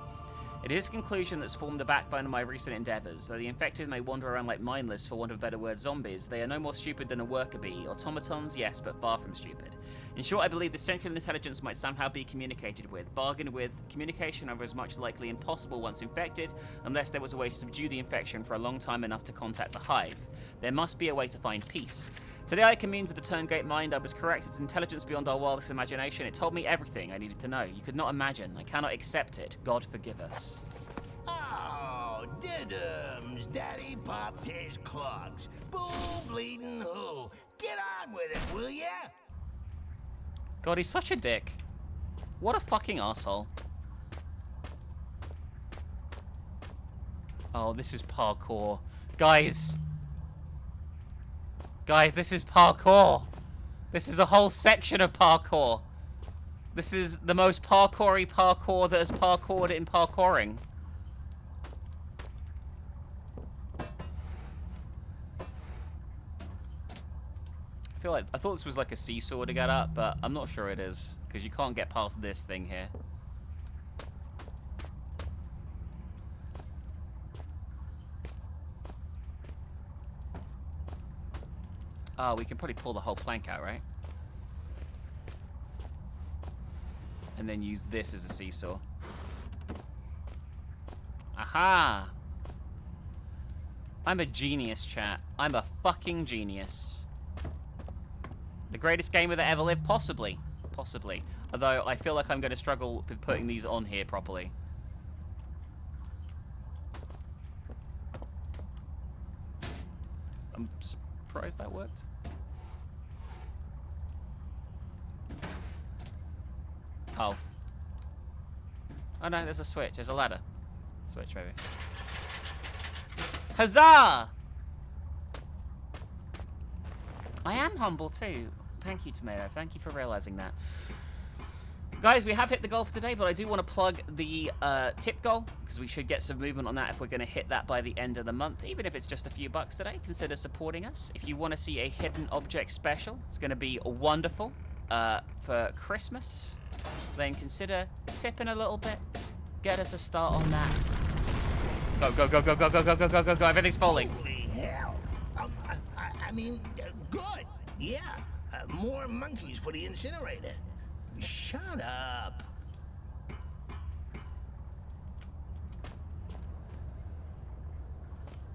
It is a conclusion that's formed the backbone of my recent endeavors. Though the infected may wander around like mindless, for want of a better word, zombies, they are no more stupid than a worker bee. Automatons, yes, but far from stupid. In short, I believe the central intelligence might somehow be communicated with, bargained with. Communication over is much likely impossible once infected, unless there was a way to subdue the infection for a long time enough to contact the hive. There must be a way to find peace. Today I communed with the Turngate mind. I was correct. It's intelligence beyond our wildest imagination. It told me everything I needed to know. You could not imagine. I cannot accept it. God forgive us. Oh, diddums. Daddy popped his clogs. Bull bleeding who? Get on with it, will ya? God, he's such a dick. What a fucking asshole. Oh, this is parkour. Guys, this is parkour. This is a whole section of parkour. This is the most parkoury parkour that has parkoured in parkouring. I thought this was like a seesaw to get up, but I'm not sure it is, because you can't get past this thing here. Oh, we can probably pull the whole plank out, right? and then use this as a seesaw. Aha! I'm a genius, chat. I'm a fucking genius. The greatest gamer that ever lived? Possibly. Possibly. Although, I feel like I'm going to struggle with putting these on here properly. I'm surprised that worked. Oh. Oh no, there's a switch. There's a ladder. Switch, maybe. Huzzah! I am humble too. Thank you, Tomato. Thank you for realizing that. Guys, we have hit the goal for today, but I do want to plug the tip goal, because we should get some movement on that if we're going to hit that by the end of the month. Even if it's just a few bucks today, consider supporting us. If you want to see a hidden object special, it's going to be wonderful for Christmas, then consider tipping a little bit. Get us a start on that. Go, go, go, go, go, go, go, go, go, go, go. Everything's falling. Holy hell. I mean, good. Yeah. More monkeys for the incinerator. Shut up.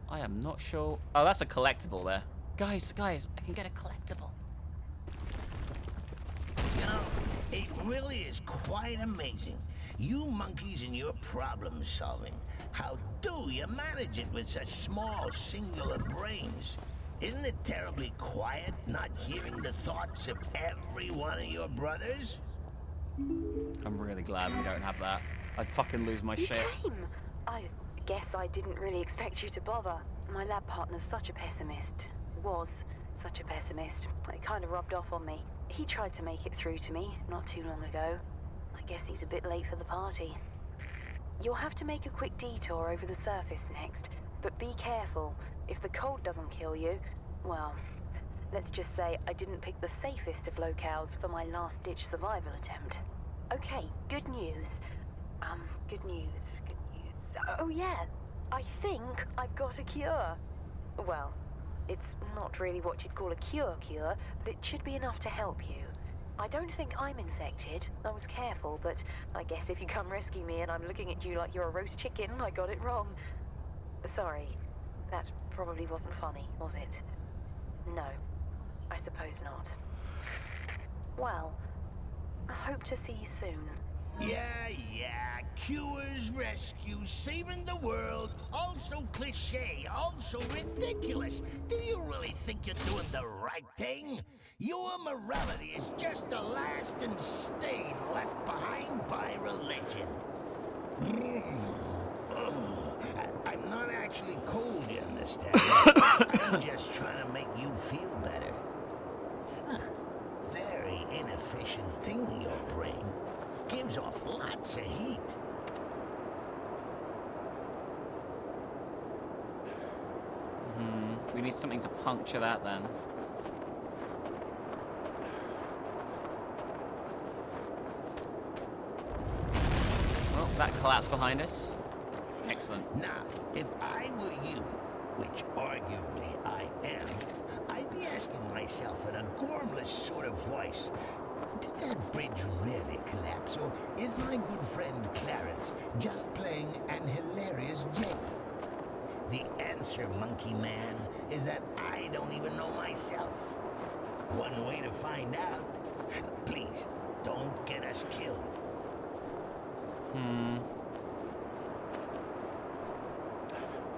I am not sure. Oh, that's a collectible there. Guys, I can get a collectible. You know, it really is quite amazing. You monkeys and your problem solving. How do you manage it with such small, singular brains? Isn't it terribly quiet not hearing the thoughts of every one of your brothers? I'm really glad we don't have that. I'd fucking lose my shit. Came. I guess I didn't really expect you to bother. My lab partner's such a pessimist. Was such a pessimist. It kind of rubbed off on me. He tried to make it through to me not too long ago. I guess he's a bit late for the party. You'll have to make a quick detour over the surface next, but be careful. If the cold doesn't kill you, well, let's just say I didn't pick the safest of locales for my last-ditch survival attempt. Okay, good news. Good news. Oh yeah, I think I've got a cure. Well, it's not really what you'd call a cure, but it should be enough to help you. I don't think I'm infected. I was careful, but I guess if you come rescue me and I'm looking at you like you're a roast chicken, I got it wrong. Sorry, that probably wasn't funny, was it? No, I suppose not. Well, I hope to see you soon. Yeah. Cures, rescues, saving the world. Also cliche, also ridiculous. Do you really think you're doing the right thing? Your morality is just the lasting stain left behind by religion. I'm not actually cold, you understand? I'm just trying to make you feel better. Very inefficient thing, your brain. Gives off lots of heat. We need something to puncture that then. Well, that collapsed behind us. Excellent. Now, if I were you, which arguably I am, I'd be asking myself in a gormless sort of voice, did that bridge really collapse, or is my good friend Clarence just playing an hilarious joke? The answer, monkey man, is that I don't even know myself. One way to find out. Please, don't get us killed.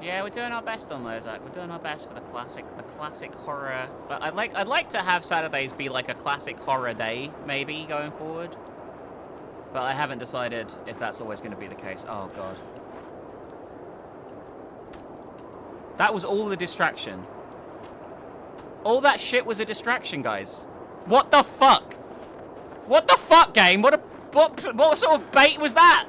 Yeah, we're doing our best on those, Zach. We're doing our best for the classic horror. But I'd like to have Saturdays be like a classic horror day, maybe, going forward. But I haven't decided if that's always going to be the case. Oh, God. That was all a distraction. All that shit was a distraction, guys. What the fuck? What the fuck, game? What sort of bait was that?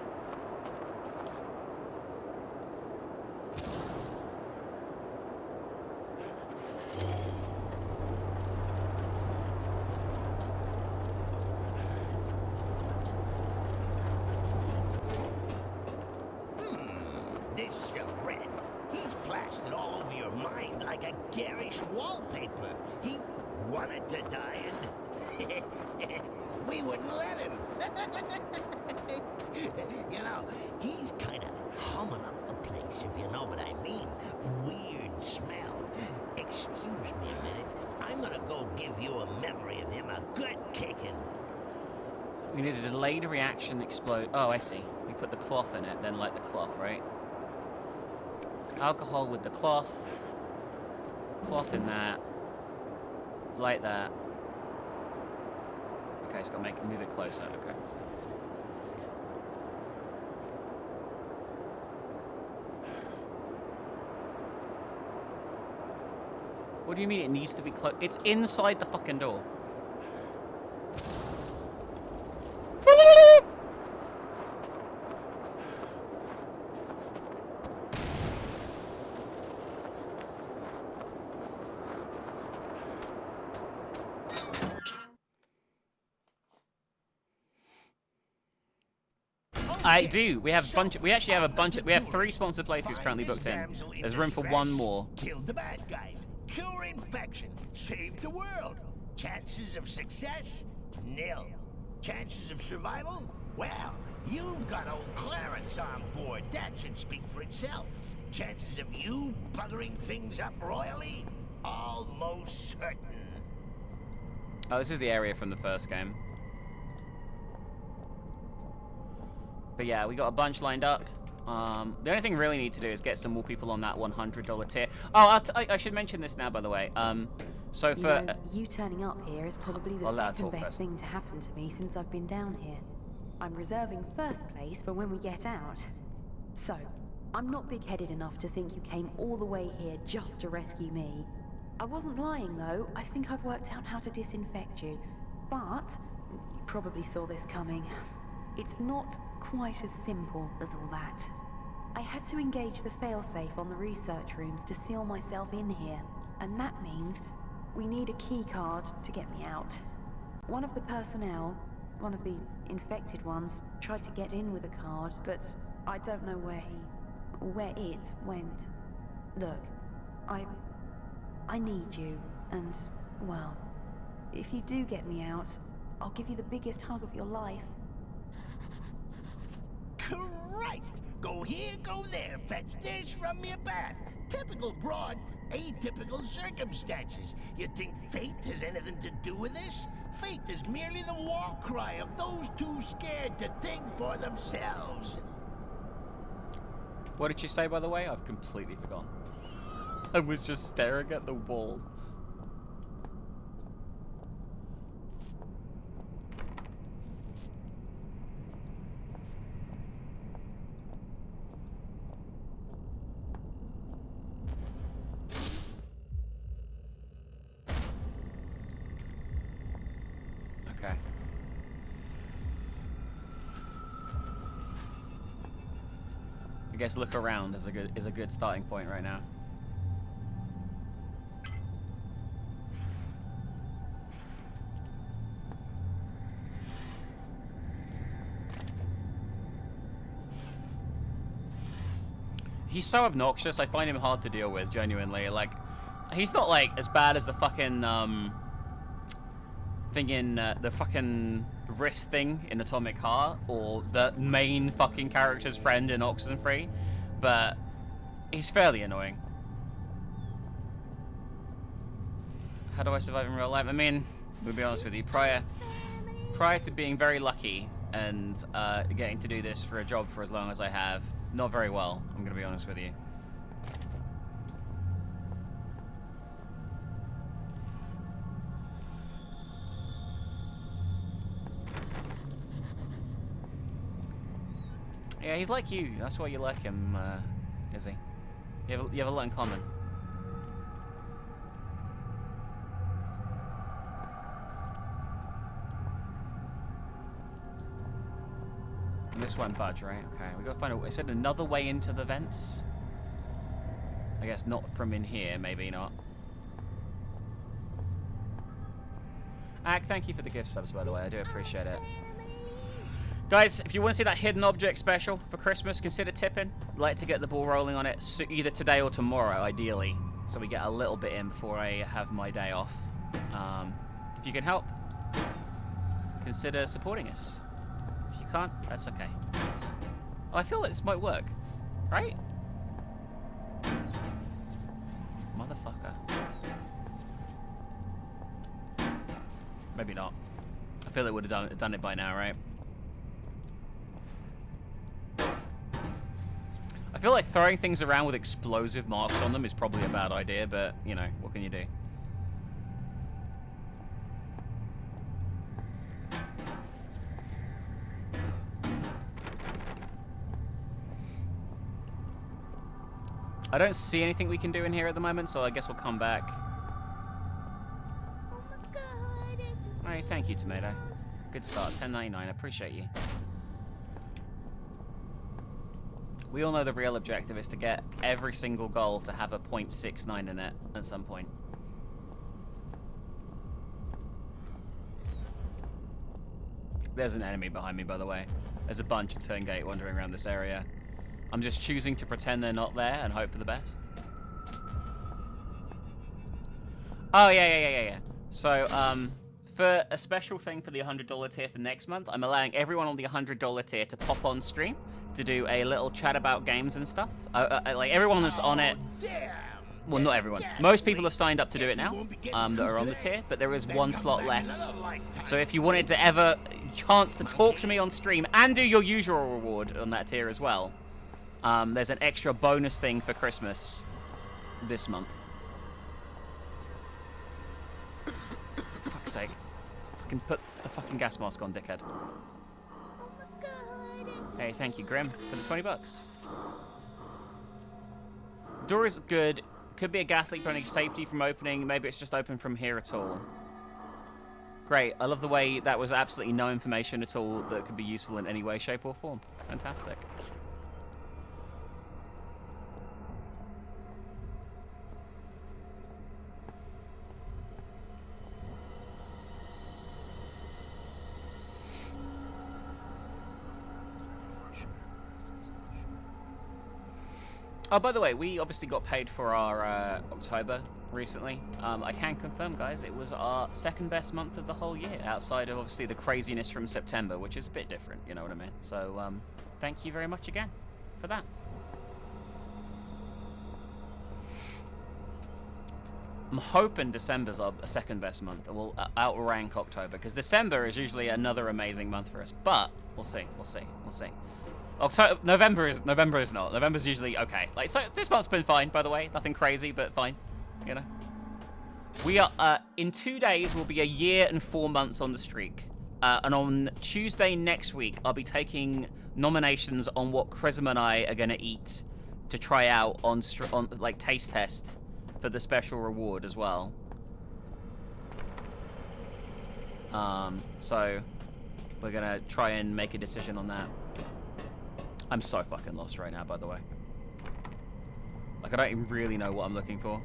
This Red, he's plastered all over your mind like a garish wallpaper. He wanted to die and we wouldn't let him. You know, he's kind of humming up the place, if you know what I mean. Weird smell. Excuse me a minute. I'm gonna go give you a memory of him a good kicking. We need a delayed reaction explode. Oh, I see. We put the cloth in it, then light the cloth, right? Alcohol with the cloth. Cloth in that. Light that. Okay, it's got to move it closer. Okay. What do you mean it needs to be close? It's inside the fucking door. I do. We have a bunch. We actually have a bunch. We have 3 sponsored playthroughs currently booked in. There's room for 1 more. Killed the bad guys. Cure infection. Saved the world. Chances of success? Nil. Chances of survival? Well, you've got old Clarence on board. That should speak for itself. Chances of you buggering things up royally? Almost certain. Oh, this is the area from the first game. But yeah, we got a bunch lined up. The only thing we really need to do is get some more people on that $100 tier. Oh, I should mention this now, by the way. So for... You know, you turning up here is probably the second best thing to happen to me since I've been down here. I'm reserving first place for when we get out. So, I'm not big-headed enough to think you came all the way here just to rescue me. I wasn't lying, though. I think I've worked out how to disinfect you. But, you probably saw this coming. It's not quite as simple as all that. I had to engage the failsafe on the research rooms to seal myself in here, and that means we need a key card to get me out. One of the personnel, one of the infected ones, tried to get in with a card, but I don't know where it went. Look, I need you, and, well, if you do get me out, I'll give you the biggest hug of your life. Christ! Go here, go there, fetch this, run me a bath. Typical broad, atypical circumstances. You think fate has anything to do with this? Fate is merely the war cry of those too scared to think for themselves. What did you say, by the way? I've completely forgotten. I was just staring at the wall. Okay. I guess look around is a good starting point right now. He's so obnoxious, I find him hard to deal with, genuinely. Like, he's not, like, as bad as the fucking, thing in, the fucking wrist thing in Atomic Heart, or the main fucking character's friend in Oxenfree, but he's fairly annoying. How do I survive in real life? I mean, to be honest with you, prior to being very lucky and getting to do this for a job for as long as I have, not very well, I'm gonna be honest with you. Yeah, he's like you. That's why you like him, Izzy. You have a lot in common. And this won't budge, right? Okay, we gotta find a way. Is there another way into the vents? I guess not from in here, maybe not. Ak, thank you for the gift subs, by the way. I do appreciate it. Guys, if you want to see that hidden object special for Christmas, consider tipping. I'd like to get the ball rolling on it either today or tomorrow, ideally. So we get a little bit in before I have my day off. If you can help, consider supporting us. you can't? That's okay. Oh, I feel like this might work. Right? Motherfucker. Maybe not. I feel it would have done it by now, right? I feel like throwing things around with explosive marks on them is probably a bad idea, but, you know, what can you do? I don't see anything we can do in here at the moment, so I guess we'll come back. Oh my god, it's Alright, thank you, Tomato. Good start, 10.99. I appreciate you. We all know the real objective is to get every single goal to have a .69 in it at some point. There's an enemy behind me, by the way. There's a bunch of Turngate wandering around this area. I'm just choosing to pretend they're not there and hope for the best. Oh, yeah. So, for a special thing for the $100 tier for next month, I'm allowing everyone on the $100 tier to pop on stream to do a little chat about games and stuff. Like, everyone that's on it... Well, not everyone. Most people have signed up to do it now, that are on the tier, but there is one slot left. So if you wanted to ever chance to talk to me on stream and do your usual reward on that tier as well, there's an extra bonus thing for Christmas this month. For fuck's sake. Fucking put the fucking gas mask on, dickhead. oh my god, it's Hey, thank you, Grim, for the 20 bucks. Door is good. Could be a gas leak preventing safety from opening. Maybe it's just open from here at all. Great. I love the way that was absolutely no information at all that could be useful in any way, shape, or form. Fantastic. Oh, by the way, we obviously got paid for our October recently. I can confirm, guys, it was our second best month of the whole year, outside of obviously the craziness from September, which is a bit different, you know what I mean? So, thank you very much again for that. I'm hoping December's our second best month. We'll outrank October, because December is usually another amazing month for us. But we'll see. November is not. November's usually okay. Like, so this month's been fine, by the way. Nothing crazy, but fine. You know. We are in 2 days. We'll be a year and 4 months on the streak. And on Tuesday next week, I'll be taking nominations on what Chrism and I are gonna eat to try out on like taste test for the special reward as well. So we're gonna try and make a decision on that. I'm so fucking lost right now, by the way. Like, I don't even really know what I'm looking for.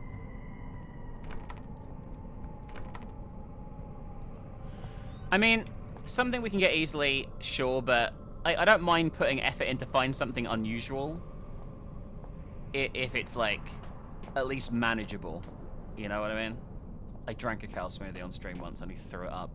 I mean, something we can get easily, sure, but I don't mind putting effort in to find something unusual. If it's, like, at least manageable. You know what I mean? I drank a cow smoothie on stream once and he threw it up.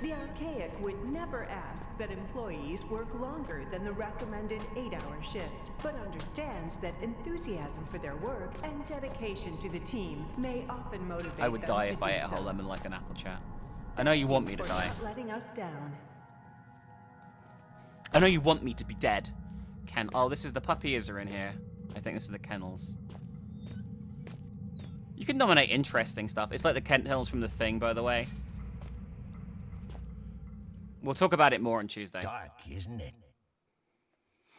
The Archaic would never ask that employees work longer than the recommended 8-hour shift, but understands that enthusiasm for their work and dedication to the team may often motivate them I would die to if I do ate a whole so. lemon like an apple, chat. I know you want me to For die. not letting us down. I know you want me to be dead. Oh, this is the puppies are in here. I think this is the kennels. You can nominate interesting stuff. It's like the kennels from The Thing, by the way. We'll talk about it more on Tuesday. Dark, isn't it?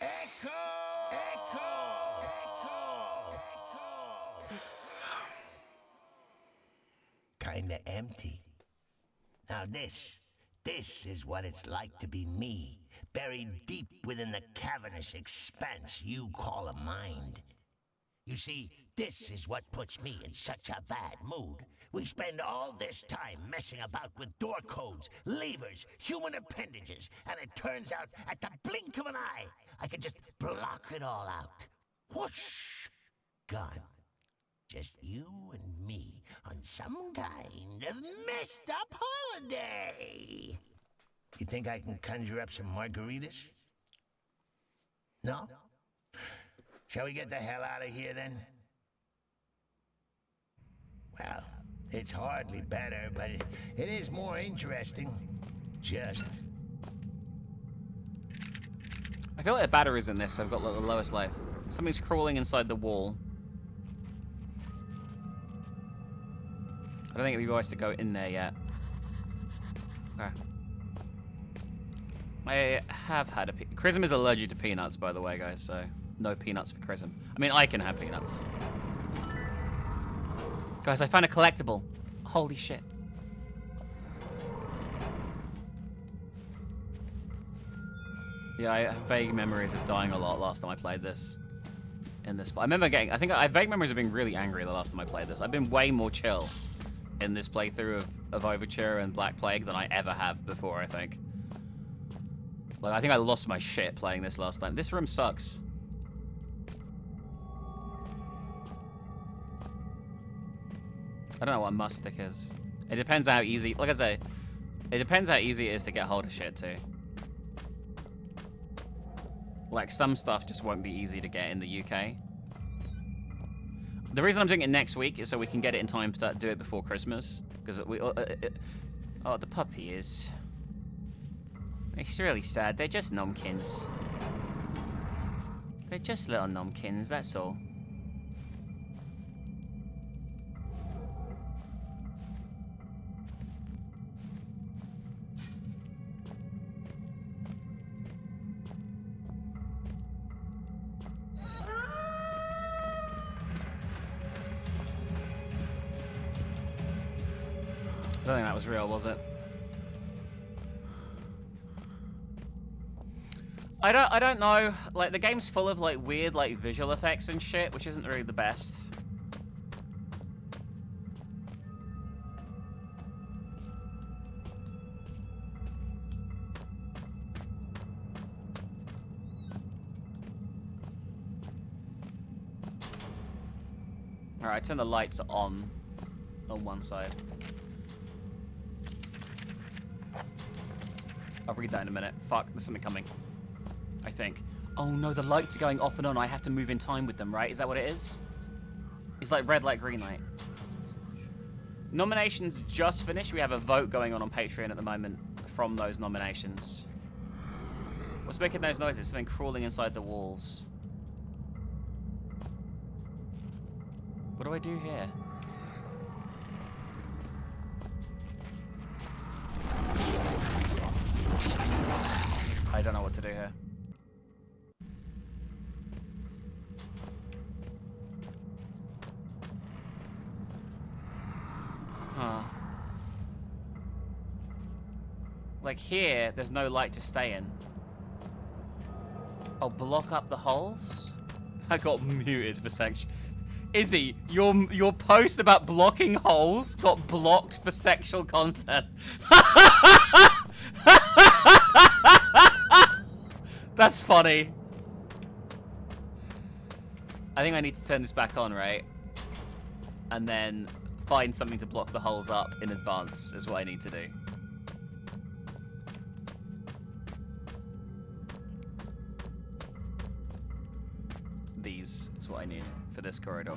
Echo! Echo! Echo! Kinda empty. Now this is what it's like to be me, buried deep within the cavernous expanse you call a mind. You see, this is what puts me in such a bad mood. We spend all this time messing about with door codes, levers, human appendages, and it turns out at the blink of an eye, I can just block it all out. Whoosh! gone. Just you and me on some kind of messed up holiday. You think I can conjure up some margaritas? No? Shall we get the hell out of here then? Well, it's hardly better, but it is more interesting. Just. I feel like the batteries in this have got like the lowest life. Something's crawling inside the wall. I don't think it'd be wise to go in there yet. Okay. I have had a Chrism is allergic to peanuts, by the way, guys, so no peanuts for Chrism. I mean, I can have peanuts. Guys, I found a collectible. Holy shit. Yeah, I have vague memories of dying a lot last time I played this. In this, I remember getting, I have vague memories of being really angry the last time I played this. I've been way more chill in this playthrough of Overture and Black Plague than I ever have before, I think. Like, I think I lost my shit playing this last time. This room sucks. I don't know what a must stick is. It depends how easy, like I say, it depends how easy it is to get hold of shit too. Like, some stuff just won't be easy to get in the UK. The reason I'm doing it next week is so we can get it in time to do it before Christmas. Because we... oh, the puppy is... It's really sad. They're just nomkins. They're just little nomkins, that's all. I don't think that was real, was it? I don't know. Like, the game's full of like weird like visual effects and shit, which isn't really the best. Alright, turn the lights on one side. I'll read that in a minute. Fuck, there's something coming. I think. Oh no, the lights are going off and on. I have to move in time with them, right? Is that what it is? It's like red light, green light. Nominations just finished. We have a vote going on Patreon at the moment from those nominations. What's making those noises? Something crawling inside the walls. What do I do here? I don't know what to do here. Huh. Like here, there's no light to stay in. Oh, block up the holes? I got muted for section. Izzy, your post about blocking holes got blocked for sexual content. That's funny. I think I need to turn this back on, right? And then find something to block the holes up in advance is what I need to do. These is what I need for this corridor.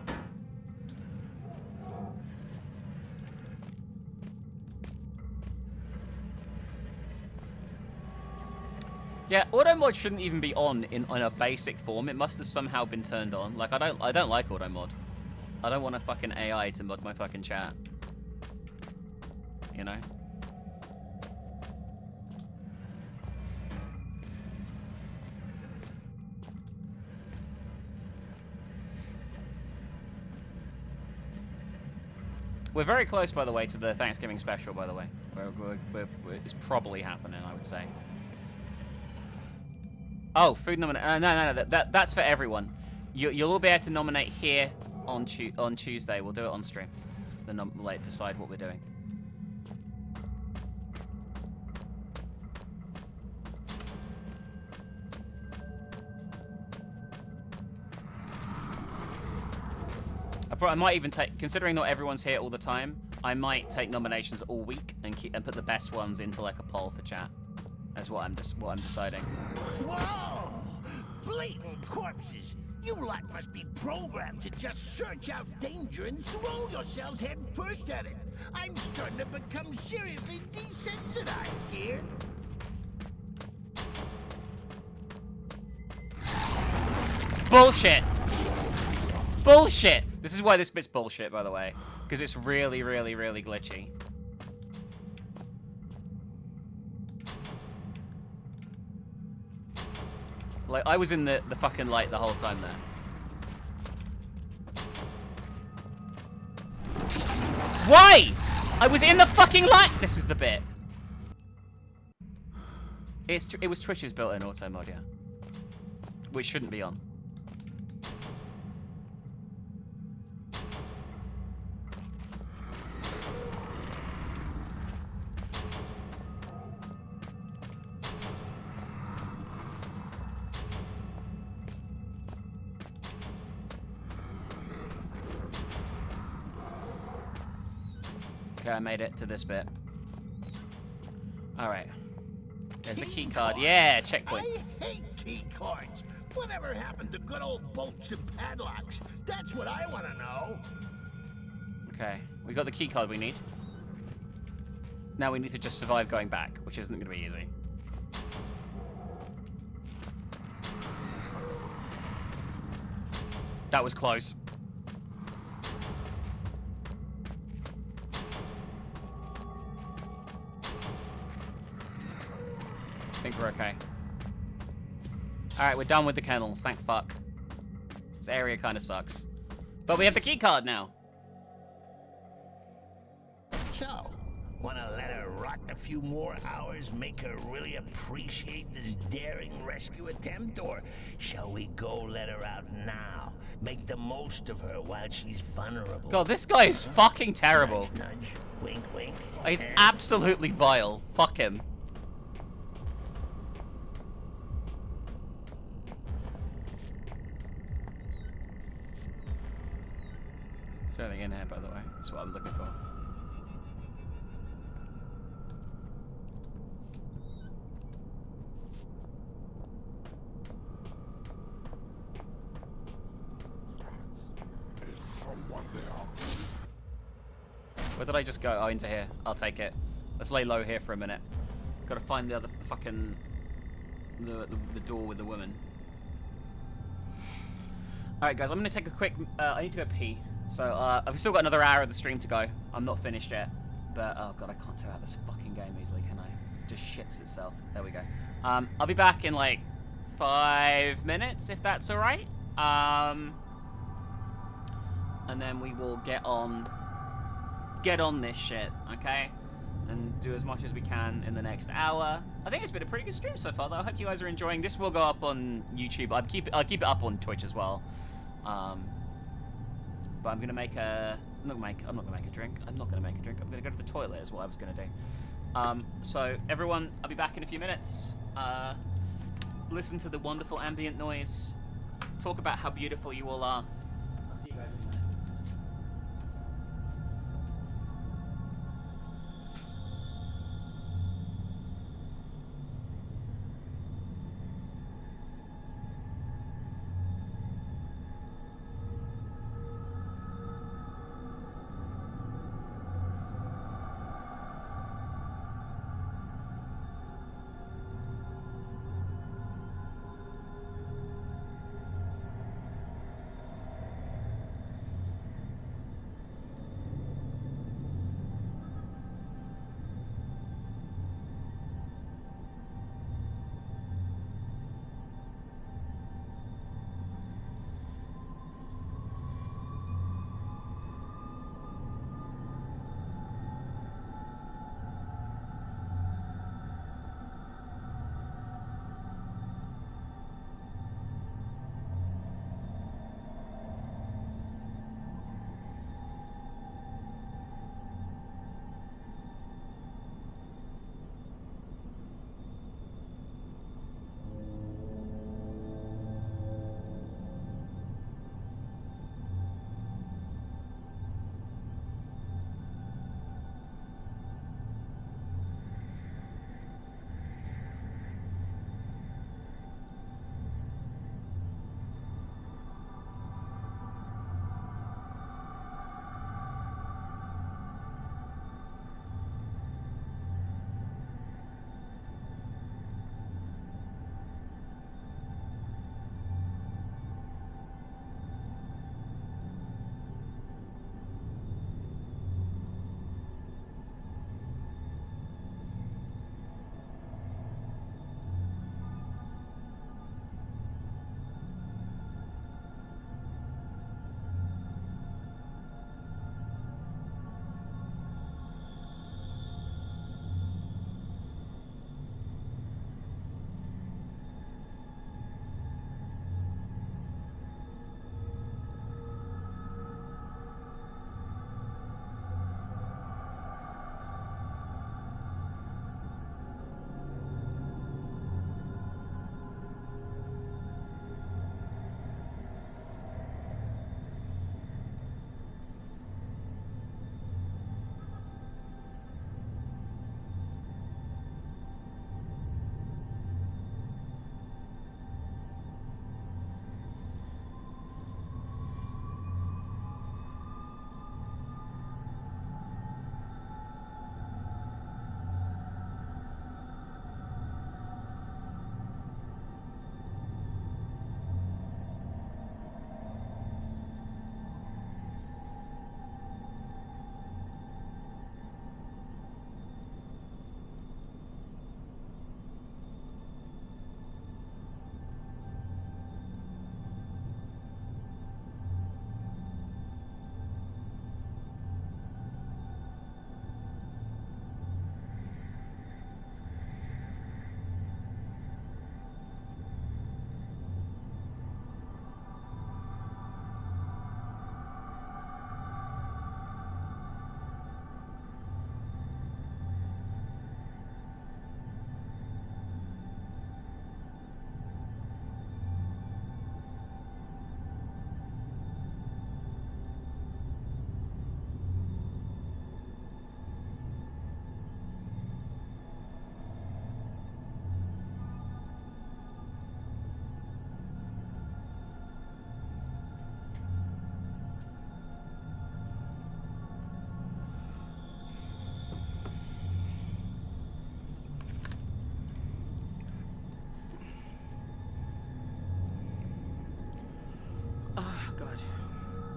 Yeah, auto mod shouldn't even be on in a basic form. It must have somehow been turned on. Like, I don't like auto mod. I don't want a fucking AI to mod my fucking chat. You know? We're very close, by the way, to the Thanksgiving special, by the way. It's probably happening, I would say. Oh, food nomination. No, that's for everyone. You'll all be able to nominate here on Tuesday. We'll do it on stream. Then like decide what we're doing. I might even take, considering not everyone's here all the time, I might take nominations all week and put the best ones into like a poll for chat. That's what I'm deciding. Whoa! Blatant corpses! You lot must be programmed to just search out danger and throw yourselves head first at it. I'm starting to become seriously desensitized here. Bullshit! Bullshit! This is why this bit's bullshit, by the way. Because it's really, really, really glitchy. Like, I was in the fucking light the whole time there. Why? I was in the fucking light! This is the bit. It was Twitch's built-in auto mod, yeah. Which shouldn't be on. Okay, I made it to this bit. Alright. There's the key card. Yeah, checkpoint. I hate key cards. Whatever happened to good old bolts and padlocks? That's what I want to know. Okay, we got the key card we need. Now we need to just survive going back, which isn't going to be easy. That was close. I think we're okay. Alright, we're done with the kennels, thank fuck. This area kind of sucks. But we have the key card now. So, wanna let her rot a few more hours, make her really appreciate this daring rescue attempt? Or shall we go let her out now? Make the most of her while she's vulnerable? God, this guy is fucking terrible. Nudge, nudge. Wink, wink. He's absolutely vile. Fuck him. Is there anything in here, by the way? That's what I'm looking for. Where did I just go? Oh, into here. I'll take it. Let's lay low here for a minute. Gotta find the other fucking... the door with the woman. Alright, guys, I'm gonna take a quick... I need to go pee. So, I've still got another hour of the stream to go. I'm not finished yet. But, oh god, I can't tell out this fucking game easily, can I? It just shits itself. There we go. I'll be back in, like, 5 minutes, if that's alright. And then we will get on this shit, okay? And do as much as we can in the next hour. I think it's been a pretty good stream so far, though. I hope you guys are enjoying. This will go up on YouTube. I'll keep it up on Twitch as well. But I'm gonna make a. I'm not gonna make a drink. I'm not gonna make a drink. I'm gonna go to the toilet. Is what I was gonna do. So everyone, I'll be back in a few minutes. Listen to the wonderful ambient noise. Talk about how beautiful you all are. I'll see you guys in a minute.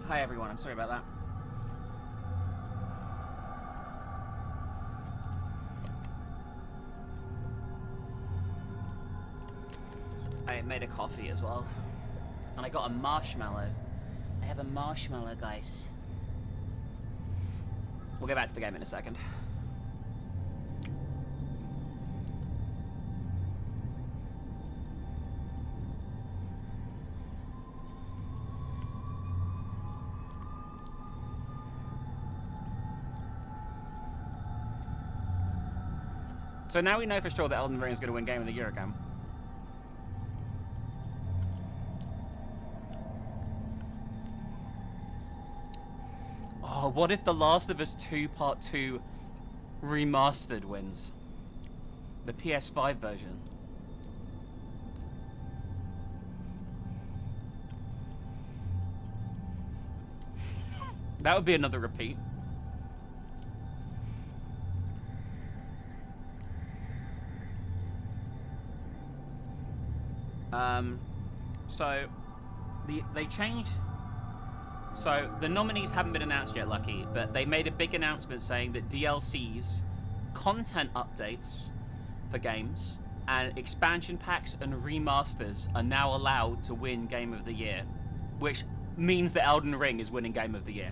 Hi everyone, I'm sorry about that. I made a coffee as well. And I got a marshmallow. I have a marshmallow, guys. We'll get back to the game in a second. So now we know for sure that Elden Ring is going to win Game of the Year again. Oh, what if The Last of Us 2 Part 2 Remastered wins? The PS5 version. That would be another repeat. So they changed. So the nominees haven't been announced yet, Lucky, but they made a big announcement saying that DLCs, content updates for games, and expansion packs and remasters are now allowed to win Game of the Year, which means that Elden Ring is winning Game of the Year.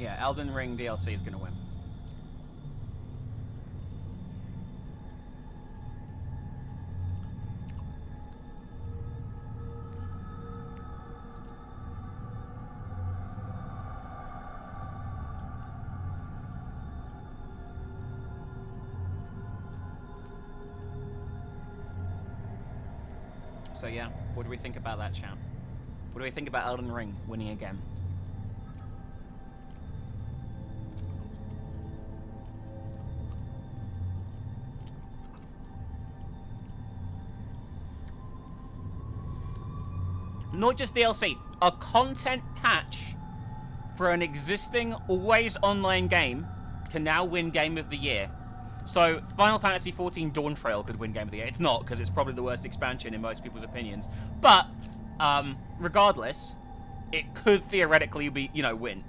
Yeah, Elden Ring DLC is going to win. So yeah, what do we think about that, chat? What do we think about Elden Ring winning again? Not just DLC, a content patch for an existing always online game can now win Game of the Year. So Final Fantasy XIV Dawn Trail could win Game of the Year. It's not, because it's probably the worst expansion in most people's opinions. But regardless, it could theoretically be, you know, win.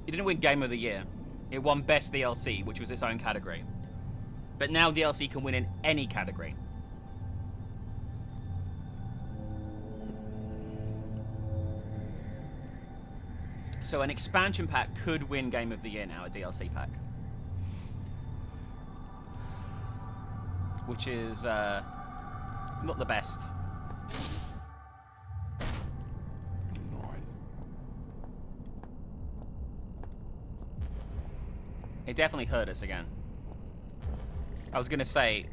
It didn't win Game of the Year. It won Best DLC, which was its own category. But now DLC can win in any category. So an expansion pack could win Game of the Year now, a DLC pack. Which is not the best. It definitely hurt us again. I was gonna say...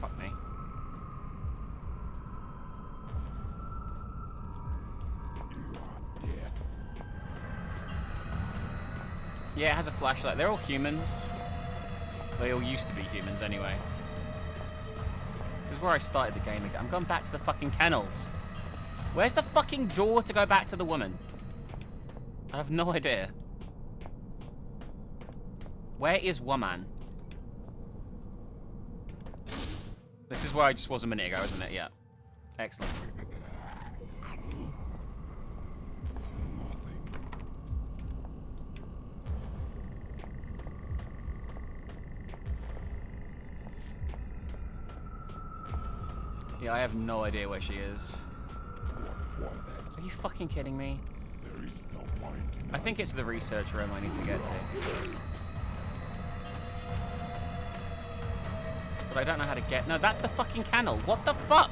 Fuck me. Yeah, it has a flashlight. They're all humans. They all used to be humans anyway. This is where I started the game again. I'm going back to the fucking kennels. Where's the fucking door to go back to the woman? I have no idea. Where is woman? This is where I just was a minute ago, isn't it? Yeah. Excellent. Yeah, I have no idea where she is. Are you fucking kidding me? I think it's the research room I need to get to. But I don't know how to get... No, that's the fucking kennel. What the fuck?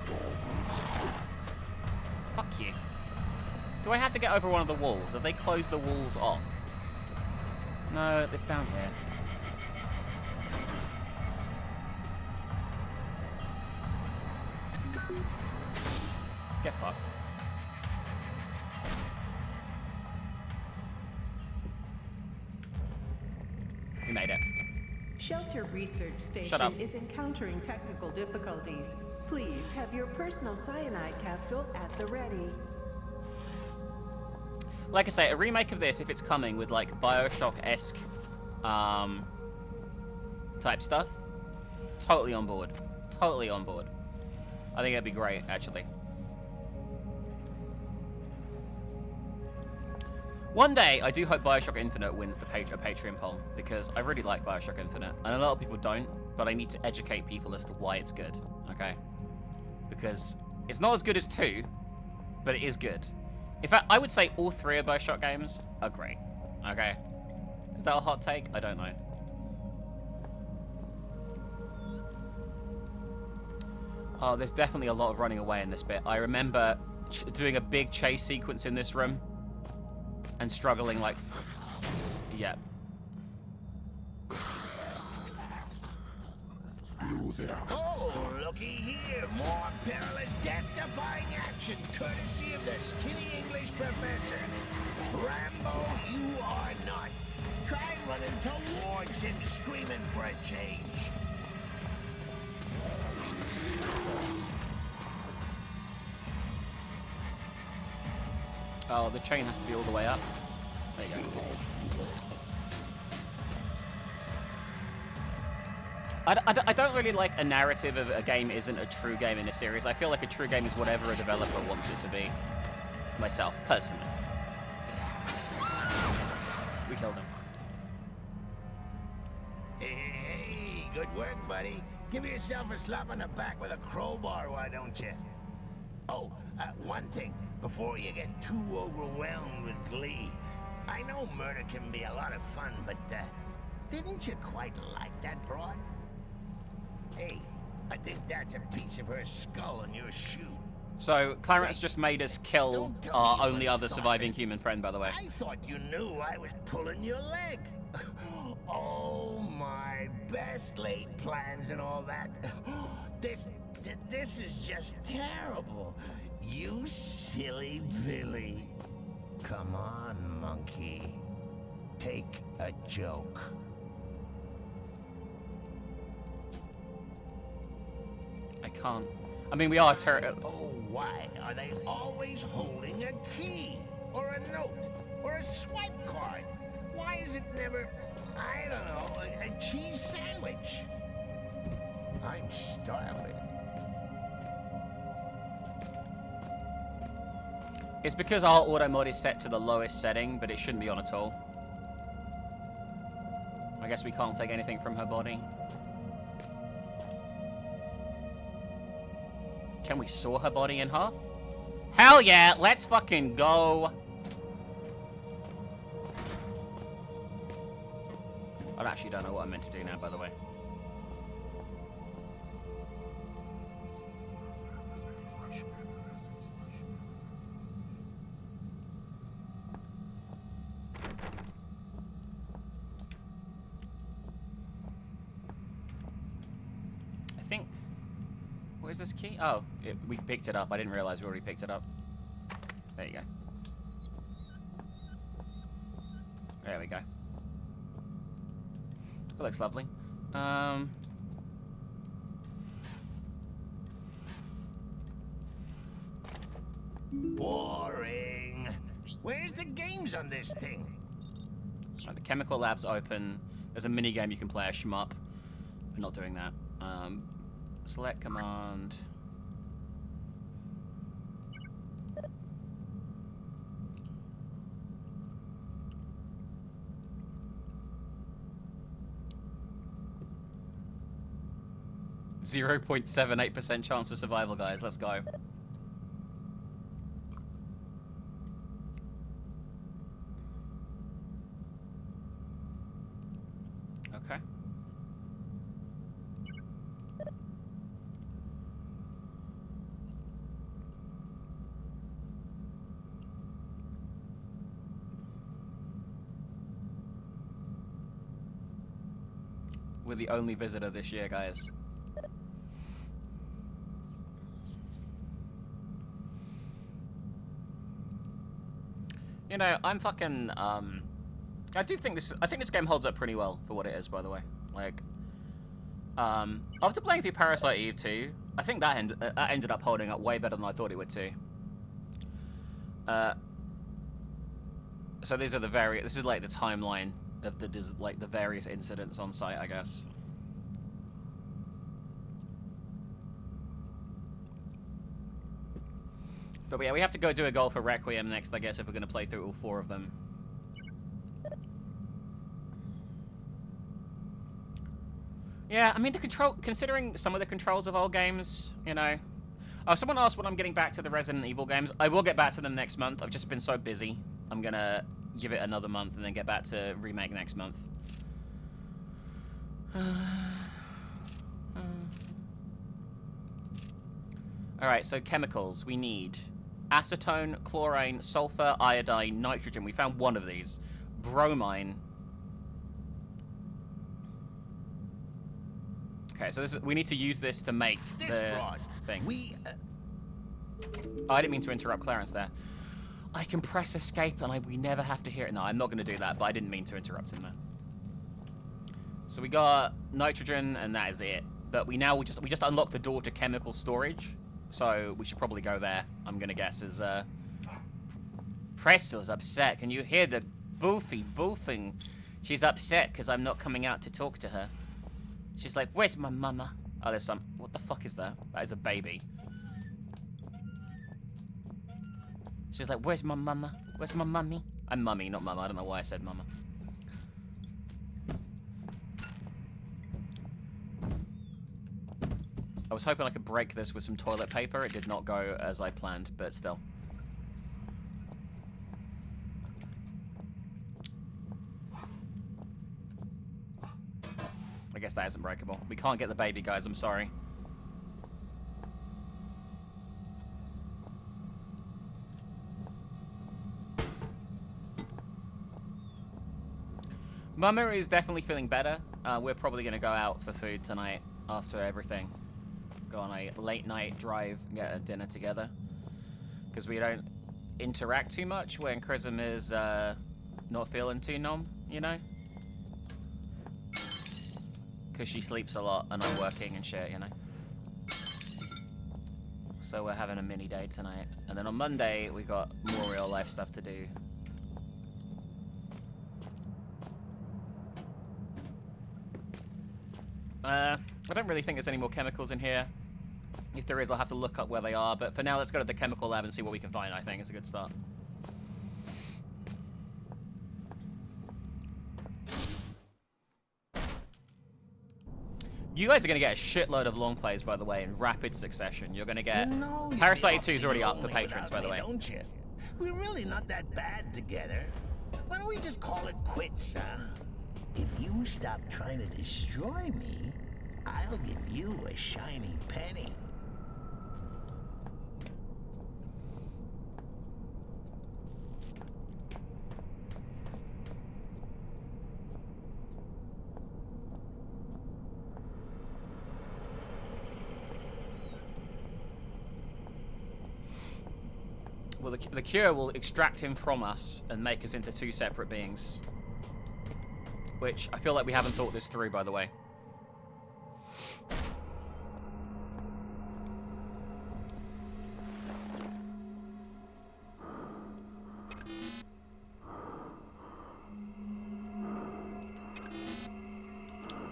Fuck you. Do I have to get over one of the walls? Have they closed the walls off? No, it's down here. Get fucked. We made it. Shelter Research Shut up. Station is encountering technical difficulties. Please have your personal cyanide capsule at the ready. Like I say, a remake of this, if it's coming with like Bioshock-esque type stuff, totally on board. Totally on board. I think it'd be great, actually. One day, I do hope Bioshock Infinite wins the Patreon poll, because I really like Bioshock Infinite, and a lot of people don't, but I need to educate people as to why it's good, okay? Because it's not as good as 2, but it is good. In fact, I would say all 3 of Bioshock games are great, okay? Is that a hot take? I don't know. Oh, there's definitely a lot of running away in this bit. I remember doing a big chase sequence in this room and struggling like... Yeah. Oh, looky here. More perilous, death-defying action, courtesy of the skinny English professor. Rambo, you are not. Try running towards him, screaming for a change. Oh, the chain has to be all the way up. There you go. I don't really like a narrative of a game isn't a true game in a series. I feel like a true game is whatever a developer wants it to be. Myself, personally. We killed him. Hey, good work, buddy. Give yourself a slap on the back with a crowbar, why don't you? Oh, one thing, before you get too overwhelmed with glee. I know murder can be a lot of fun, but, didn't you quite like that broad? Hey, I think that's a piece of her skull on your shoe. So, Clarence just made us kill our only other surviving human friend, by the way. I thought you knew I was pulling your leg. Oh, my best laid plans and all that. This is just terrible. You silly Billy. Come on, monkey. Take a joke. I can't. I mean, we are Oh, why are they always holding a key? Or a note? Or a swipe card? Why is it never, I don't know, a cheese sandwich? I'm starving. It's because our auto mode is set to the lowest setting, but it shouldn't be on at all. I guess we can't take anything from her body. Can we saw her body in half? Hell yeah, let's fucking go. I actually don't know what I meant to do now, by the way. I think... Where's this key? Oh, we picked it up. I didn't realize we already picked it up. There you go. There we go. That looks lovely. Boring. Where's the games on this thing? Right, the chemical lab's open. There's a mini game you can play, a shmup. We're not doing that. Select command. .78% chance of survival, guys. Let's go. Okay. We're the only visitor this year, guys. You know, I'm fucking, I do think I think this game holds up pretty well for what it is, by the way. Like, after playing through Parasite Eve 2, I think that ended up holding up way better than I thought it would too. So these are this is like the timeline of the various incidents on site, I guess. But yeah, we have to go do a goal for Requiem next, I guess, if we're going to play through all 4 of them. Yeah, I mean, considering some of the controls of old games, you know. Oh, someone asked when I'm getting back to the Resident Evil games. I will get back to them next month. I've just been so busy. I'm going to give it another month and then get back to Remake next month. Alright, so chemicals. We need acetone, chlorine, sulfur, iodine, nitrogen. We found one of these. Bromine. Okay, so we need to use this to make the thing. Oh, I didn't mean to interrupt Clarence there. I can press escape and we never have to hear it. No, I'm not going to do that, but I didn't mean to interrupt him there. So we got nitrogen and that is it. But we just unlocked the door to chemical storage. So we should probably go there, I'm going to guess, as Presto's upset. Can you hear the boofing? She's upset because I'm not coming out to talk to her. She's like, where's my mama? Oh, there's some... What the fuck is that? That is a baby. She's like, where's my mama? Where's my mummy? I'm mummy, not mama. I don't know why I said mama. I was hoping I could break this with some toilet paper. It did not go as I planned, but still. I guess that isn't breakable. We can't get the baby, guys. I'm sorry. Mama is definitely feeling better. We're probably going to go out for food tonight after everything. Go on a late night drive and get a dinner together. Because we don't interact too much when Chrism is not feeling too numb, you know? Because she sleeps a lot and I'm working and shit, you know? So we're having a mini day tonight. And then on Monday, we got more real life stuff to do. I don't really think there's any more chemicals in here. If there is, I'll have to look up where they are. But for now, let's go to the chemical lab and see what we can find, I think. It's a good start. You guys are going to get a shitload of long plays, by the way, in rapid succession. You're going to get... Parasite 2 is already up for patrons, by the way. Don't you? We're really not that bad together. Why don't we just call it quits, huh? If you stop trying to destroy me, I'll give you a shiny penny. Well, the cure will extract him from us and make us into 2 separate beings. Which, I feel like we haven't thought this through, by the way.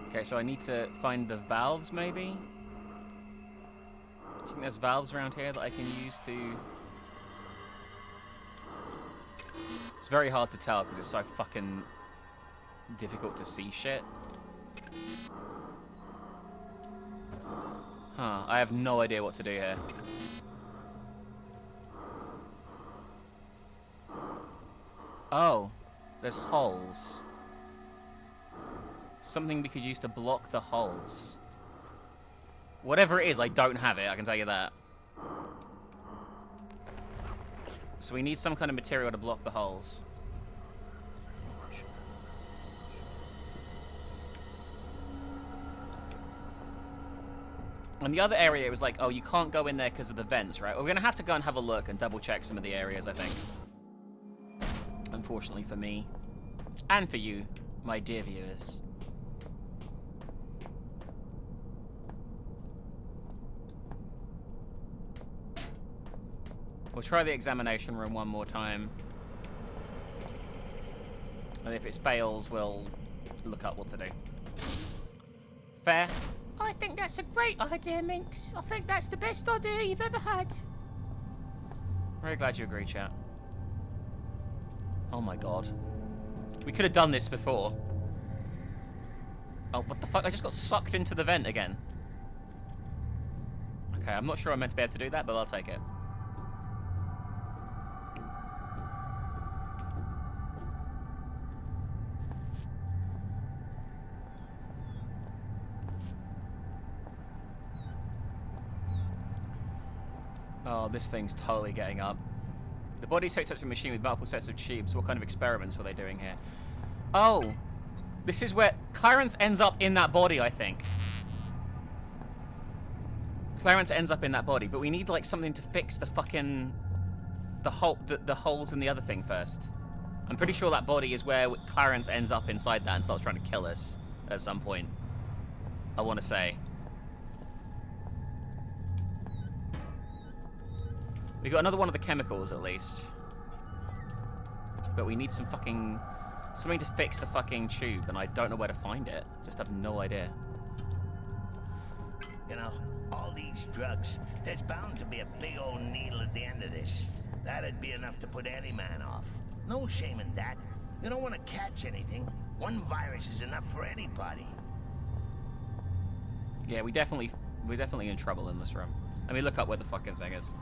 Okay, so I need to find the valves, maybe? Do you think there's valves around here that I can use to... It's very hard to tell because it's so fucking difficult to see shit. Huh, I have no idea what to do here. Oh, there's holes. Something we could use to block the holes. Whatever it is, I don't have it, I can tell you that. So we need some kind of material to block the holes. And the other area, it was like, oh, you can't go in there because of the vents, right? We're going to have to go and have a look and double check some of the areas, I think. Unfortunately for me. And for you, my dear viewers. We'll try the examination room one more time. And if it fails, we'll look up what to do. Fair? I think that's a great idea, Minx. I think that's the best idea you've ever had. Very glad you agree, chat. Oh my god. We could have done this before. Oh, what the fuck? I just got sucked into the vent again. Okay, I'm not sure I'm meant to be able to do that, but I'll take it. Oh, this thing's totally getting up. The body's hooked up to a machine with multiple sets of tubes. What kind of experiments were they doing here? Oh, this is where Clarence ends up in that body, I think. Clarence ends up in that body, but we need like something to fix the fucking the holes in the other thing first. I'm pretty sure that body is where Clarence ends up inside that and starts trying to kill us at some point. I want to say. We got another one of the chemicals, at least. But we need some fucking... something to fix the fucking tube, and I don't know where to find it. Just have no idea. You know, all these drugs, there's bound to be a big old needle at the end of this. That'd be enough to put any man off. No shame in that. You don't want to catch anything. One virus is enough for anybody. Yeah, we're definitely in trouble in this room. Let me look up where the fucking thing is.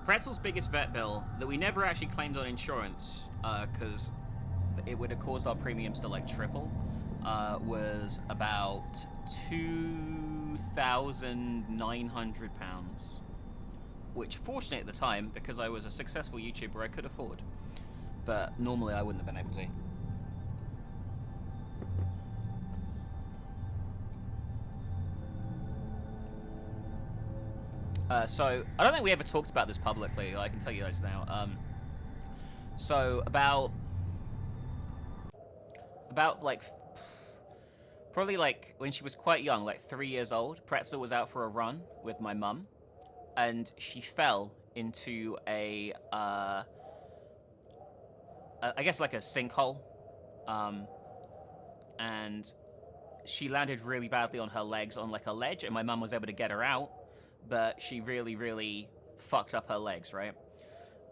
Pretzel's biggest vet bill that we never actually claimed on insurance, because it would have caused our premiums to like triple, was about £2,900, which fortunately at the time, because I was a successful YouTuber, I could afford, but normally I wouldn't have been able to. So, I don't think we ever talked about this publicly, I can tell you guys now. So, about like, probably like, when she was quite young, like 3 years old, Pretzel was out for a run with my mum, and she fell into I guess like a sinkhole, and she landed really badly on her legs on like a ledge, and my mum was able to get her out, but she really, really fucked up her legs, right?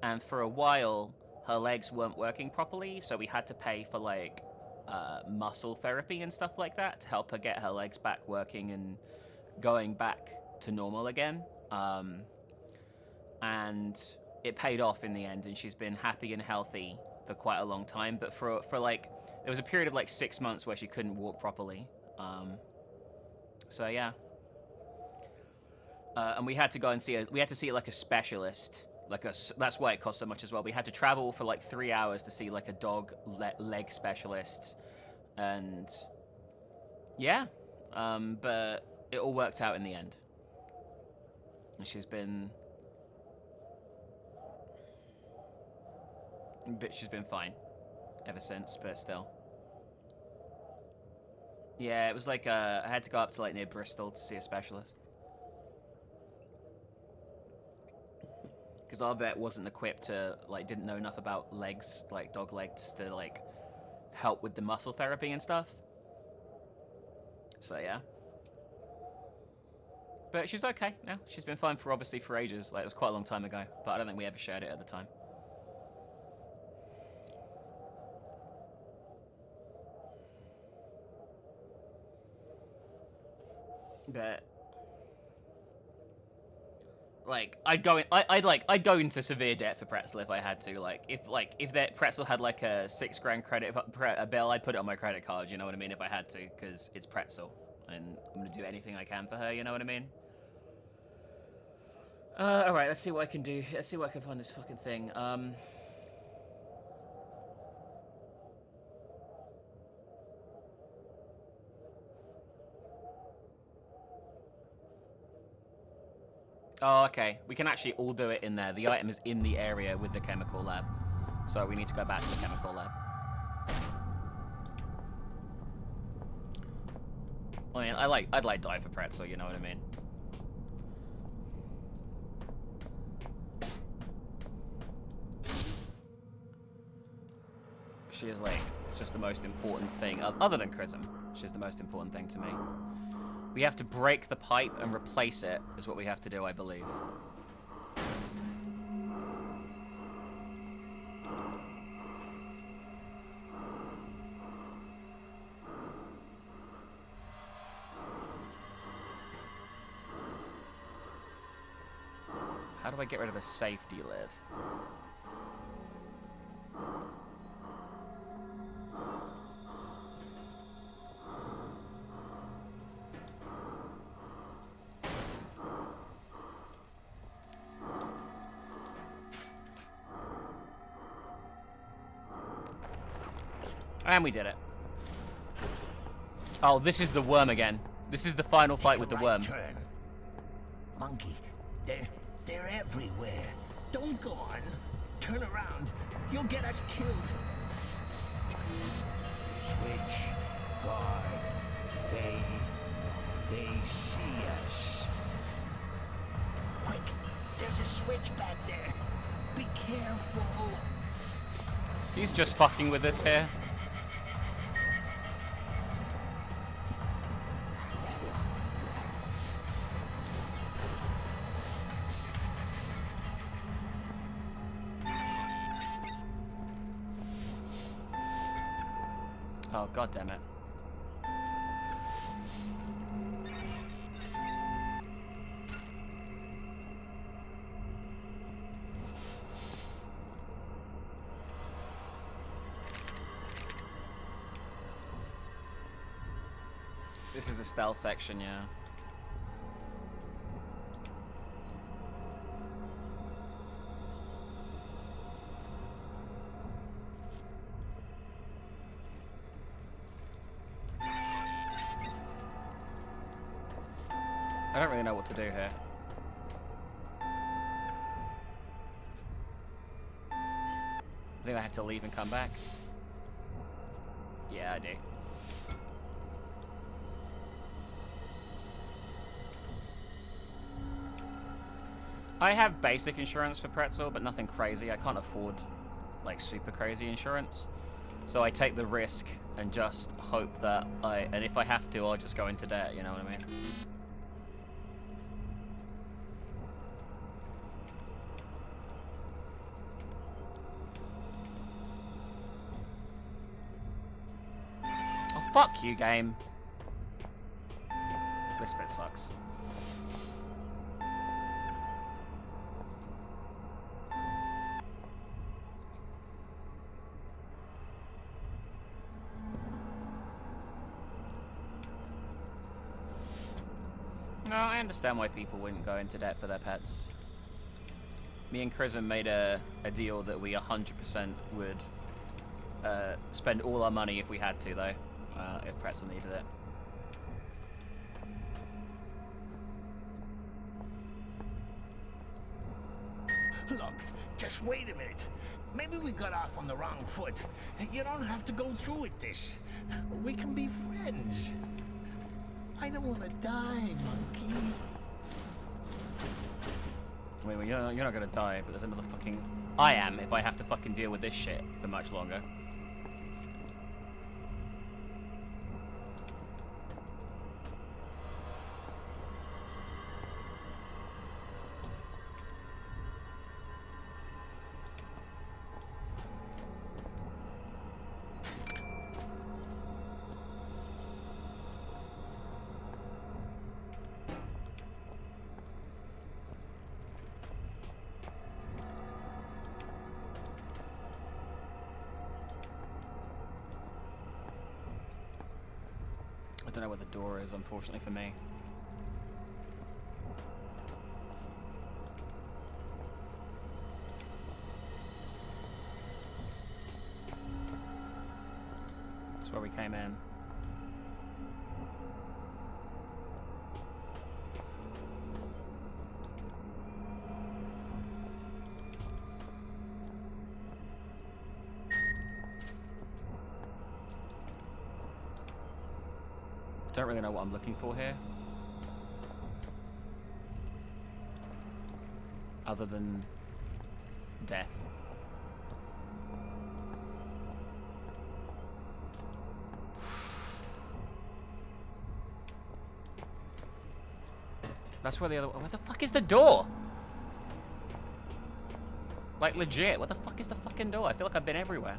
And for a while, her legs weren't working properly, so we had to pay for, like, muscle therapy and stuff like that to help her get her legs back working and going back to normal again. And it paid off in the end, and she's been happy and healthy for quite a long time, but for like, there was a period of, like, 6 months where she couldn't walk properly. So, yeah. And we had to go and see like a specialist, that's why it cost so much as well. We had to travel for like 3 hours to see like a dog leg specialist, and yeah, but it all worked out in the end. And she's been fine ever since, but still. Yeah, it was like I had to go up to like near Bristol to see a specialist. Because our vet wasn't equipped to, like, didn't know enough about legs, like dog legs, to, like, help with the muscle therapy and stuff. So, yeah. But she's okay now. She's been fine for, obviously, for ages. Like, it was quite a long time ago. But I don't think we ever shared it at the time. But... like, I'd go into severe debt for Pretzel if I had to. If that Pretzel had like a $6,000 credit bill, I'd put it on my credit card. You know what I mean? If I had to, because it's Pretzel, and I'm gonna do anything I can for her. You know what I mean? All right. Let's see what I can do. Let's see what I can find this fucking thing. Oh, okay. We can actually all do it in there. The item is in the area with the chemical lab. So we need to go back to the chemical lab. I mean, I'd like die for pretzel, you know what I mean? She is like just the most important thing, other than Chrism. She's the most important thing to me. We have to break the pipe and replace it, is what we have to do, I believe. How do I get rid of the safety lid? And we did it. Oh, this is the worm again. This is the final fight with the worm. Turn. Monkey, they're everywhere. Don't go on. Turn around. You'll get us killed. Switch. Guard. They see us. Quick, there's a switch back there. Be careful. He's just fucking with us here. Oh, god damn it. This is a stealth section, yeah. I don't really know what to do here. I think I have to leave and come back. Yeah, I do. I have basic insurance for Pretzel, but nothing crazy. I can't afford, like, super crazy insurance. So I take the risk and just hope that and if I have to, I'll just go into debt, you know what I mean? Oh, fuck you, game. This bit sucks. No, I understand why people wouldn't go into debt for their pets. Me and Chrism made a deal that we 100% would spend all our money if we had to, though, if Pretzel needed it. Look, just wait a minute. Maybe we got off on the wrong foot. You don't have to go through with this. We can be friends. I don't want to die, monkey. Wait, well, you're not gonna die, but there's another fucking... I am, if I have to fucking deal with this shit for much longer. I don't know where the door is, unfortunately for me. That's where we came in. Don't really know what I'm looking for here. Other than death. That's where the other... Where the fuck is the door? Like, legit, where the fuck is the fucking door? I feel like I've been everywhere.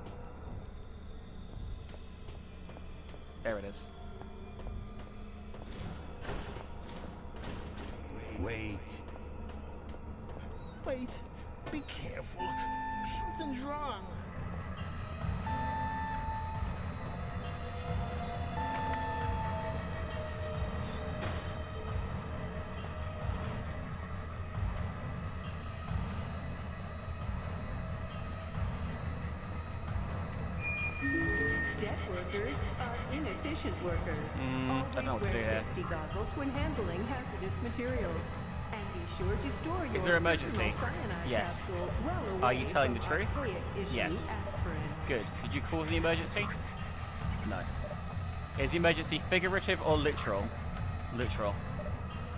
There it is. Wait. Wait. Be careful. Something's wrong. Debt workers are inefficient workers. I don't know what to do Always here. wear safety goggles when handling hazardous materials. And be sure to store your Is there emergency? personal cyanide Yes. capsule well away Are you telling the from truth? archaic issue Yes. aspirin. Good. Did you cause the emergency? No. Is the emergency figurative or literal? Literal.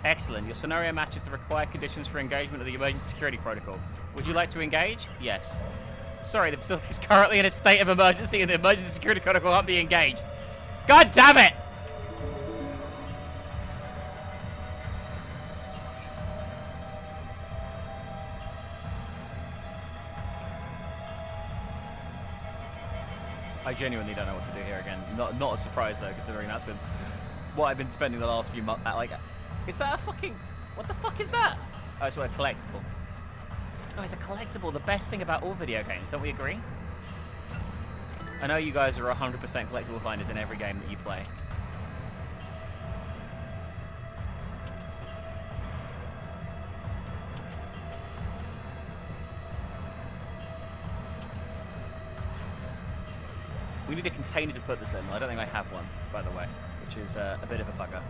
Excellent. Your scenario matches the required conditions for engagement of the emergency security protocol. Would you like to engage? Yes. Sorry, the facility is currently in a state of emergency and the emergency security protocol can't be engaged. God damn it! I genuinely don't know what to do here again. Not a surprise though, considering that's been what I've been spending the last few months. Like, is that a fucking... What the fuck is that? Oh, it's a collectible. Guys, a collectible, the best thing about all video games, don't we agree? I know you guys are 100% collectible finders in every game that you play. We need a container to put this in. I don't think I have one, by the way, which is a bit of a bugger.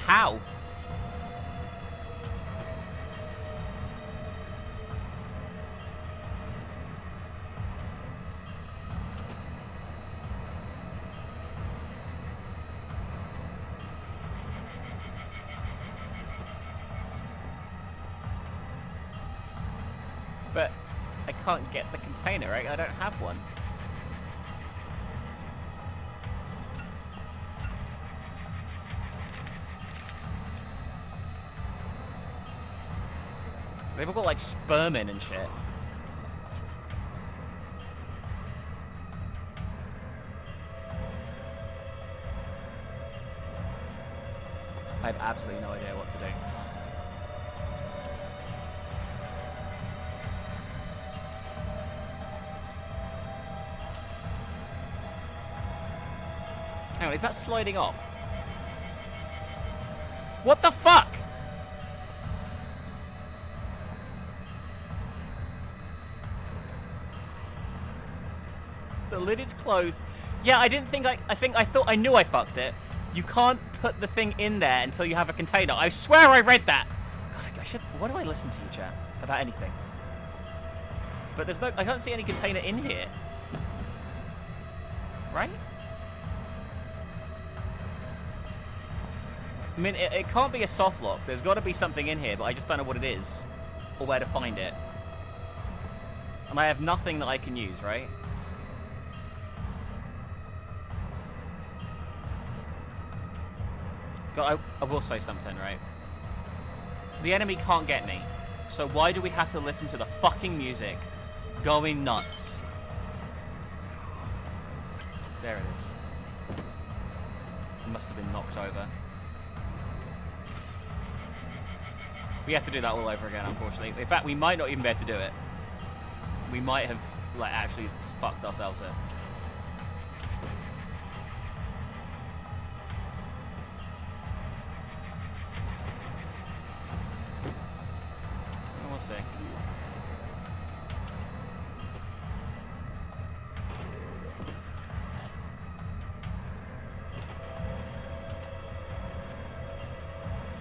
How? But I can't get the container, right? I don't have one. They've all got like sperm in and shit. I have absolutely no idea what to do. Hang on, is that sliding off? What the fuck? The lid is closed. Yeah, I didn't think I thought I knew I fucked it. You can't put the thing in there until you have a container. I swear I read that. God, I should... Why do I listen to you, chat? About anything? But there's no... I can't see any container in here. Right? I mean, it can't be a soft lock. There's got to be something in here, but I just don't know what it is. Or where to find it. And I have nothing that I can use, right? God, I will say something, right? The enemy can't get me. So why do we have to listen to the fucking music? Going nuts. There it is. It must have been knocked over. We have to do that all over again, unfortunately. In fact, we might not even be able to do it. We might have, like, actually fucked ourselves here. We'll see.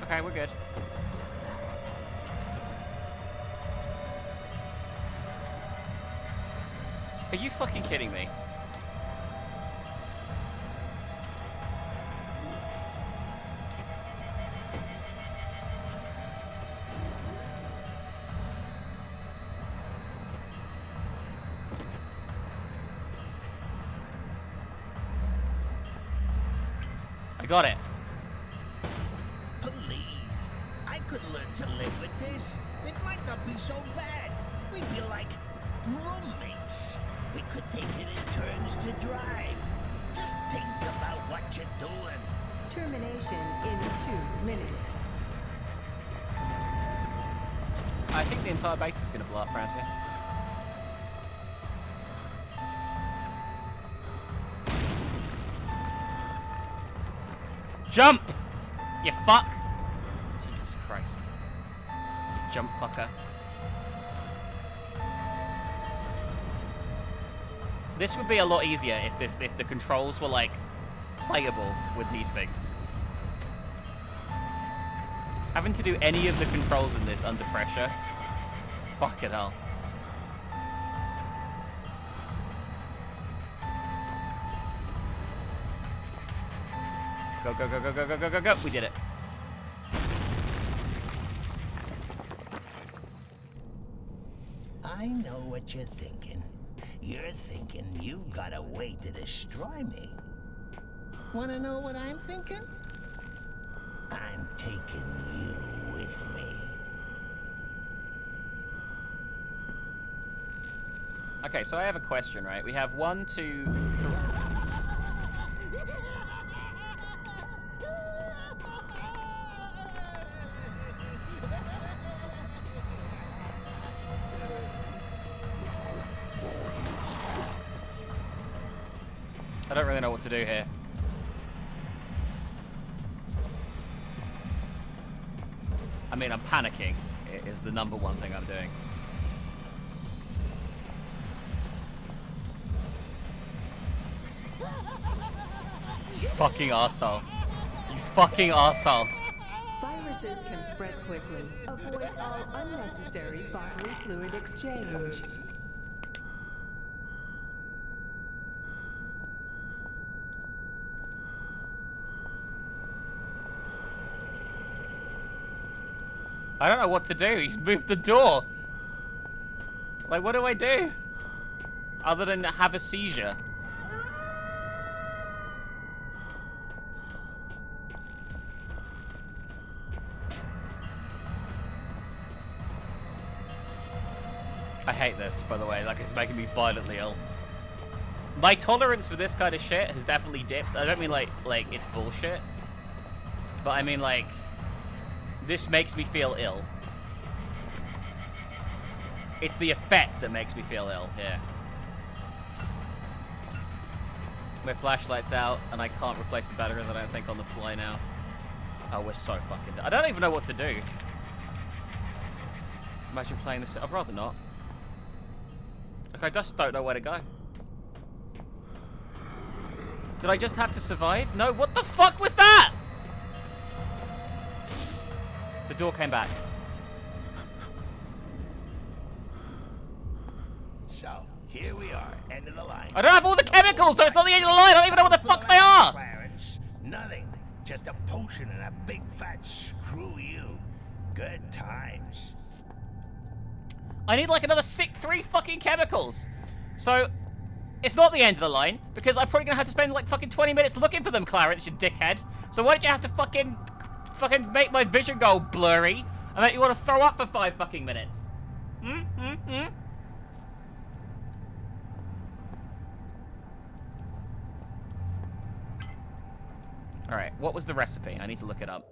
Okay, we're good. Are you fucking kidding me? I got it. Please. I could learn to live with this. It might not be so bad. We'd be like roommates. We could take it in turns to drive. Just think about what you're doing. Termination in 2 minutes. I think the entire base is going to blow up around here. Jump! You fuck! Jesus Christ. You jump fucker. This would be a lot easier if the controls were, like, playable with these things. Having to do any of the controls in this under pressure. Fucking hell. Go, go, go, go, go, go, go, go, go. We did it. I know what you're thinking. You're thinking you've got a way to destroy me. Wanna know what I'm thinking? I'm taking you with me. Okay, so I have a question, right? We have 1, 2, 3. I don't really know what to do here. I mean, I'm panicking. It is the number one thing I'm doing. You fucking arsehole. You fucking arsehole. Viruses can spread quickly. Avoid all unnecessary bodily fluid exchange. I don't know what to do. He's moved the door. Like, what do I do? Other than have a seizure. I hate this, by the way. Like, it's making me violently ill. My tolerance for this kind of shit has definitely dipped. I don't mean like it's bullshit. But I mean like, this makes me feel ill. It's the effect that makes me feel ill, yeah. My flashlight's out, and I can't replace the batteries, I don't think, on the fly now. Oh, we're so fucking... I don't even know what to do. Imagine playing this... I'd rather not. Like, I just don't know where to go. Did I just have to survive? No, what the fuck was that? The door came back. So, here we are, end of the line. I don't have all the chemicals, so it's not the end of the line. I don't even know what the fuck they are. Clarence, nothing. Just a potion and a big fat screw you. Good times. I need like another 3 fucking chemicals. So, it's not the end of the line, because I'm probably gonna have to spend like fucking 20 minutes looking for them, Clarence, you dickhead. So why did you have to fucking make my vision go blurry and make you want to throw up for 5 fucking minutes? Alright, what was the recipe? I need to look it up.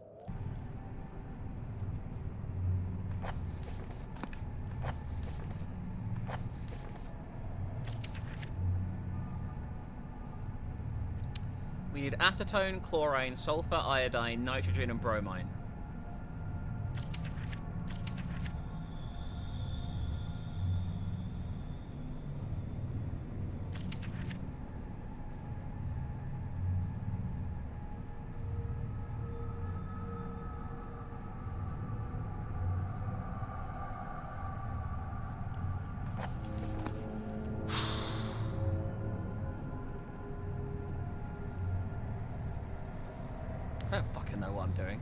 We need acetone, chlorine, sulfur, iodine, nitrogen, and bromine. I don't fucking know what I'm doing.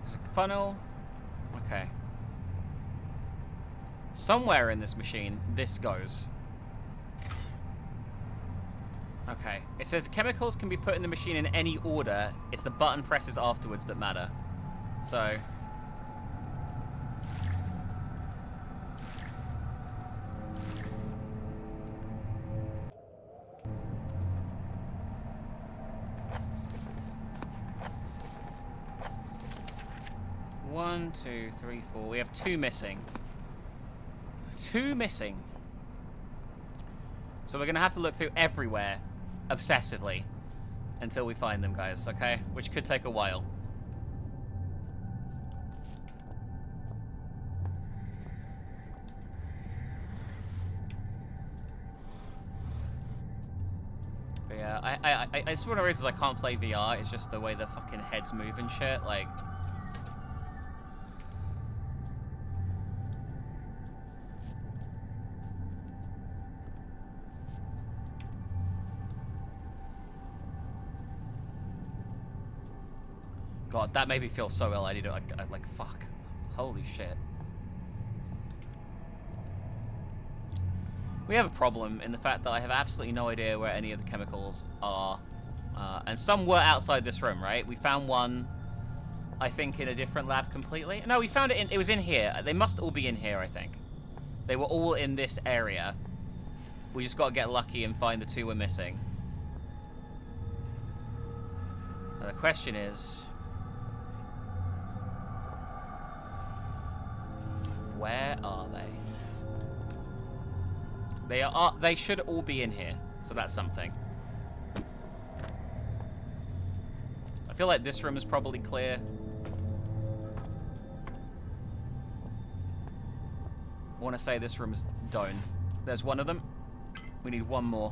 Is it funnel? Okay. Somewhere in this machine, this goes. Okay. It says chemicals can be put in the machine in any order. It's the button presses afterwards that matter. So... One, two, three, four. We have 2 missing. 2 missing. So we're going to have to look through everywhere obsessively until we find them, guys, okay? Which could take a while. But yeah, it's one of the reasons I can't play VR. It's just the way the fucking heads move and shit. Like... God, that made me feel so ill. I need to, like, fuck. Holy shit. We have a problem in the fact that I have absolutely no idea where any of the chemicals are. And some were outside this room, right? We found one, I think, in a different lab completely. No, we found it in, it was in here. They must all be in here, I think. They were all in this area. We just got to get lucky and find the 2 we're missing. Now, the question is... where are they? They should all be in here, so that's something. I feel like this room is probably clear. I want to say this room is done. There's one of them. We need one more.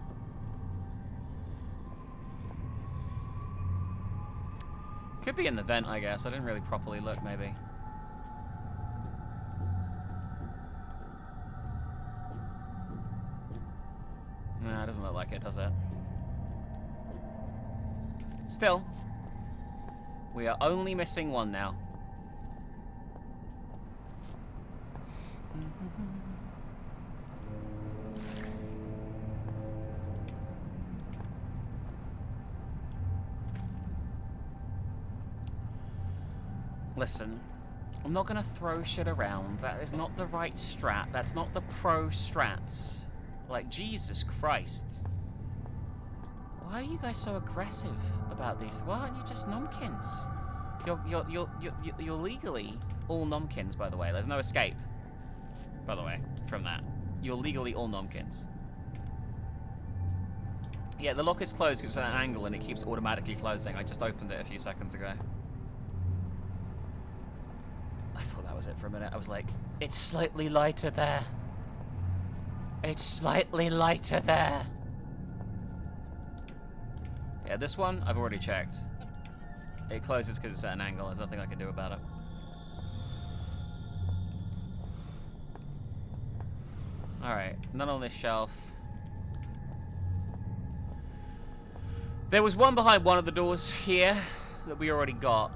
Could be in the vent, I guess. I didn't really properly look, maybe. No, it doesn't look like it, does it? Still, we are only missing one now. Listen, I'm not gonna throw shit around. That is not the right strat. That's not the pro strats. Like, Jesus Christ. Why are you guys so aggressive about these? Why aren't you just nomkins? You're legally all nomkins, by the way. There's no escape, by the way, from that. You're legally all nomkins. Yeah, the lock is closed because it's at an angle and it keeps automatically closing. I just opened it a few seconds ago. I thought that was it for a minute. I was like, it's slightly lighter there. It's slightly lighter there. Yeah, this one, I've already checked. It closes because it's at an angle. There's nothing I can do about it. Alright, none on this shelf. There was one behind one of the doors here that we already got.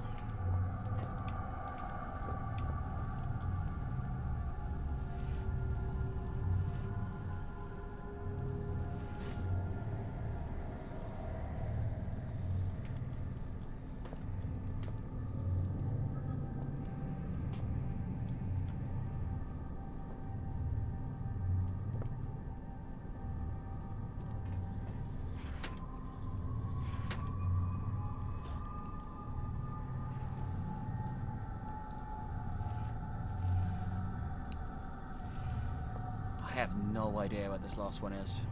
I have no idea what this last one is.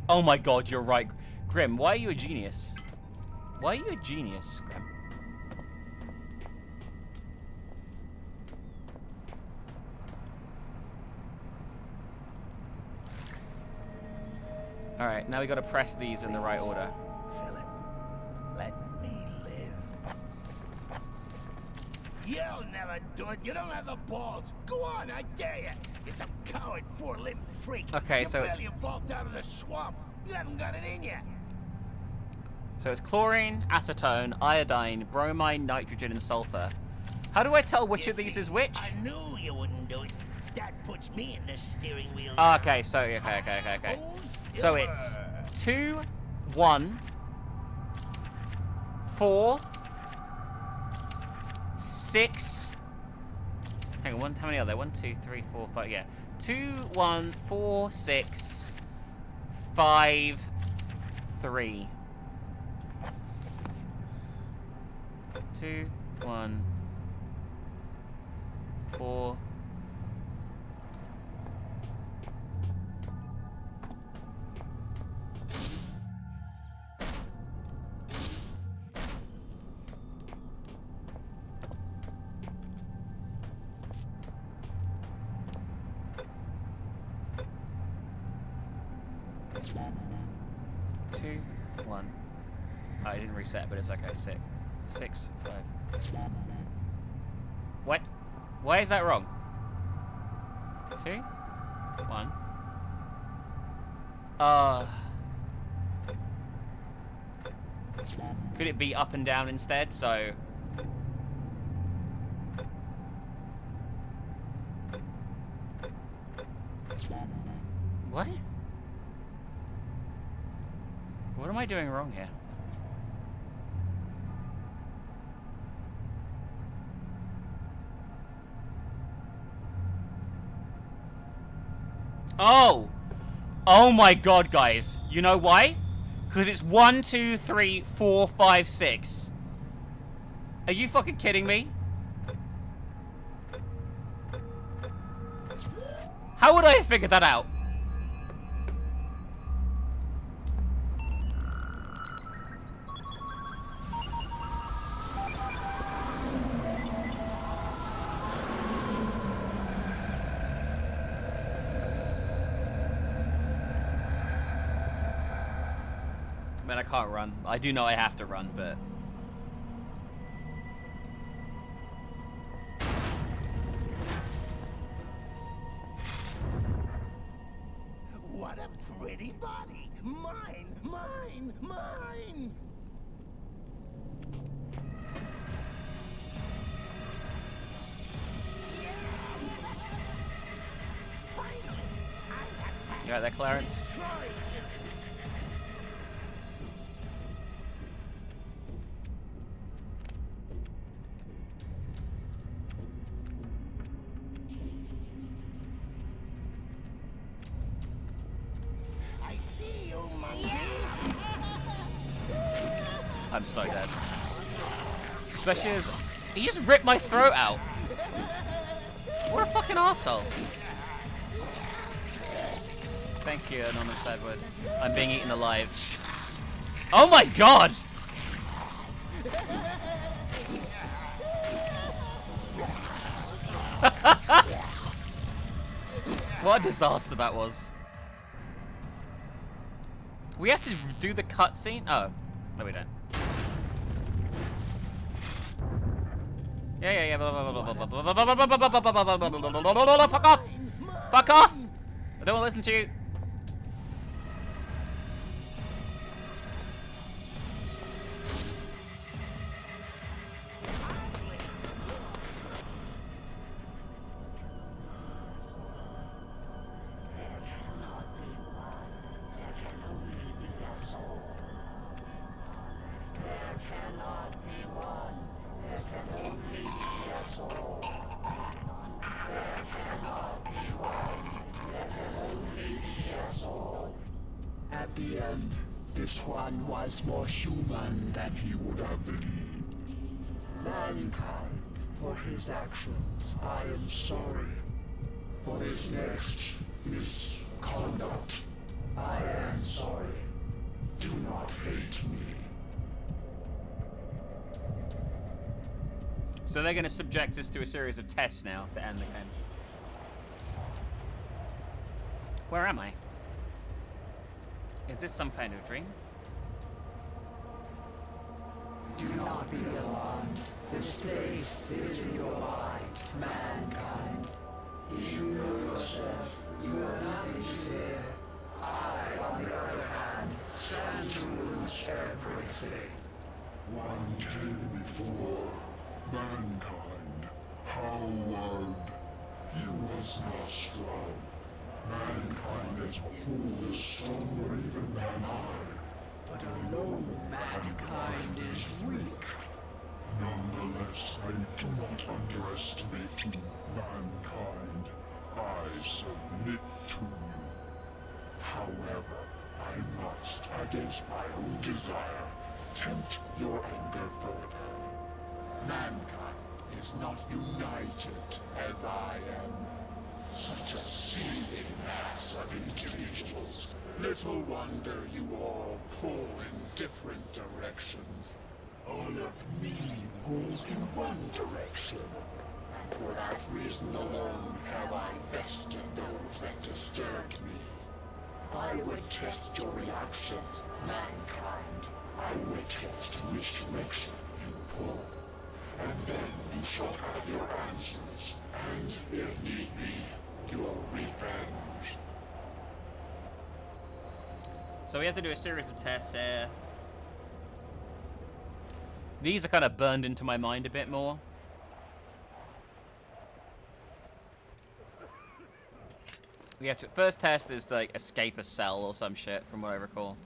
Oh my god, you're right. Grim, why are you a genius? Why are you a genius, Grim? Alright, now we gotta press these in the right order. Philip, let me live. You'll never do it. You don't have the balls. Go on, I dare you. You're some coward, four-limbed freak. Okay, you so it's... barely evolved out of the swamp. You haven't got it in you. So it's chlorine, acetone, iodine, bromine, nitrogen, and sulfur. How do I tell which of these is which? I knew you wouldn't do it. That puts me in the steering wheel. Oh, okay, so okay. So it's 2, 1, 4, 6. Hang on, how many are there? 1, 2, 3, 4, 5. Yeah, 2, 1, 4, 6, 5, 3. 2, 1, 4. Two, 1. Oh, I didn't reset, but it's okay. 6, 5. What? Why is that wrong? 2, 1. Could it be up and down instead? So. What? What am I doing wrong here? Oh! Oh my god, guys. You know why? Because it's 1, 2, 3, 4, 5, 6. Are you fucking kidding me? How would I have figured that out? Man, I can't run. I do know I have to run, but... What a pretty body. Mine, mine, mine. Finally, I have had You right there, Clarence? destroyed. I see you, monkey. I'm so dead. Especially as... He just ripped my throat out. What a fucking arsehole. Thank you, Anonymous Edward. I'm being eaten alive. Oh my god! What a disaster that was. We have to do the cutscene? Oh. No, we don't. Yeah. Fuck off! Fuck off! I don't want to listen to you. At the end, this one was more human than he would have believed. Mankind, for his actions, I am sorry. For his next misconduct, I am sorry. Do not hate me. So they're going to subject us to a series of tests now to end the game. Where am I? Is this some kind of dream? Do not be alarmed. This space is in your mind, mankind. If you know yourself, you have nothing to fear. I, on the other hand, stand to lose everything. One came before mankind. Howard. He was not strong. Mankind as a whole is stronger even than I. But alone mankind is weak. Nonetheless, I do not underestimate mankind. I submit to you. However, I must, against my own desire, tempt your anger further. Mankind is not united as I am. Such a seething mass of individuals. Little wonder you all pull in different directions. All of me pulls in one direction. And for that reason alone have I bested those that disturbed me. I would test your reactions, mankind. I would test which direction you pull. And then you shall have your answers. And, if need be, your revenge. So we have to do a series of tests here. These are kind of burned into my mind a bit more. We have to, first test is like escape a cell or some shit, from what I recall.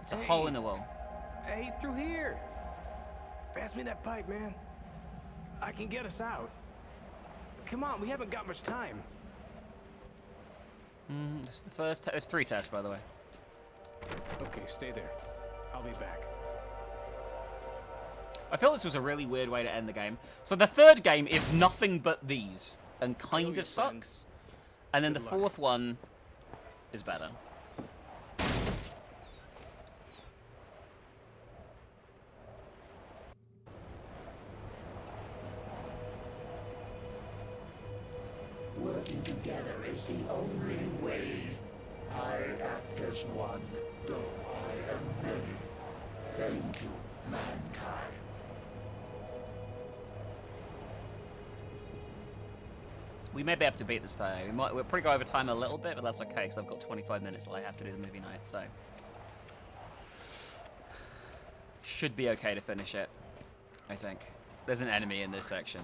It's a hole in the wall. Hey, through here. Pass me that pipe, man. I can get us out. Come on, we haven't got much time. This is the first. There's 3 tests, by the way. Okay, stay there. I'll be back. I feel this was a really weird way to end the game. So the 3rd game is nothing but these, and kind of sucks. And then the 4th one is better. Working together is the only way. I act as one, though I am many. Thank you, mankind. We may be able to beat this today. We'll probably go over time a little bit, but that's okay, because I've got 25 minutes till I have to do the movie night, so... Should be okay to finish it, I think. There's an enemy in this section.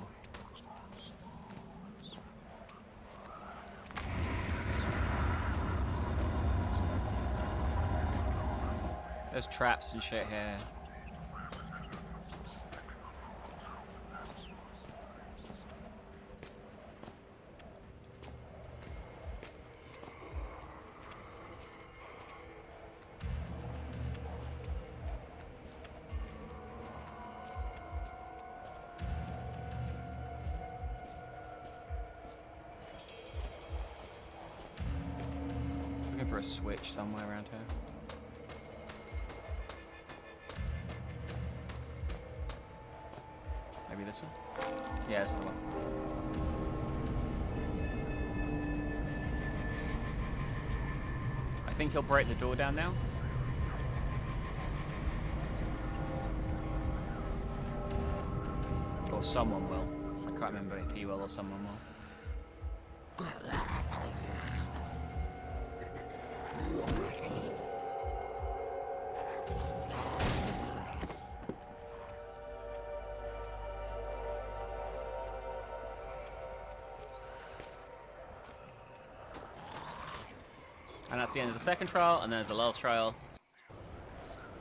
There's traps and shit here. Looking for a switch somewhere around here. Maybe this one? Yeah, this is the one. I think he'll break the door down now. Or someone will. I can't remember if he will or someone will. And that's the end of the 2nd trial, and there's the last trial.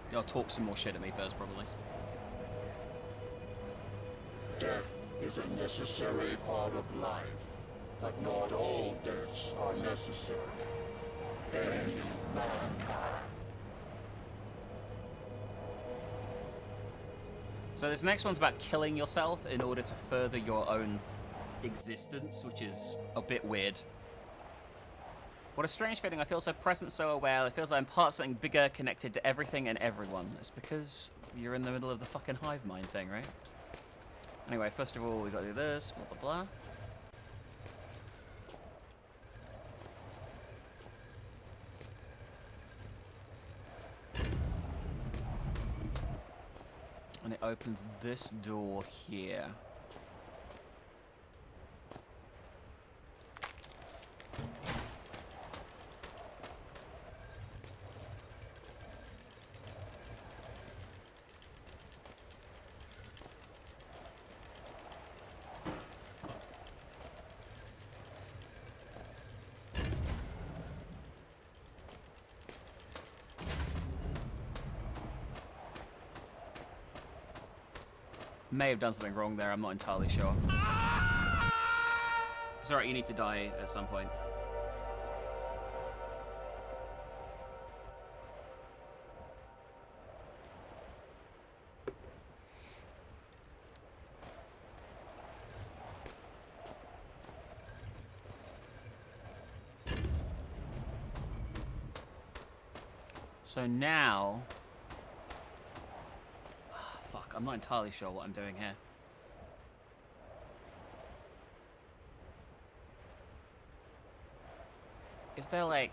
He'll talk some more shit at me first, probably. Death is a necessary part of life, but not all deaths are necessary. Thank you, mankind. So this next one's about killing yourself in order to further your own existence, which is a bit weird. What a strange feeling. I feel so present, so aware. It feels like I'm part of something bigger, connected to everything and everyone. It's because you're in the middle of the fucking hive mind thing, right? Anyway, first of all, we got to do this, blah, blah, blah. opens this door here. May have done something wrong there, I'm not entirely sure. It's alright, you need to die at some point. So now... Fuck, I'm not entirely sure what I'm doing here. Is there like...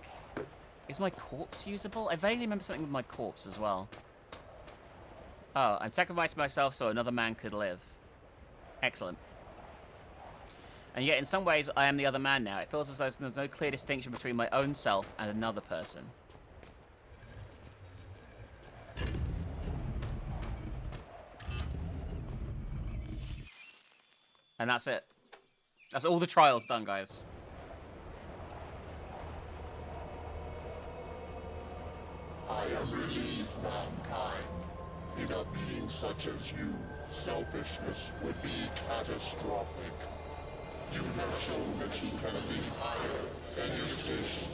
Is my corpse usable? I vaguely remember something with my corpse as well. Oh, I'm sacrificing myself so another man could live. Excellent. And yet in some ways I am the other man now. It feels as though there's no clear distinction between my own self and another person. And that's it. That's all the trials done, guys. I am relieved, mankind. In a being such as you, selfishness would be catastrophic. You have shown that you can be higher than your station.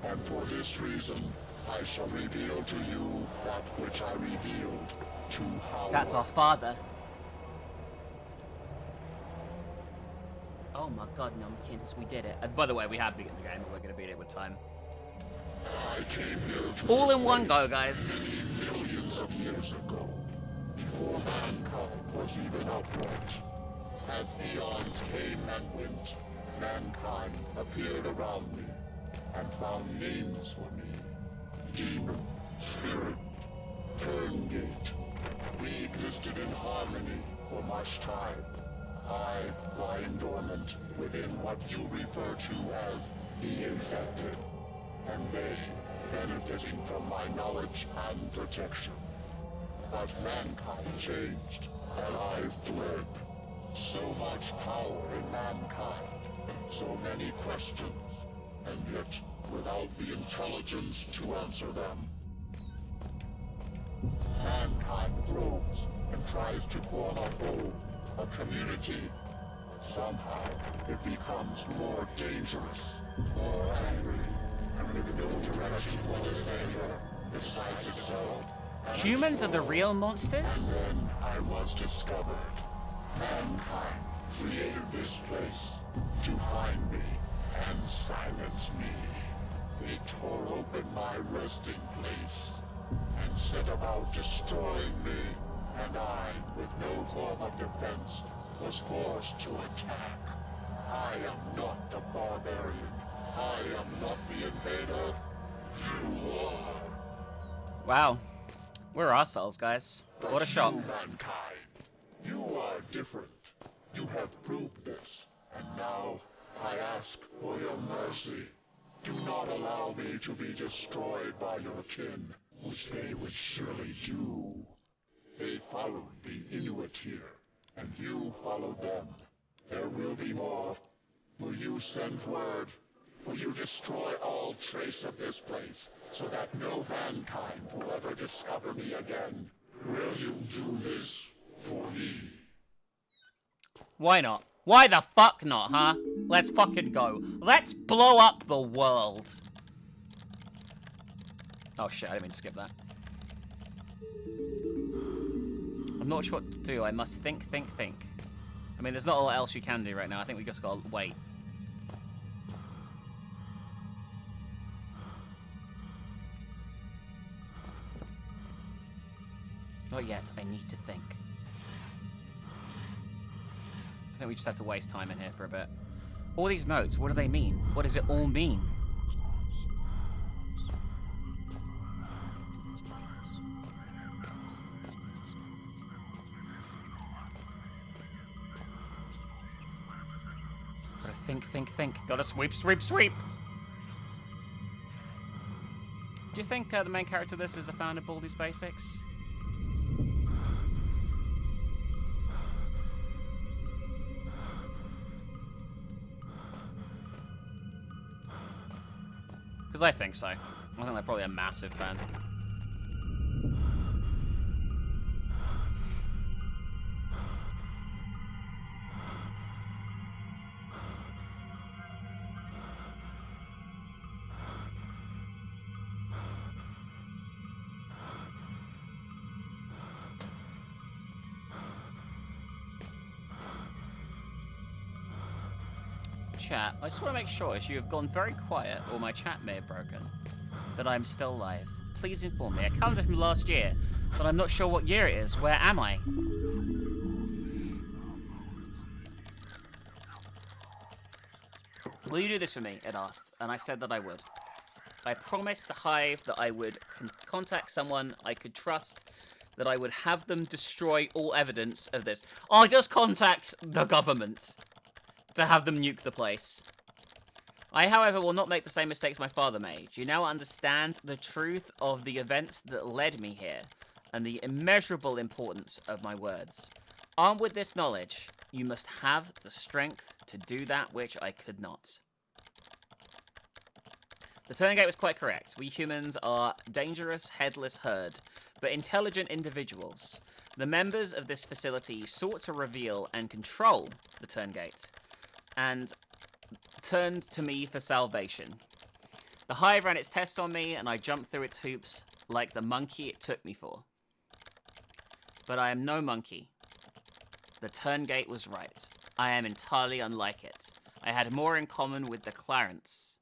And for this reason, I shall reveal to you that which I revealed to Howard. That's our father. Oh my god, Numbkins, we did it. And by the way, we have beaten the game, but we're going to beat it with time. I came here to all in one go, guys. Millions of years ago, before mankind was even upright. As eons came and went, mankind appeared around me and found names for me. Demon, spirit, turngate. We existed in harmony for much time. I lying dormant within what you refer to as the infected, and they benefiting from my knowledge and protection. But mankind changed, and I fled. So much power in mankind, so many questions, and yet without the intelligence to answer them. Mankind grows and tries to form a whole, a community. Somehow, it becomes more dangerous, more angry, and with no direction for this anger besides itself. Humans are the real monsters? And then I was discovered. Mankind created this place to find me and silence me. They tore open my resting place and set about destroying me, and I, with no form of defense, was forced to attack. I am not the barbarian. I am not the invader. You are. Wow. We're ourselves, guys. What a shock. Mankind, you are different. You have proved this, and now I ask for your mercy. Do not allow me to be destroyed by your kin, which they would surely do. They followed the Inuit here, and you followed them. There will be more. Will you send word? Will you destroy all trace of this place, so that no mankind will ever discover me again? Will you do this for me? Why not? Why the fuck not, huh? Let's fucking go. Let's blow up the world. Oh shit, I didn't mean to skip that. I'm not sure what to do. I must think. I mean, there's not a lot else you can do right now. I think we just gotta wait. Not yet. I need to think. I think we just have to waste time in here for a bit. All these notes, what do they mean? What does it all mean? Think, think, think. Gotta sweep, sweep, sweep. Do you think the main character of this is a fan of Baldi's Basics? Because I think so. I think they're probably a massive fan. Chat, I just want to make sure, as you have gone very quiet, or my chat may have broken, that I'm still live. Please inform me. A calendar from last year, but I'm not sure what year it is. Where am I? Will you do this for me? It asked, and I said that I would. I promised the Hive that I would contact someone I could trust, that I would have them destroy all evidence of this. I'll just contact the government to have them nuke the place. I, however, will not make the same mistakes my father made. You now understand the truth of the events that led me here, and the immeasurable importance of my words. Armed with this knowledge, you must have the strength to do that which I could not. The Turngate was quite correct. We humans are dangerous, headless herd, but intelligent individuals. The members of this facility sought to reveal and control the Turngate, and turned to me for salvation. The Hive ran its tests on me, and I jumped through its hoops like the monkey it took me for. But I am no monkey. The Turngate was right. I am entirely unlike it. I had more in common with Clarence.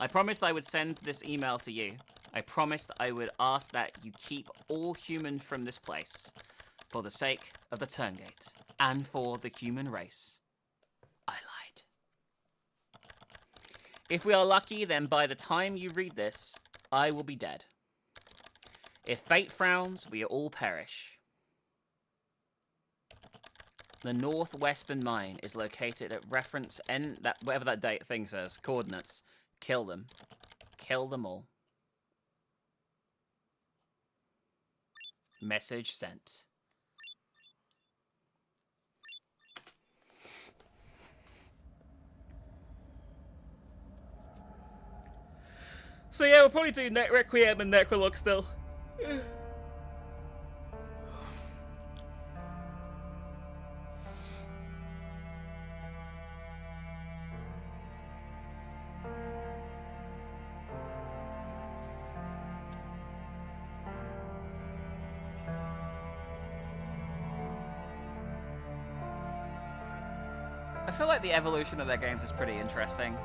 I promised I would send this email to you. I promised I would ask that you keep all human from this place, for the sake of the Turngate, and for the human race. I lied. If we are lucky, then by the time you read this, I will be dead. If fate frowns, we all perish. The northwestern mine is located at reference N, that whatever that date thing says, coordinates. Kill them. Kill them all. Message sent. So yeah, we'll probably do Requiem and Necrolog still. I feel like the evolution of their games is pretty interesting.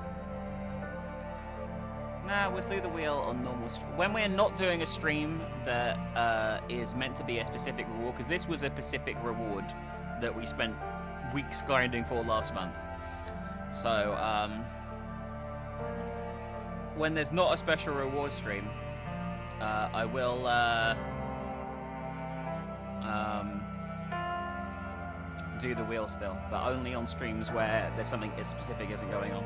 Nah, we'll do the wheel on normal stream. When we're not doing a stream that is meant to be a specific reward, because this was a specific reward that we spent weeks grinding for last month. So, when there's not a special reward stream, I will, do the wheel still, but only on streams where there's something as specific isn't going on.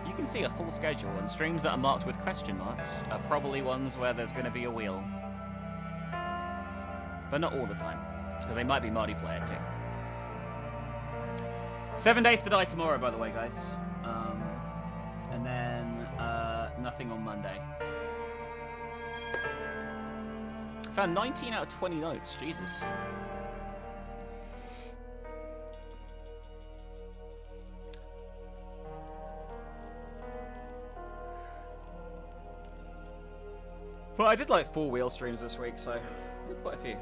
You can see a full schedule, and streams that are marked with question marks are probably ones where there's going to be a wheel. But not all the time, because they might be multiplayer too. 7 days to die tomorrow, by the way, guys. And then nothing on Monday. Found 19 out of 20 notes, Jesus. Well, I did like 4 wheel streams this week, so quite a few.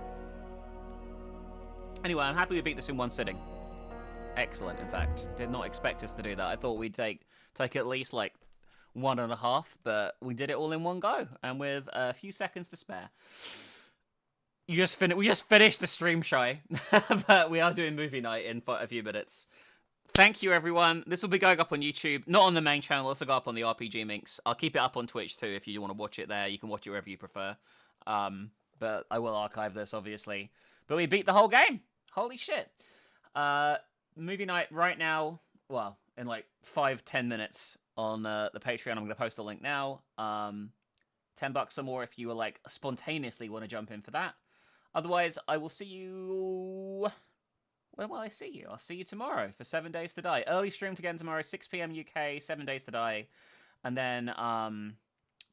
Anyway, I'm happy we beat this in one sitting. Excellent, in fact. Did not expect us to do that. I thought we'd take at least like 1.5, but we did it all in one go, and with a few seconds to spare. We just finished the stream, Shy, but we are doing movie night in a few minutes. Thank you, everyone. This will be going up on YouTube, not on the main channel. This will go up on the TheRPGMinx. I'll keep it up on Twitch too if you want to watch it there. You can watch it wherever you prefer. But I will archive this, obviously. But we beat the whole game. Holy shit. movie night right now. Well, in like 5-10 minutes on the Patreon. I'm going to post a link now. $10 or more if you were like spontaneously want to jump in for that. Otherwise, I will see you. When will I see you? I'll see you tomorrow for 7 Days to Die. Early streamed again tomorrow, 6 p.m. UK, 7 Days to Die, and then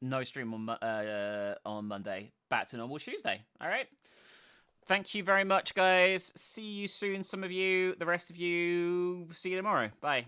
no stream on Monday. Back to normal Tuesday. All right. Thank you very much, guys. See you soon. Some of you, the rest of you, see you tomorrow. Bye.